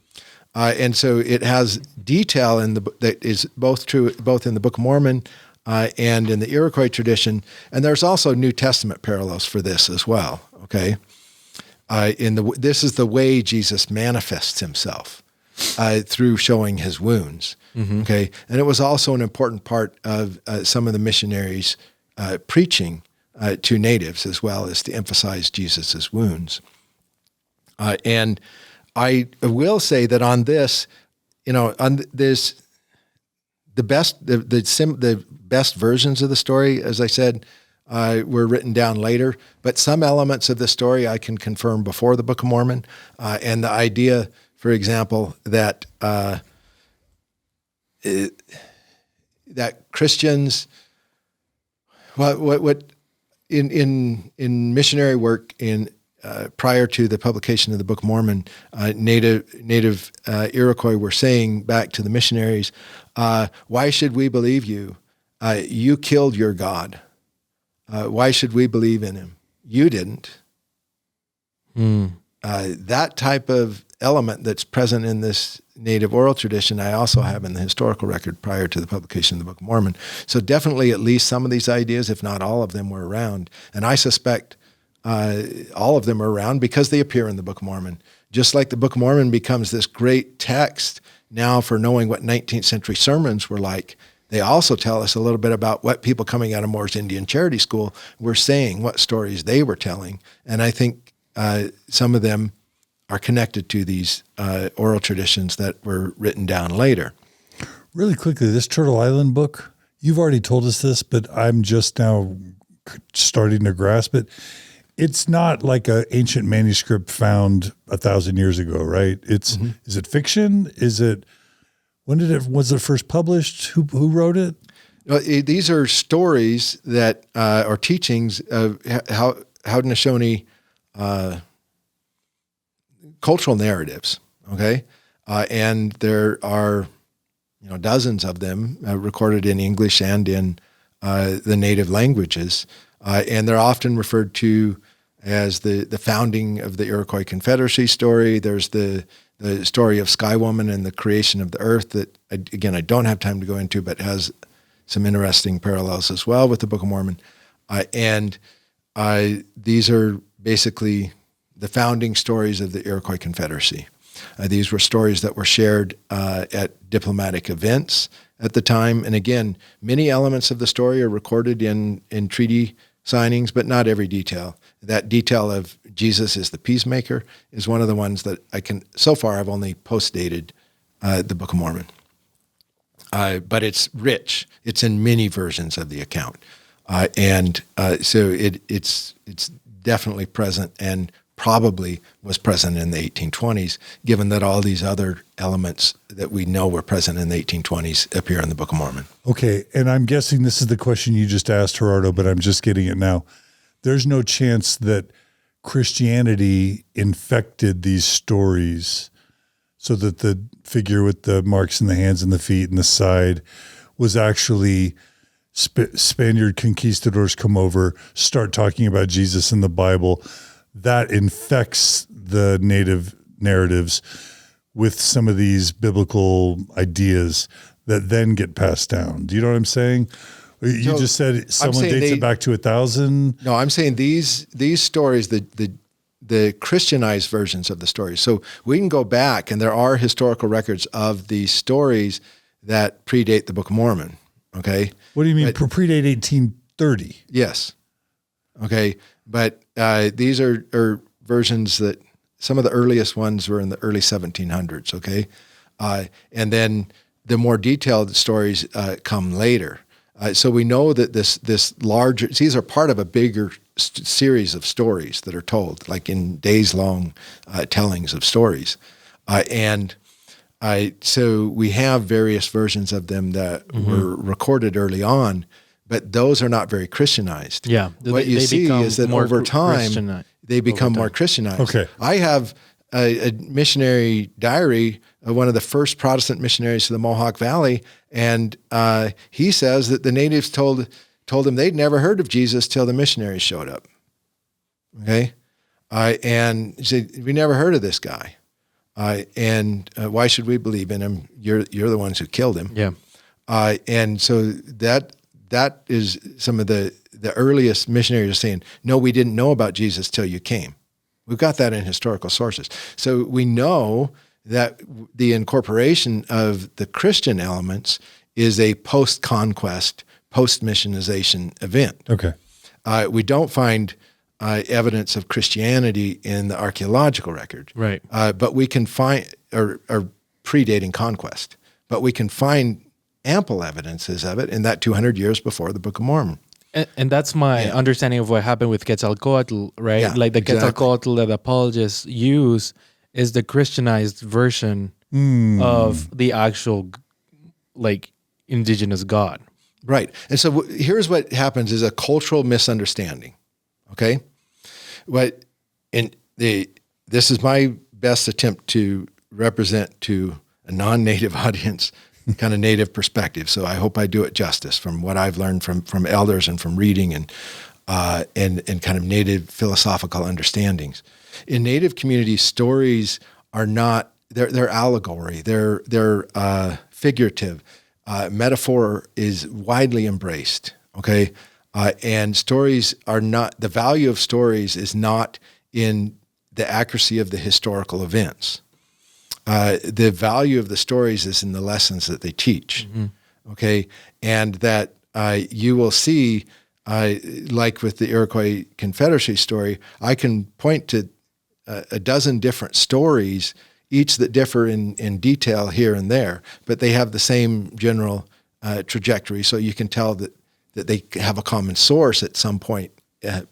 And so it has detail that is both true both in the Book of Mormon and in the Iroquois tradition, and there's also New Testament parallels for this as well. Okay, this is the way Jesus manifests himself through showing his wounds. Mm-hmm. Okay, and it was also an important part of some of the missionaries' preaching to natives as well, as to emphasize Jesus's wounds. And I will say that on this, the best versions of the story, as I said, were written down later, but some elements of the story I can confirm before the Book of Mormon, and the idea, for example, that Christians, what in missionary work prior to the publication of the Book of Mormon, native Iroquois were saying back to the missionaries, why should we believe you? You killed your God. Why should we believe in him? You didn't. That type of element that's present in this native oral tradition, I also have in the historical record prior to the publication of the Book of Mormon. So definitely at least some of these ideas, if not all of them, were around. And I suspect all of them are around because they appear in the Book of Mormon. Just like the Book of Mormon becomes this great text now for knowing what 19th century sermons were like, they also tell us a little bit about what people coming out of Moore's Indian Charity School were saying, what stories they were telling. And I think some of them are connected to these oral traditions that were written down later. Really quickly, this Turtle Island book, you've already told us this, but I'm just now starting to grasp it. It's not like an ancient manuscript found 1,000 years ago, right? It's Is it fiction? Was it first published? Who wrote it? These are stories that or teachings of how Haudenosaunee cultural narratives. Okay, and there are dozens of them recorded in English and in the native languages, and they're often referred to as the founding of the Iroquois Confederacy story. There's the story of Sky Woman and the creation of the earth that, again, I don't have time to go into, but has some interesting parallels as well with the Book of Mormon. And these are basically the founding stories of the Iroquois Confederacy. These were stories that were shared at diplomatic events at the time. And again, many elements of the story are recorded in treaty signings, but not every detail. That detail of Jesus is the peacemaker is one of the ones that so far I've only post-dated the Book of Mormon. But it's rich. It's in many versions of the account. So it's definitely present and probably was present in the 1820s, given that all these other elements that we know were present in the 1820s appear in the Book of Mormon. Okay, and I'm guessing this is the question you just asked, Gerardo, but I'm just getting it now. There's no chance that Christianity infected these stories so that the figure with the marks in the hands and the feet and the side was actually Spaniard conquistadors come over, start talking about Jesus in the Bible. That infects the native narratives with some of these biblical ideas that then get passed down. Do you know what I'm saying? You just said someone dates it back to 1,000. No, I'm saying these stories, the Christianized versions of the stories. So we can go back, and there are historical records of these stories that predate the Book of Mormon. Okay. What do you mean predate 1830? Yes. Okay. But these are versions that some of the earliest ones were in the early 1700s. Okay. And then the more detailed stories come later. So we know that this larger, these are part of a bigger series of stories that are told, like in days-long tellings of stories. So we have various versions of them that were recorded early on, but those are not very Christianized. Yeah. What you see is that over time, they become more Christianized. Okay. I have a missionary diary, one of the first Protestant missionaries to the Mohawk Valley, and he says that the natives told him they'd never heard of Jesus till the missionaries showed up. Okay? And he said, we never heard of this guy. And why should we believe in him? You're the ones who killed him. Yeah. And so that is some of the earliest missionaries are saying, no, we didn't know about Jesus till you came. We've got that in historical sources. So we know that the incorporation of the Christian elements is a post-conquest, post-missionization event. Okay. We don't find evidence of Christianity in the archaeological record. Right. But we can find, or predating conquest, but we can find ample evidences of it in that 200 years before the Book of Mormon. And that's my understanding of what happened with Quetzalcoatl, right? Yeah, like the exactly. Quetzalcoatl that apologists use is the Christianized version of the actual, indigenous God. Right. And so here's what happens is a cultural misunderstanding. Okay? This is my best attempt to represent to a non-native audience kind of native perspective. So I hope I do it justice from what I've learned from elders and from reading and kind of native philosophical understandings. In native communities, stories are not, they're allegory, they're figurative. Metaphor is widely embraced, okay? And stories are not, the value of stories is not in the accuracy of the historical events. The value of the stories is in the lessons that they teach. okay, and that you will see, like with the Iroquois Confederacy story, I can point to a dozen different stories, each that differ in detail here and there, but they have the same general trajectory. So you can tell that they have a common source at some point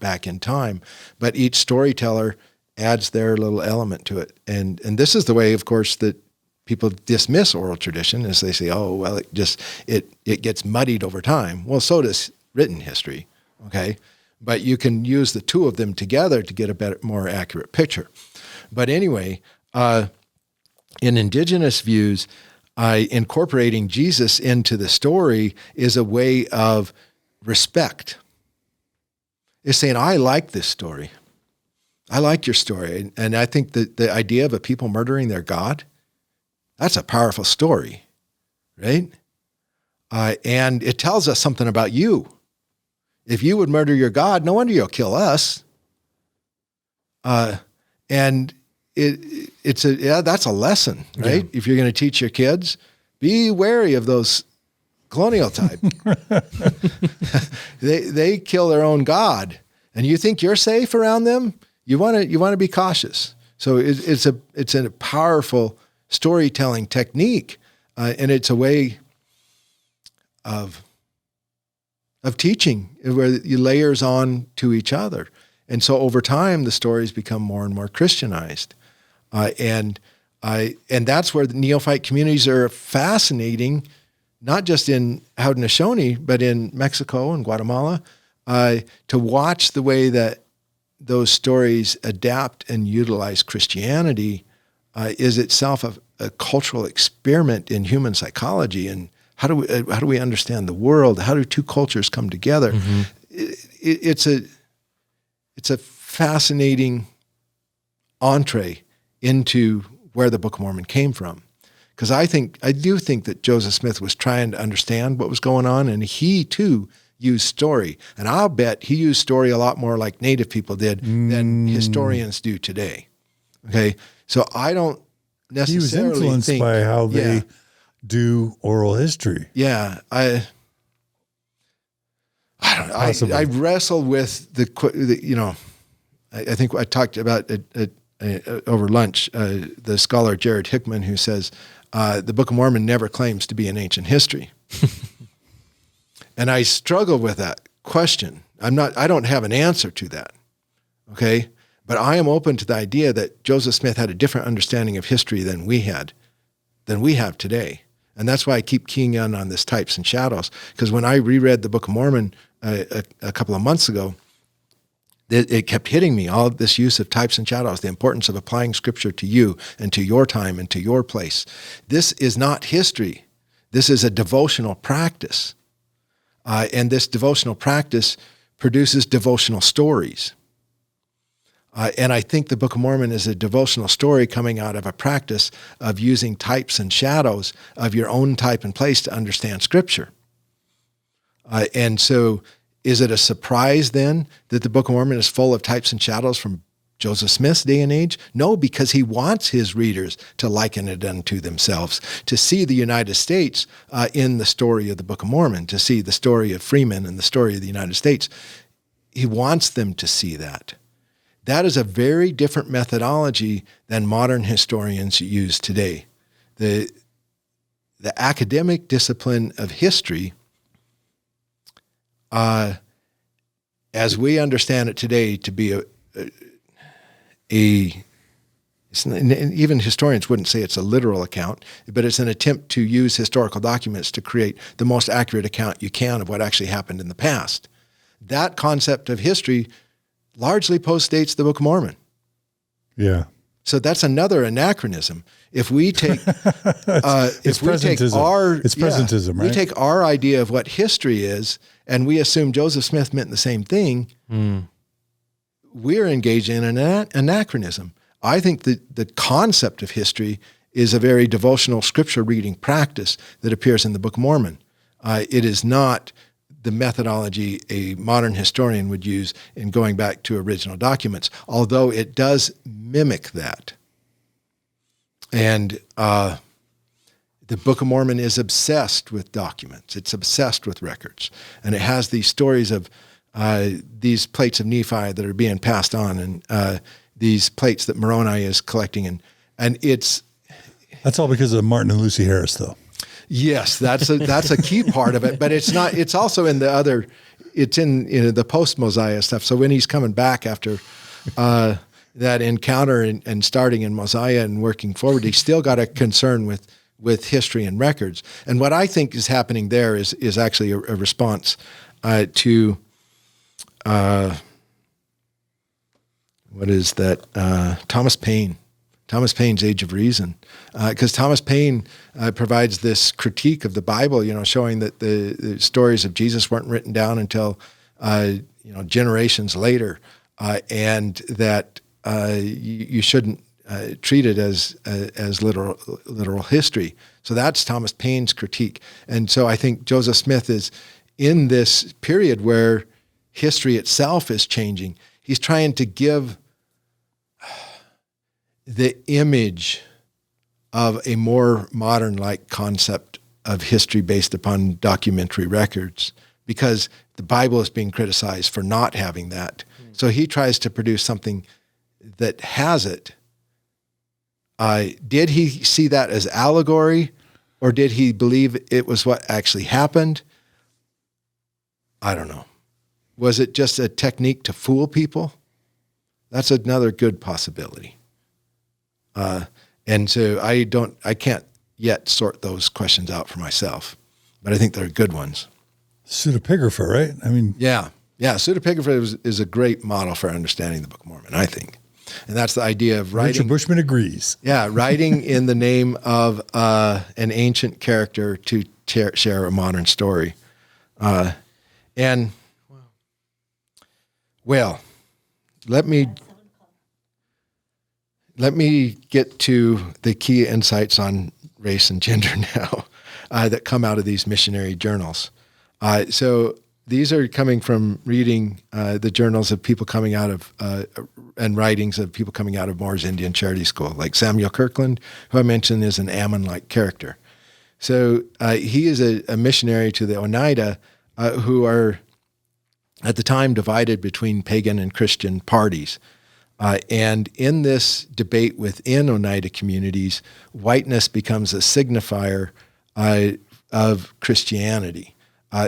back in time, but each storyteller adds their little element to it. And this is the way, of course, that people dismiss oral tradition, as they say, oh, well, it gets muddied over time. Well, so does written history, okay? But you can use the two of them together to get a better, more accurate picture. But anyway, in indigenous views, incorporating Jesus into the story is a way of respect. It's saying, I like this story. I like your story. And I think that the idea of a people murdering their God, that's a powerful story, right? And it tells us something about you. If you would murder your God, no wonder you'll kill us. And that's a lesson, right? Yeah. If you're going to teach your kids, be wary of those colonial type. They kill their own God, and you think you're safe around them. You want to be cautious. So it's a powerful storytelling technique, and it's a way of teaching where you layers on to each other. And so over time, the stories become more and more Christianized. And that's where the Neophyte communities are fascinating, not just in Haudenosaunee, but in Mexico and Guatemala, to watch the way that those stories adapt and utilize Christianity is itself a cultural experiment in human psychology. And how do we understand the world? How do two cultures come together? Mm-hmm. It's a fascinating entree into where the Book of Mormon came from. Because I do think that Joseph Smith was trying to understand what was going on, and he too used story. And I'll bet he used story a lot more like Native people did than historians do today. Okay, so I don't necessarily he was influenced by how they do oral history. Yeah, I wrestled with I think I talked about over lunch, the scholar Jared Hickman, who says the Book of Mormon never claims to be an ancient history. And I struggle with that question. I don't have an answer to that. Okay. But I am open to the idea that Joseph Smith had a different understanding of history than we have today. And that's why I keep keying in on this types and shadows. Because when I reread the Book of Mormon a couple of months ago, it kept hitting me, all of this use of types and shadows, the importance of applying Scripture to you and to your time and to your place. This is not history. This is a devotional practice. And this devotional practice produces devotional stories. And I think the Book of Mormon is a devotional story coming out of a practice of using types and shadows of your own type and place to understand Scripture. And so is it a surprise then that the Book of Mormon is full of types and shadows from Joseph Smith's day and age? No, because he wants his readers to liken it unto themselves, to see the United States in the story of the Book of Mormon, to see the story of Freeman and the story of the United States. He wants them to see that. That is a very different methodology than modern historians use today. The academic discipline of history, as we understand it today, to be even historians wouldn't say it's a literal account, but it's an attempt to use historical documents to create the most accurate account you can of what actually happened in the past. That concept of history largely postdates the Book of Mormon. Yeah. So that's another anachronism. If we take presentism, right? We take our idea of what history is, and we assume Joseph Smith meant the same thing. We're engaged in an anachronism. I think that the concept of history is a very devotional scripture reading practice that appears in the Book of Mormon. It is not the methodology a modern historian would use in going back to original documents, although it does mimic that. And the Book of Mormon is obsessed with documents. It's obsessed with records. And it has these stories of these plates of Nephi that are being passed on, and these plates that Moroni is collecting. And that's all because of Martin and Lucy Harris, though. Yes, that's a key part of it. But it's not. It's also in the other. It's in the post-Mosiah stuff. So when he's coming back after that encounter and starting in Mosiah and working forward, he's still got a concern with history and records. And what I think is happening there is actually a response to what is that? Thomas Paine's Age of Reason, because Thomas Paine provides this critique of the Bible, showing that the stories of Jesus weren't written down until generations later, and that you shouldn't treat it as literal history. So that's Thomas Paine's critique. And so I think Joseph Smith is in this period where history itself is changing. He's trying to give the image of a more modern-like concept of history based upon documentary records, because the Bible is being criticized for not having that. So he tries to produce something that has it. Did he see that as allegory, or did he believe it was what actually happened? I don't know. Was it just a technique to fool people? That's another good possibility. And so I can't yet sort those questions out for myself, but I think they're good ones. Pseudepigrapha, right? I mean, yeah. Pseudepigrapha is a great model for understanding the Book of Mormon, I think. And that's the idea of writing. Richard Bushman agrees. Yeah, writing in the name of an ancient character to share a modern story. Let me get to the key insights on race and gender now that come out of these missionary journals. So these are coming from reading the journals of people coming out of and writings of people coming out of Moore's Indian Charity School, like Samuel Kirkland, who I mentioned is an Ammon-like character. So he is a missionary to the Onidah, who are at the time divided between pagan and Christian parties. And in this debate within Oneida communities, whiteness becomes a signifier of Christianity.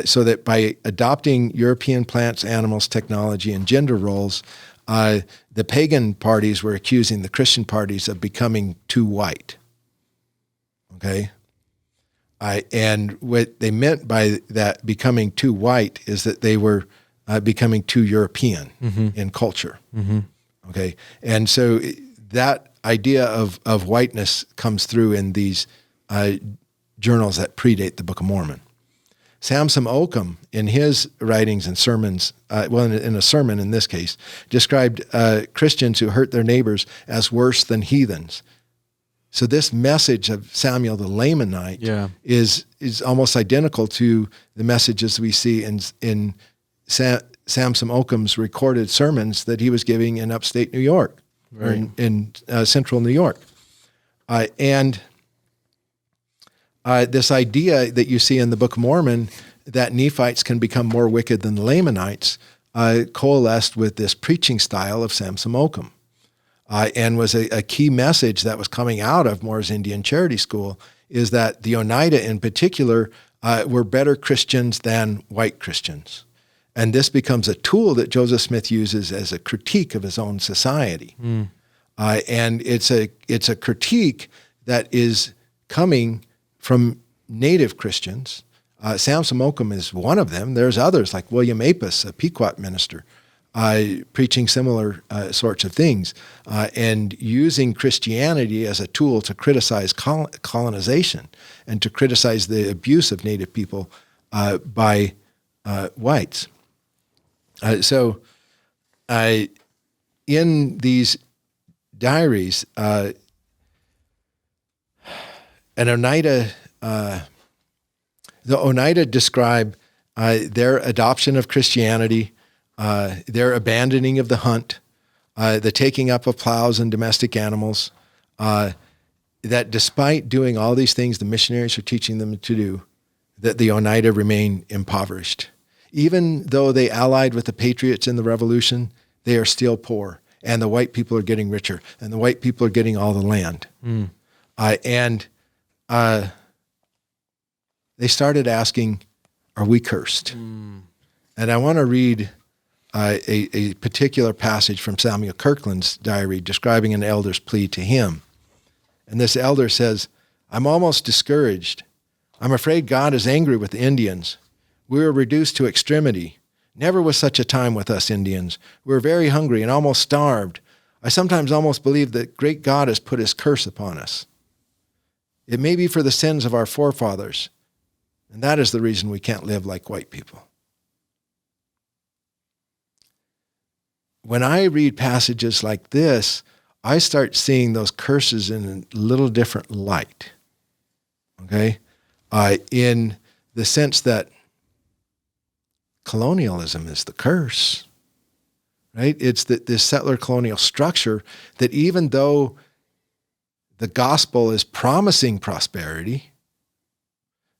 So that by adopting European plants, animals, technology, and gender roles, the pagan parties were accusing the Christian parties of becoming too white. Okay? And what they meant by that becoming too white is that they were becoming too European in culture. Mm-hmm. Okay, and so that idea of whiteness comes through in these journals that predate the Book of Mormon. Samson Occam, in his writings and sermons, in a sermon in this case, described Christians who hurt their neighbors as worse than heathens. So this message of Samuel the Lamanite is almost identical to the messages we see in Samson Occam's recorded sermons that he was giving in upstate New York, right, or in central New York. And this idea that you see in the Book of Mormon that Nephites can become more wicked than the Lamanites coalesced with this preaching style of Samson Occam, and was a key message that was coming out of Moore's Indian Charity School, is that the Onidah in particular were better Christians than white Christians. And this becomes a tool that Joseph Smith uses as a critique of his own society. And it's a critique that is coming from native Christians. Samson Occam is one of them. There's others like William Apis, a Pequot minister, preaching similar sorts of things, and using Christianity as a tool to criticize colonization and to criticize the abuse of native people by whites. So in these diaries, an Onidah, the Onidah describe their adoption of Christianity, their abandoning of the hunt, the taking up of plows and domestic animals, that despite doing all these things the missionaries are teaching them to do, that the Onidah remain impoverished. Even though they allied with the patriots in the revolution, they are still poor. And the white people are getting richer. And the white people are getting all the land. They started asking, are we cursed? And I want to read a particular passage from Samuel Kirkland's diary describing an elder's plea to him. And this elder says, I'm almost discouraged. I'm afraid God is angry with the Indians. We were reduced to extremity. Never was such a time with us Indians. We were very hungry and almost starved. I sometimes almost believe that great God has put his curse upon us. It may be for the sins of our forefathers, and that is the reason we can't live like white people. When I read passages like this, I start seeing those curses in a little different light, okay? In the sense that colonialism is the curse, right? It's this settler colonial structure that even though the gospel is promising prosperity,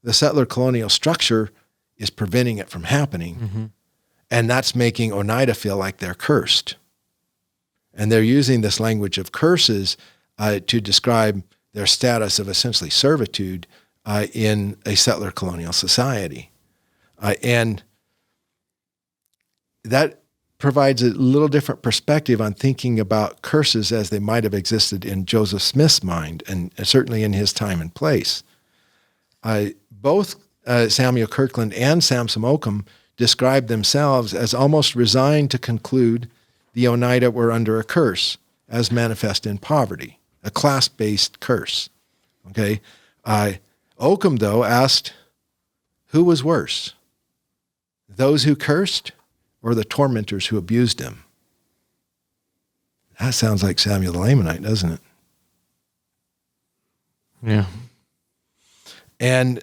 the settler colonial structure is preventing it from happening. And that's making Onidah feel like they're cursed. And they're using this language of curses to describe their status of essentially servitude in a settler colonial society. And that provides a little different perspective on thinking about curses as they might have existed in Joseph Smith's mind, and certainly in his time and place. Both Samuel Kirkland and Samson Occam described themselves as almost resigned to conclude the Onidah were under a curse, as manifest in poverty, a class-based curse. Okay, Occam, though, asked, who was worse, those who cursed or the tormentors who abused him? That sounds like Samuel the Lamanite, doesn't it? Yeah. And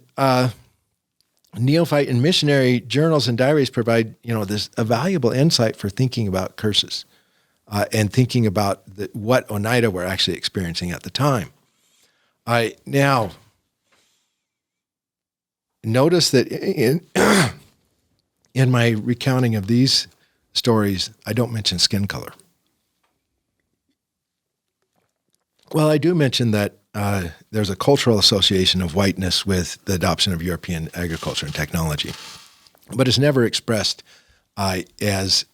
Neophyte and missionary journals and diaries provide, this a valuable insight for thinking about curses and thinking about what Onidah were actually experiencing at the time. Now, notice that in my recounting of these stories, I don't mention skin color. Well, I do mention that there's a cultural association of whiteness with the adoption of European agriculture and technology, but it's never expressed as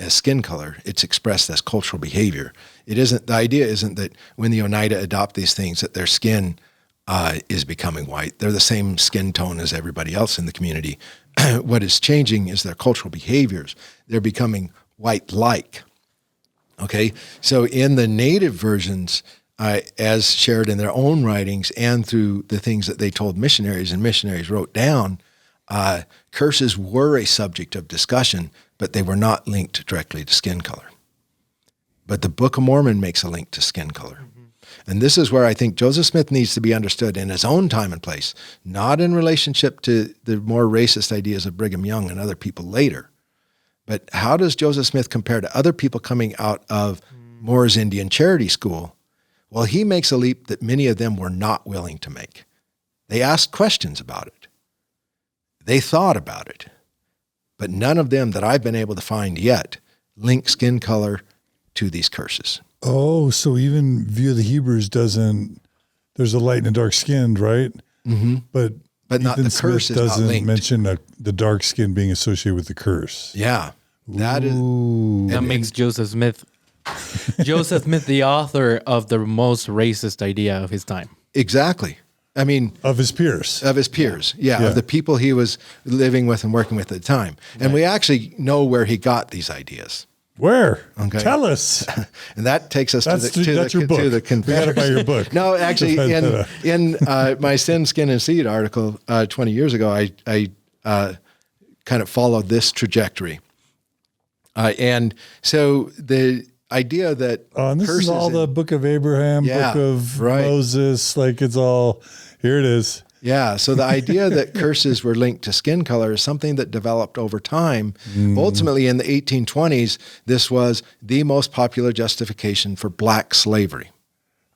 skin color. It's expressed as cultural behavior. The idea isn't that when the Onidah adopt these things that their skin is becoming white. They're the same skin tone as everybody else in the community. What is changing is their cultural behaviors. They're becoming white-like. Okay, so in the native versions, as shared in their own writings and through the things that they told missionaries and missionaries wrote down, curses were a subject of discussion, but they were not linked directly to skin color. But the Book of Mormon makes a link to skin color. And this is where I think Joseph Smith needs to be understood in his own time and place, not in relationship to the more racist ideas of Brigham Young and other people later. But how does Joseph Smith compare to other people coming out of Moore's Indian Charity School? Well, he makes a leap that many of them were not willing to make. They asked questions about it. They thought about it. But none of them that I've been able to find yet link skin color to these curses. Oh, so even View of the Hebrews doesn't, there's a light and a dark skinned, right? Mm-hmm. But not Ethan the curse Smith is not doesn't linked. mention the dark skin being associated with the curse. Yeah. That makes Joseph Smith the author of the most racist idea of his time. Exactly. I mean, Of his peers. of his peers. Yeah, of the people he was living with and working with at the time. And we actually know where he got these ideas. Where? Okay. Tell us. And that takes us That's to your book. the We got to buy your book. No, actually, in my Sin, Skin, and Seed article 20 years ago, I kind of followed this trajectory. And so the idea that and this is all the Book of Abraham, Book of Moses, like it's all, here it is. Yeah, so the idea that curses were linked to skin color is something that developed over time. Ultimately, in the 1820s, this was the most popular justification for black slavery.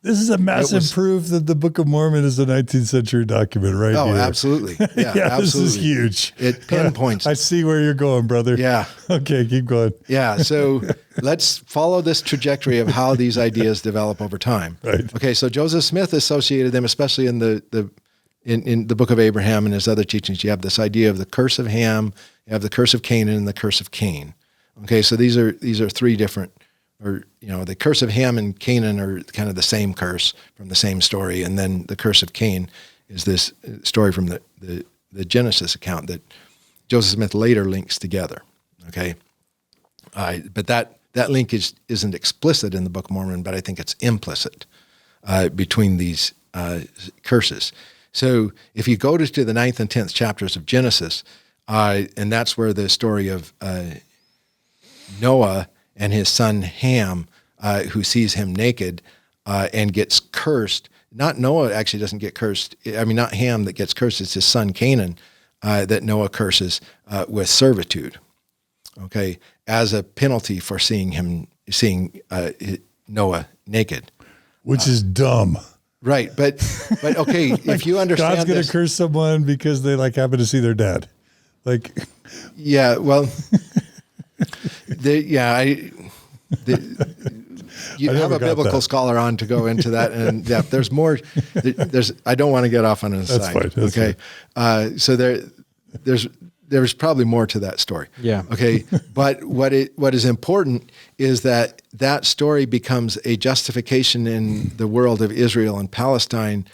This is a massive proof that the Book of Mormon is a 19th century document right here. Oh, absolutely. Yeah, yeah, absolutely. This is huge. It pinpoints. I see where you're going, brother. Yeah. Okay, keep going. Yeah, so let's follow this trajectory of how these ideas develop over time. Right. Okay, so Joseph Smith associated them, especially in the Book of Abraham and his other teachings. You have this idea of the curse of Ham, you have the curse of Canaan, and the curse of Cain. Okay, so these are three different, or the curse of Ham and Canaan are kind of the same curse from the same story, and then the curse of Cain is this story from the Genesis account that Joseph Smith later links together. Okay, but that linkage isn't explicit in the Book of Mormon, but I think it's implicit between these curses. So if you go to the 9th and 10th chapters of Genesis, and that's where the story of Noah and his son Ham, who sees him naked and gets cursed. Not Noah actually doesn't get cursed. I mean, not Ham that gets cursed. It's his son Canaan that Noah curses with servitude. Okay, as a penalty for seeing Noah naked, which is dumb. Right, but okay, if you understand, God's going to curse someone because they happen to see their dad. Yeah, well. You have a biblical scholar on to go into that, and yeah, there's more. I don't want to get off on an aside. That's fine. Okay, fine. So there's probably more to that story. Yeah. Okay, but what is important is that story becomes a justification in the world of Israel and Palestine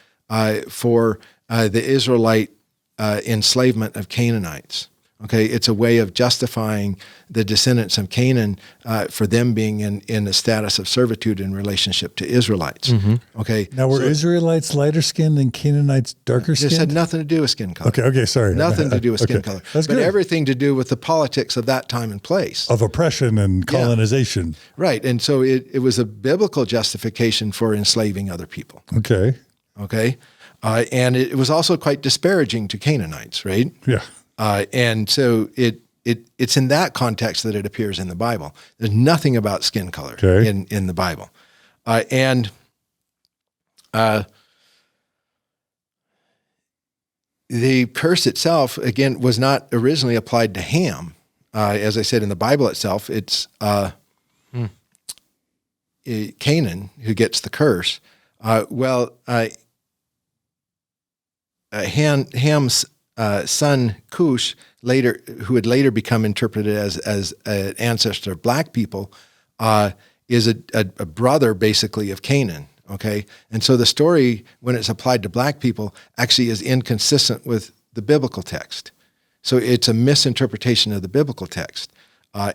for the Israelite enslavement of Canaanites. Okay, it's a way of justifying the descendants of Canaan for them being in a status of servitude in relationship to Israelites. Mm-hmm. Okay. Now, were Israelites lighter skinned and Canaanites darker skinned? This had nothing to do with skin color. Okay, sorry. Nothing to do with skin color. That's but good. Everything to do with the politics of that time and place. Of oppression and colonization. Yeah. Right, and so it was a biblical justification for enslaving other people. Okay. And it was also quite disparaging to Canaanites, right? Yeah. And so it's in that context that it appears in the Bible. There's nothing about skin color in the Bible. The curse itself, again, was not originally applied to Ham. As I said, in the Bible itself, it's Canaan who gets the curse. Ham's son Cush, who would later become interpreted as an ancestor of black people, is a brother basically of Canaan. Okay, and so the story, when it's applied to black people, actually is inconsistent with the biblical text. So it's a misinterpretation of the biblical text,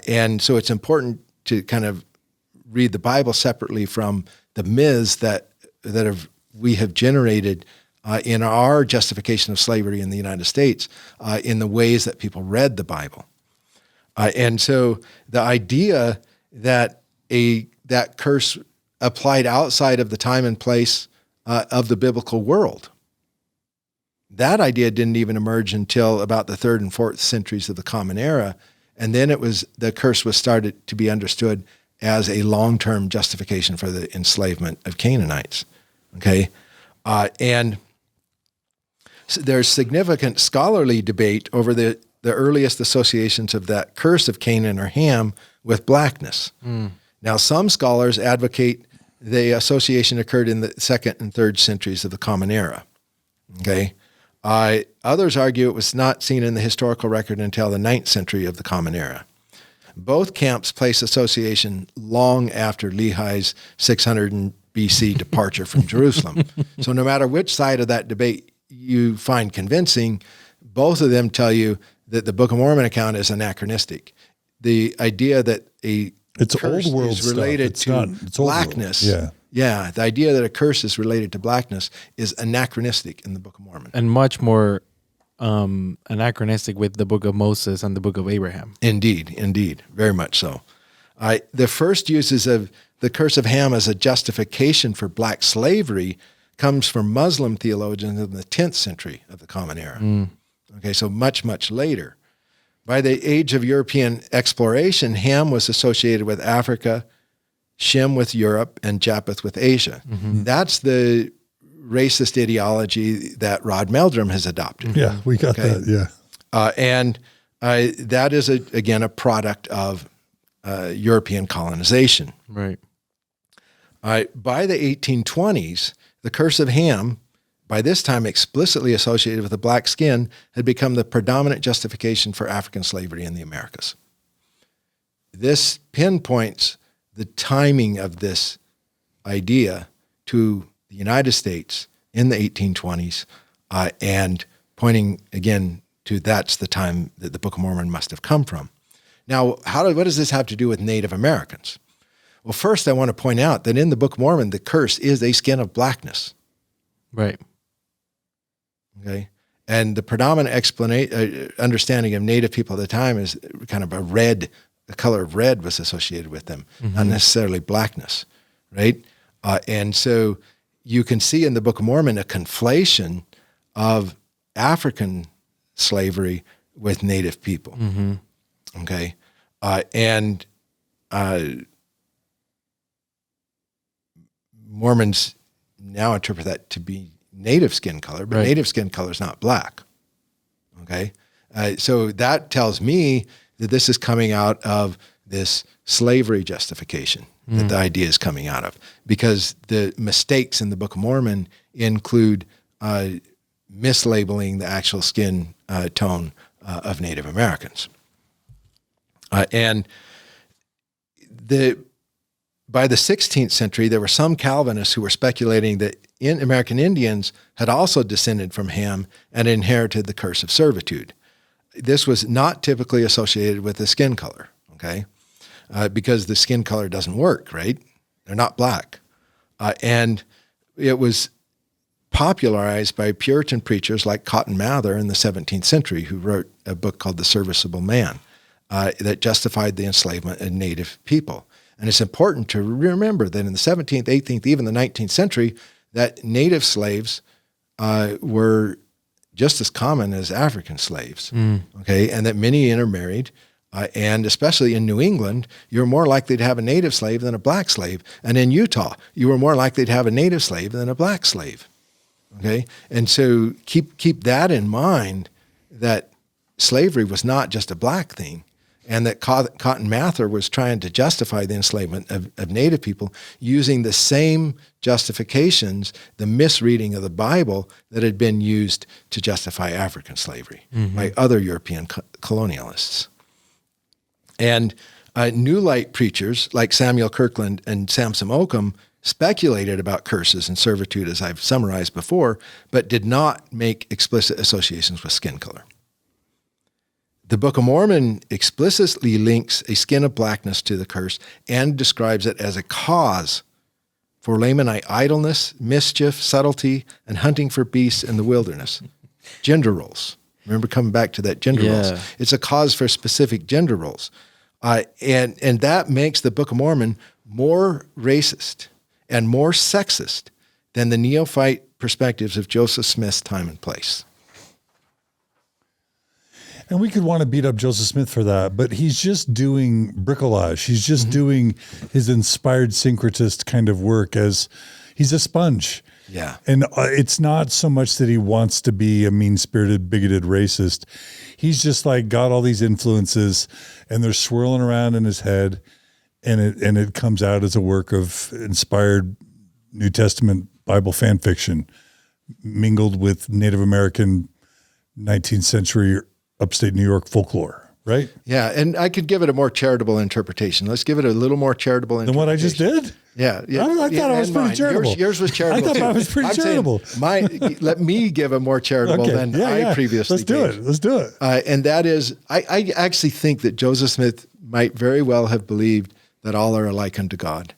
and so it's important to kind of read the Bible separately from the myths that we have generated in our justification of slavery in the United States, in the ways that people read the Bible. And so the idea that that curse applied outside of the time and place of the biblical world, that idea didn't even emerge until about the 3rd and 4th centuries of the Common Era. And then the curse was started to be understood as a long-term justification for the enslavement of Canaanites. Okay? And so there's significant scholarly debate over the earliest associations of that curse of Canaan or Ham with blackness. Now, some scholars advocate the association occurred in the 2nd and 3rd centuries of the Common Era. Okay? Others argue it was not seen in the historical record until the 9th century of the Common Era. Both camps place association long after Lehi's 600 BC departure from Jerusalem. So no matter which side of that debate you find convincing, both of them tell you that the Book of Mormon account is anachronistic. The idea that it's curse old world is related to blackness. Yeah, the idea that a curse is related to blackness is anachronistic in the Book of Mormon. And much more anachronistic with the Book of Moses and the Book of Abraham. Indeed, very much so. The first uses of the curse of Ham as a justification for black slavery comes from Muslim theologians in the 10th century of the Common Era. Okay, so much, much later. By the age of European exploration, Ham was associated with Africa, Shem with Europe, and Japheth with Asia. That's the racist ideology that Rod Meldrum has adopted. Yeah, we got that. Yeah. And that is, again, a product of European colonization. Right. By the 1820s, the curse of Ham, by this time explicitly associated with the black skin, had become the predominant justification for African slavery in the Americas. This pinpoints the timing of this idea to the United States in the 1820s, and pointing again to that's the time that the Book of Mormon must have come from. Now, what does this have to do with Native Americans? Well, first I want to point out that in the Book of Mormon, the curse is a skin of blackness. Right. Okay. And the predominant understanding of Native people at the time is kind of the color of red was associated with them, not necessarily blackness, right? And so you can see in the Book of Mormon a conflation of African slavery with Native people. Okay. And Mormons now interpret that to be native skin color, but native skin color is not black. Okay. So that tells me that this is coming out of this slavery justification that the idea is coming out of, because the mistakes in the Book of Mormon include mislabeling the actual skin tone of Native Americans. And by the 16th century, there were some Calvinists who were speculating that American Indians had also descended from Ham and inherited the curse of servitude. This was not typically associated with the skin color, okay? Because the skin color doesn't work, right? They're not black. And it was popularized by Puritan preachers like Cotton Mather in the 17th century, who wrote a book called The Serviceable Man that justified the enslavement of Native people. And it's important to remember that in the 17th, 18th, even the 19th century, that Native slaves were just as common as African slaves, okay? And that many intermarried, and especially in New England, you're more likely to have a Native slave than a black slave. And in Utah, you were more likely to have a Native slave than a black slave, okay? And so keep that in mind, that slavery was not just a black thing, and that Cotton Mather was trying to justify the enslavement of Native people using the same justifications, the misreading of the Bible that had been used to justify African slavery by other European colonialists. And New Light preachers like Samuel Kirkland and Samson Occam speculated about curses and servitude, as I've summarized before, but did not make explicit associations with skin color. The Book of Mormon explicitly links a skin of blackness to the curse and describes it as a cause for Lamanite idleness, mischief, subtlety, and hunting for beasts in the wilderness. Gender roles. Remember coming back to that gender roles. It's a cause for specific gender roles. And that makes the Book of Mormon more racist and more sexist than the Neophyte perspectives of Joseph Smith's time and place. And we could want to beat up Joseph Smith for that, but he's just doing bricolage. He's just doing his inspired syncretist kind of work, as he's a sponge. Yeah. And it's not so much that he wants to be a mean-spirited, bigoted racist. He's just like got all these influences and they're swirling around in his head, and it comes out as a work of inspired New Testament Bible fan fiction mingled with Native American 19th century upstate New York folklore, right? Yeah, and I could give it a more charitable interpretation. Let's give it a little more charitable interpretation. Than what I just did? Yeah. I thought I was pretty charitable. Yours was charitable, I thought I was pretty charitable. Let me give a more charitable than I previously gave. Let's do it. And that is, I actually think that Joseph Smith might very well have believed that all are alike unto God.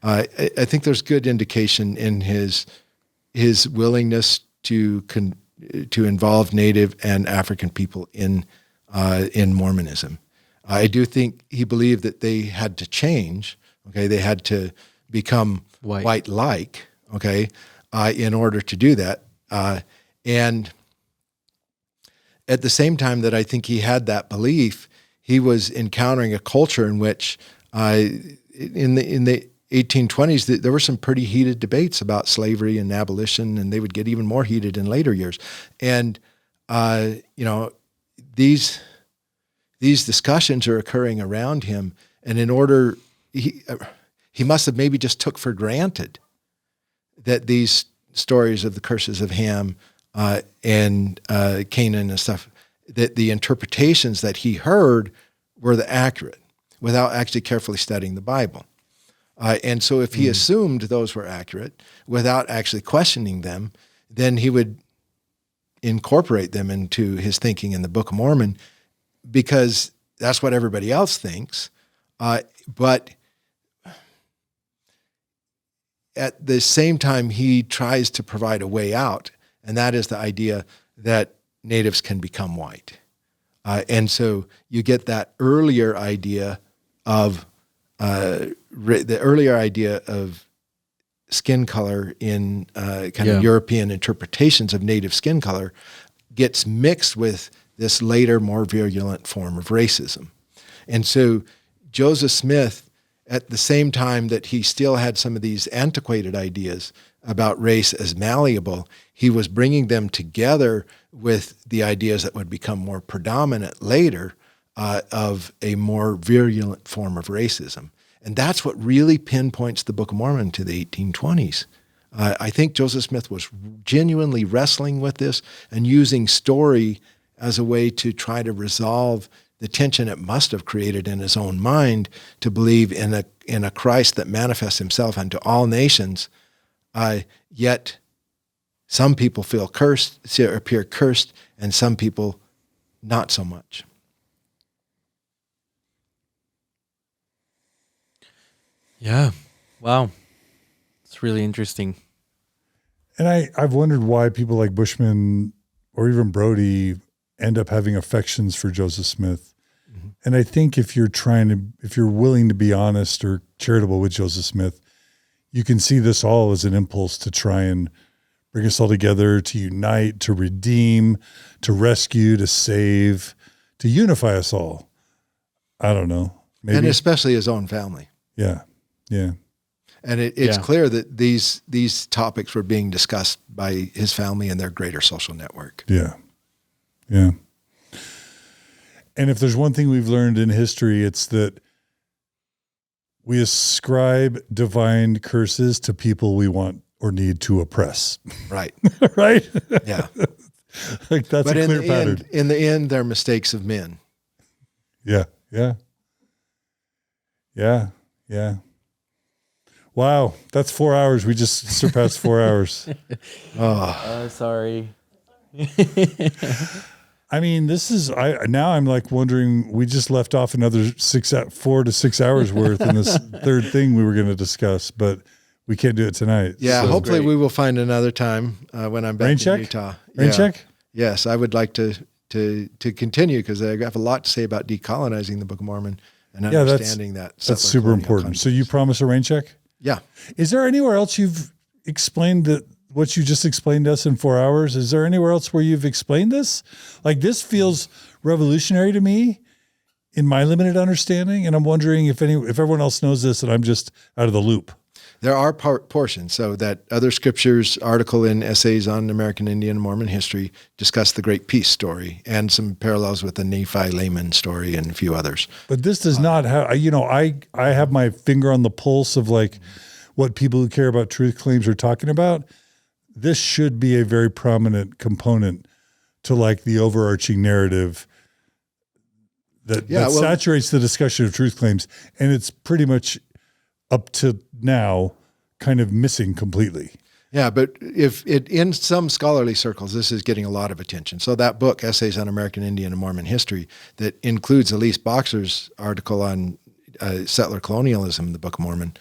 I think there's good indication in his willingness to involve Native and African people in Mormonism. I do think he believed that they had to change. Okay, they had to become white-like. Okay, in order to do that, and at the same time that I think he had that belief, he was encountering a culture in which, in the 1820s, there were some pretty heated debates about slavery and abolition, and they would get even more heated in later years. And, these discussions are occurring around him, and he must have maybe just took for granted that these stories of the curses of Ham and Canaan and stuff, that the interpretations that he heard were the accurate, without actually carefully studying the Bible. And so if he assumed those were accurate without actually questioning them, then he would incorporate them into his thinking in the Book of Mormon, because that's what everybody else thinks. But at the same time, he tries to provide a way out, and that is the idea that natives can become white. And so you get that earlier idea of skin color in kind of European interpretations of native skin color gets mixed with this later, more virulent form of racism. And so Joseph Smith, at the same time that he still had some of these antiquated ideas about race as malleable, he was bringing them together with the ideas that would become more predominant later of a more virulent form of racism. And that's what really pinpoints the Book of Mormon to the 1820s. I think Joseph Smith was genuinely wrestling with this and using story as a way to try to resolve the tension it must have created in his own mind to believe in a Christ that manifests himself unto all nations, yet some people appear cursed, and some people not so much. Yeah. Wow. It's really interesting. And I've wondered why people like Bushman or even Brody end up having affections for Joseph Smith. Mm-hmm. And I think if you're willing to be honest or charitable with Joseph Smith, you can see this all as an impulse to try and bring us all together, to unite, to redeem, to rescue, to save, to unify us all. I don't know. Maybe. And especially his own family. Yeah. Yeah. And it's clear that these topics were being discussed by his family and their greater social network. Yeah. Yeah. And if there's one thing we've learned in history, it's that we ascribe divine curses to people we want or need to oppress. Right. Right? Yeah. Like that's a clear pattern. In the end, they're mistakes of men. Yeah. Yeah. Yeah. Yeah. Wow. That's 4 hours. We just surpassed 4 hours. Oh, sorry. I mean, now I'm like wondering, we just left off another 4 to 6 hours worth in this third thing we were going to discuss, but we can't do it tonight. Yeah. So. Hopefully we will find another time when I'm back in Utah. Rain check? Yes. I would like to continue, because I have a lot to say about decolonizing the Book of Mormon and understanding that's super important. Context. So you promise a rain check? Yeah. Is there anywhere else you've explained what you just explained to us in 4 hours? Is there anywhere else where you've explained this? Like, this feels revolutionary to me in my limited understanding. And I'm wondering if everyone else knows this and I'm just out of the loop. There are portions. So that Other Scriptures article in Essays on American Indian and Mormon History discussed the Great Peace story and some parallels with the Nephi layman story and a few others. But this does not have, I have my finger on the pulse of like what people who care about truth claims are talking about. This should be a very prominent component to like the overarching narrative that saturates the discussion of truth claims. And it's pretty much up to now kind of missing completely. Yeah, but in some scholarly circles, this is getting a lot of attention. So that book, Essays on American Indian and Mormon History, that includes Elise Boxer's article on settler colonialism in the Book of Mormon,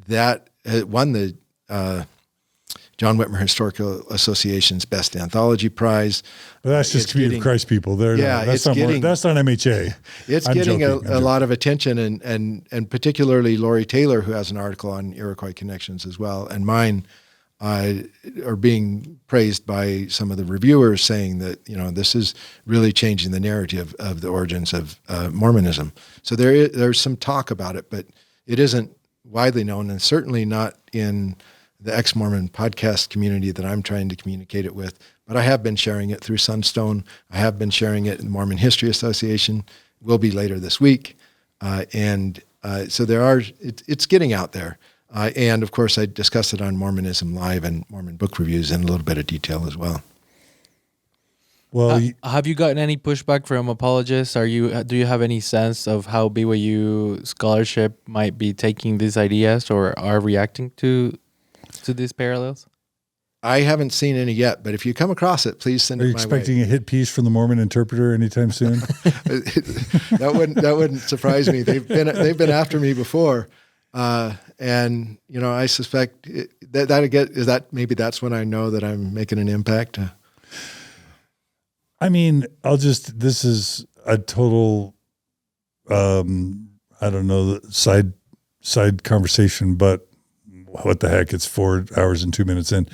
that won the John Whitmer Historical Association's Best Anthology Prize. But that's just Community of Christ people. That's not MHA. It's getting a lot of attention, and particularly Lori Taylor, who has an article on Iroquois connections as well, and mine are being praised by some of the reviewers, saying that this is really changing the narrative of the origins of Mormonism. So there's some talk about it, but it isn't widely known, and certainly not in the ex-Mormon podcast community that I'm trying to communicate it with. But I have been sharing it through Sunstone. I have been sharing it in the Mormon History Association. Will be later this week. So it's getting out there. And of course, I discuss it on Mormonism Live and Mormon Book Reviews in a little bit of detail as well. Well, have you gotten any pushback from apologists? Do you have any sense of how BYU scholarship might be taking these ideas or are reacting to these parallels? I haven't seen any yet, but if you come across it, please send it my way. Are you expecting a hit piece from the Mormon Interpreter anytime soon? That wouldn't surprise me. They've been after me before, and I suspect maybe that's when I know that I'm making an impact. I mean, this is a total, I don't know, side conversation, but what the heck? It's 4 hours and 2 minutes in.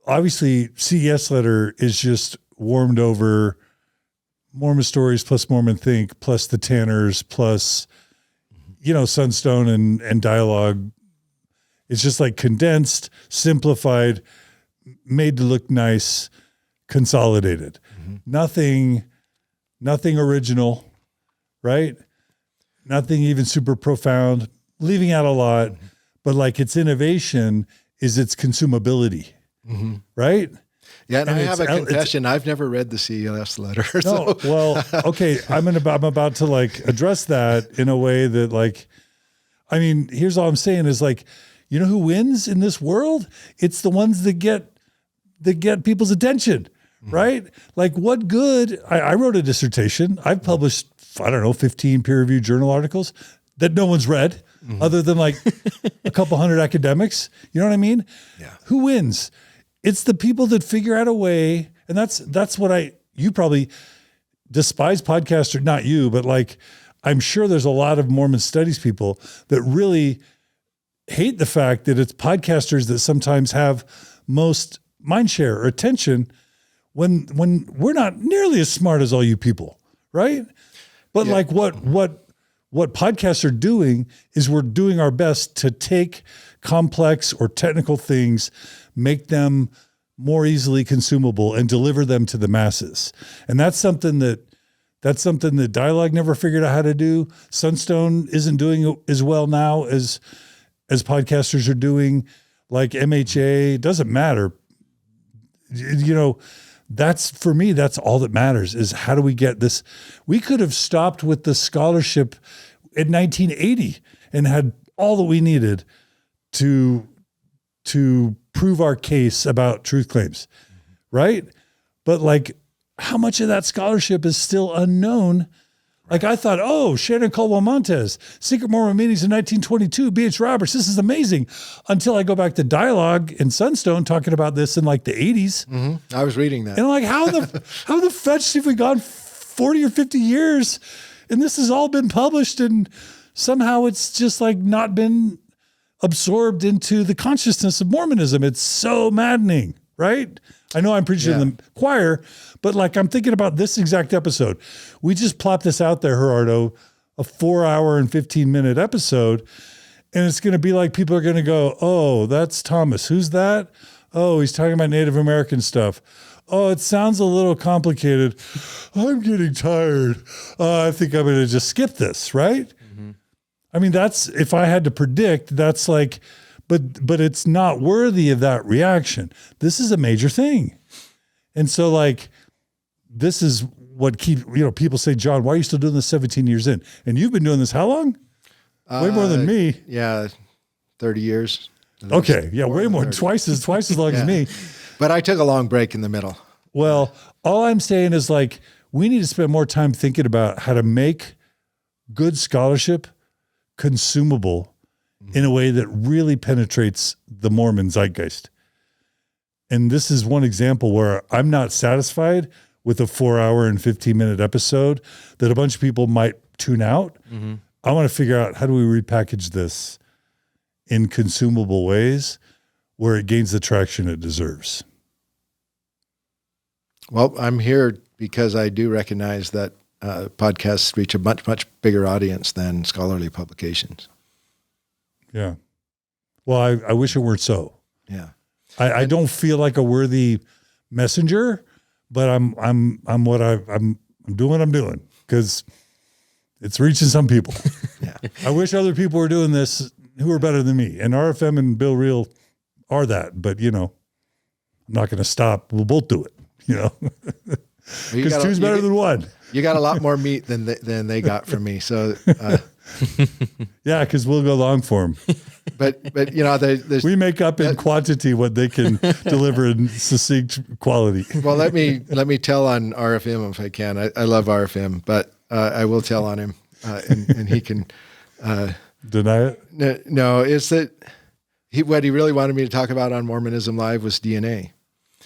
Obviously, CES letter is just warmed over Mormon Stories plus Mormon Think plus the Tanners plus, Sunstone and Dialogue. It's just like condensed, simplified, made to look nice, consolidated. Mm-hmm. Nothing original, right? Nothing even super profound, leaving out a lot, mm-hmm. but its innovation is its consumability, mm-hmm. right? Yeah, and I have a confession. I've never read the CES letter. No, well, okay, I'm about to address that in a way that here's all I'm saying is you know who wins in this world? It's the ones that get people's attention, mm-hmm. right? What good? I wrote a dissertation. I've published 15 peer-reviewed journal articles that no one's read, mm-hmm. other than a couple hundred academics. You know what I mean? Yeah. Who wins? It's the people that figure out a way, and that's what you probably despise podcaster, not you, but I'm sure there's a lot of Mormon studies people that really hate the fact that it's podcasters that sometimes have most mind share or attention when we're not nearly as smart as all you people, right? But yeah. What podcasts are doing is we're doing our best to take complex or technical things, make them more easily consumable, and deliver them to the masses. And that's something that Dialogue never figured out how to do. Sunstone isn't doing as well now as podcasters are doing. MHA, doesn't matter. That's, for me, that's all that matters, is how do we get this? We could have stopped with the scholarship in 1980 and had all that we needed to prove our case about truth claims, right? But how much of that scholarship is still unknown? I thought, Shannon Caldwell Montez, Secret Mormon Meetings in 1922, B.H. Roberts, this is amazing. Until I go back to Dialogue in Sunstone talking about this in the 80s. Mm-hmm. I was reading that. And I'm how the fetch have we gone 40 or 50 years and this has all been published and somehow it's just not been absorbed into the consciousness of Mormonism. It's so maddening, right? I know I'm preaching to the choir, but I'm thinking about this exact episode. We just plopped this out there, Gerardo, a 4 hour and 15-minute episode. And it's going to be people are going to go, oh, that's Thomas. Who's that? Oh, he's talking about Native American stuff. Oh, it sounds a little complicated. I'm getting tired. I think I'm going to just skip this, right? Mm-hmm. I mean, that's, if I had to predict, that's but it's not worthy of that reaction. This is a major thing. And so this is what people say, John, why are you still doing this 17 years in? And you've been doing this how long? Way more than me. Yeah, 30 years. Okay, yeah, way more, twice as long as me. But I took a long break in the middle. Well, all I'm saying is we need to spend more time thinking about how to make good scholarship consumable in a way that really penetrates the Mormon zeitgeist. And this is one example where I'm not satisfied with a 4 hour and 15-minute episode that a bunch of people might tune out. Mm-hmm. I want to figure out, how do we repackage this in consumable ways where it gains the traction it deserves? Well, I'm here because I do recognize that podcasts reach a much bigger audience than scholarly publications. Yeah. Well, I wish it weren't so. Yeah. I don't feel like a worthy messenger, but I'm doing what I'm doing because it's reaching some people. Yeah. I wish other people were doing this who are better than me. And RFM and Bill Reel are that, but I'm not going to stop. We'll both do it, because two's better than one. You got a lot more meat than they got from me. So, yeah, because we'll go long for them. But we make up in quantity what they can deliver in succinct quality. Well, let me tell on RFM if I can. I love RFM, but I will tell on him, and he can deny it. No, it's that what he really wanted me to talk about on Mormonism Live was DNA,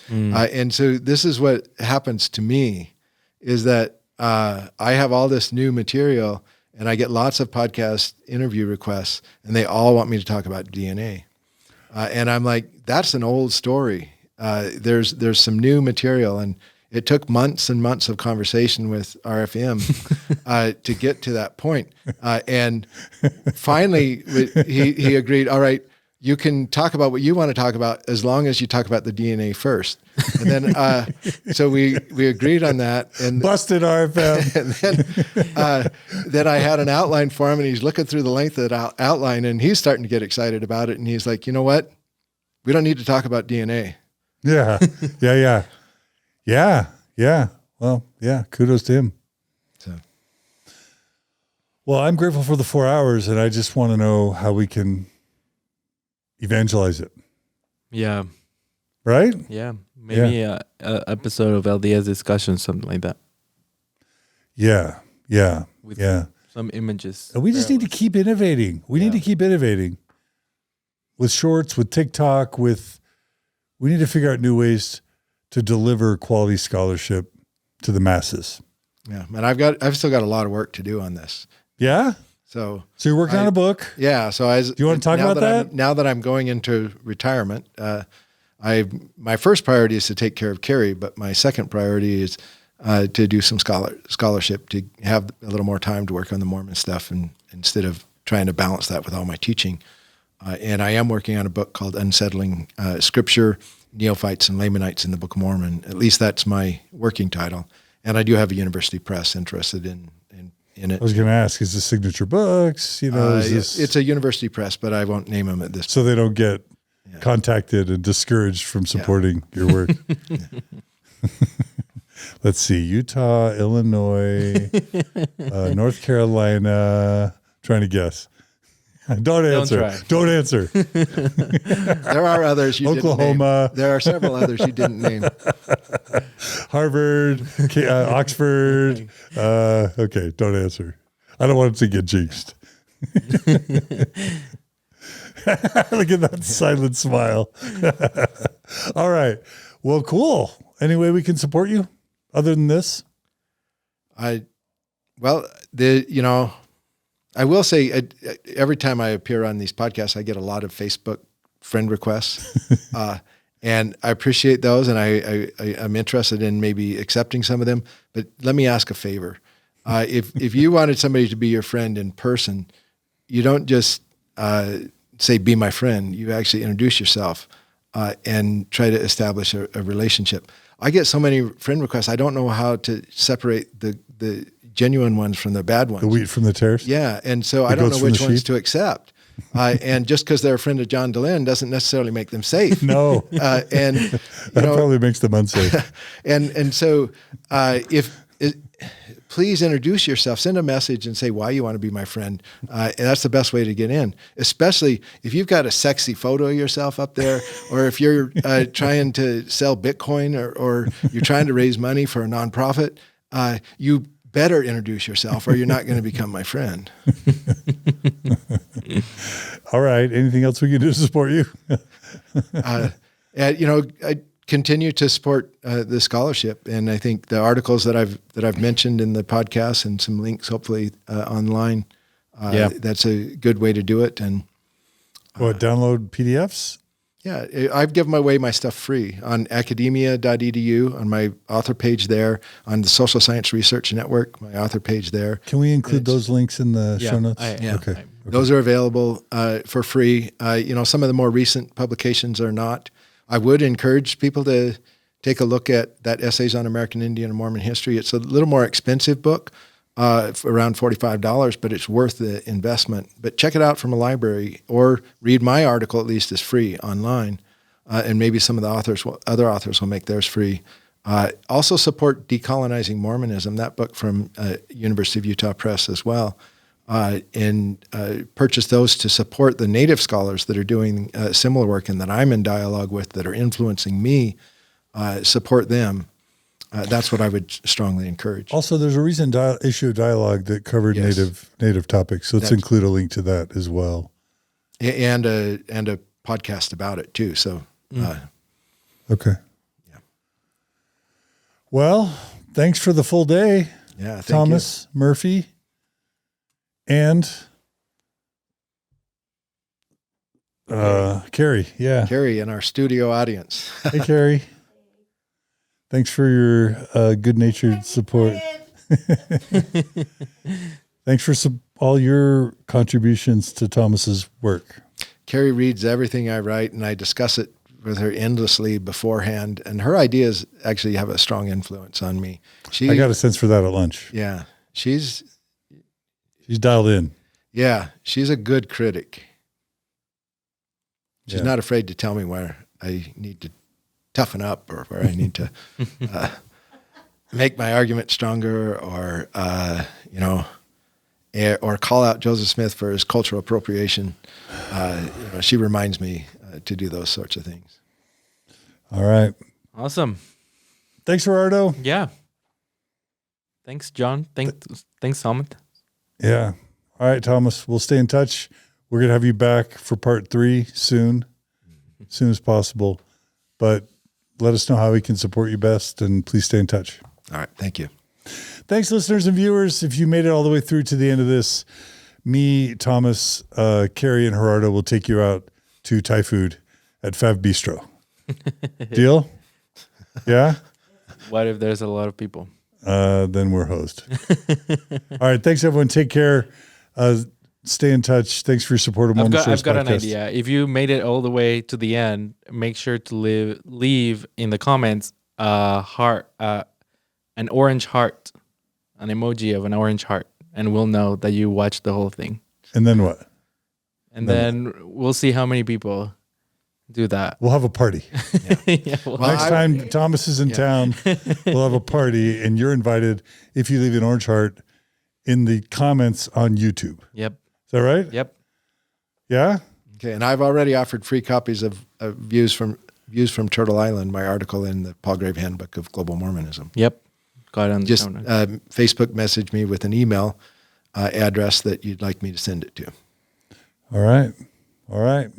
and so this is what happens to me, is that I have all this new material. And I get lots of podcast interview requests, and they all want me to talk about DNA. And I'm like, that's an old story. There's some new material, and it took months and months of conversation with RFM to get to that point. And finally, he agreed. All right, you can talk about what you want to talk about as long as you talk about the DNA first. And then, so we agreed on that. And busted RFM. And then I had an outline for him, and he's looking through the length of that outline, and he's starting to get excited about it. And he's like, you know what? We don't need to talk about DNA. Yeah. Well, yeah. Kudos to him. So. Well, I'm grateful for the 4 hours, and I just want to know how we can evangelize it. Yeah. Right? Yeah. Maybe a episode of LDS discussion, something like that. Yeah. With yeah. some images. And we just need to keep innovating. We need to keep innovating with shorts, with TikTok, we need to figure out new ways to deliver quality scholarship to the masses. Yeah. And I've still got a lot of work to do on this. Yeah. So you're working on a book. Yeah. So do you want to talk about that? Now that I'm going into retirement, my first priority is to take care of Carrie, but my second priority is to do some scholarship, to have a little more time to work on the Mormon stuff, and instead of trying to balance that with all my teaching. And I am working on a book called Unsettling Scripture, Neophytes and Lamanites in the Book of Mormon. At least that's my working title. And I do have a university press interested in it. I was going to ask, is this Signature Books? It's a university press, but I won't name them at this point. So they don't get contacted and discouraged from supporting your work. Let's see, Utah, Illinois, North Carolina. Trying to guess. Don't answer. Don't answer. There are others you Oklahoma. Didn't name. There are several others you didn't name. Harvard, Oxford. Okay, don't answer. I don't want it to get jinxed. Look at that silent smile. All right. Well, cool. Any way we can support you other than this? I will say every time I appear on these podcasts, I get a lot of Facebook friend requests, and I appreciate those, and I'm interested in maybe accepting some of them. But let me ask a favor: if you wanted somebody to be your friend in person, you don't just say "be my friend." You actually introduce yourself and try to establish a relationship. I get so many friend requests, I don't know how to separate the genuine ones from the bad ones. The wheat from the tares? Yeah, and so I don't know which ones to accept. And just because they're a friend of John DeLynn doesn't necessarily make them safe. No. And that probably makes them unsafe. and so please introduce yourself, send a message and say why you want to be my friend. And that's the best way to get in, especially if you've got a sexy photo of yourself up there, or if you're trying to sell Bitcoin, or you're trying to raise money for a nonprofit, you better introduce yourself or you're not going to become my friend. All right. Anything else we can do to support you? I continue to support the scholarship, and I think the articles that I've mentioned in the podcast and some links hopefully online. That's a good way to do it. And download PDFs? Yeah, I've given away my stuff free on academia.edu, on my author page there, on the Social Science Research Network, my author page there. Can we include those links in the show notes? Okay. Those are available for free. Some of the more recent publications are not. I would encourage people to take a look at that Essays on American Indian and Mormon History. It's a little more expensive book, for around $45, but it's worth the investment. But check it out from a library, or read my article, at least is free online, and maybe some of the other authors will make theirs free. Also support Decolonizing Mormonism, that book from University of Utah Press as well, and purchase those to support the Native scholars that are doing similar work and that I'm in dialogue with, that are influencing me. Support them. That's what I would strongly encourage. Also, there's a recent issue of Dialogue that covered native topics. So let's include a link to that as well, and a podcast about it too. So, okay. Yeah. Well, thanks for the full day. Yeah, thank Thomas you. Murphy, and Carrie. Yeah, Carrie in our studio audience. Hey, Carrie. Thanks for your good-natured support. Thanks for all your contributions to Thomas's work. Carrie reads everything I write, and I discuss it with her endlessly beforehand. And her ideas actually have a strong influence on me. I got a sense for that at lunch. Yeah, she's dialed in. Yeah, she's a good critic. She's not afraid to tell me where I need to toughen up, or where I need to make my argument stronger, or or call out Joseph Smith for his cultural appropriation. She reminds me to do those sorts of things. All right. Awesome. Thanks, Gerardo. Yeah. Thanks, John. Thanks, Thomas. Yeah. All right, Thomas. We'll stay in touch. We're gonna have you back for part 3 soon as possible. But let us know how we can support you best, and please stay in touch. All right. Thank you. Thanks, listeners and viewers. If you made it all the way through to the end of this, me, Thomas, Carrie, and Gerardo will take you out to Thai food at Fav Bistro. Deal? Yeah? What if there's a lot of people? Then we're host. All right. Thanks, everyone. Take care. Stay in touch. Thanks for your support of Mormon Shores I've got Podcast. an idea. If you made it all the way to the end, make sure to leave in the comments heart, an orange heart, an emoji of an orange heart, and we'll know that you watched the whole thing. And then what? And then we'll see how many people do that. We'll have a party. Well, Next time Thomas is in town, we'll have a party, and you're invited if you leave an orange heart in the comments on YouTube. Yep. Is that right? Yep. Yeah? Okay, and I've already offered free copies of Views from Turtle Island, my article in the Palgrave Handbook of Global Mormonism. Yep. Got it on Just the Facebook message me with an email address that you'd like me to send it to. All right.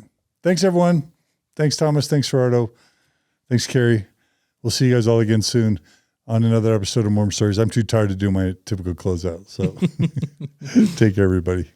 Thanks, everyone. Thanks, Thomas. Thanks, Gerardo. Thanks, Carrie. We'll see you guys all again soon on another episode of Mormon Stories. I'm too tired to do my typical closeout, so take care, everybody.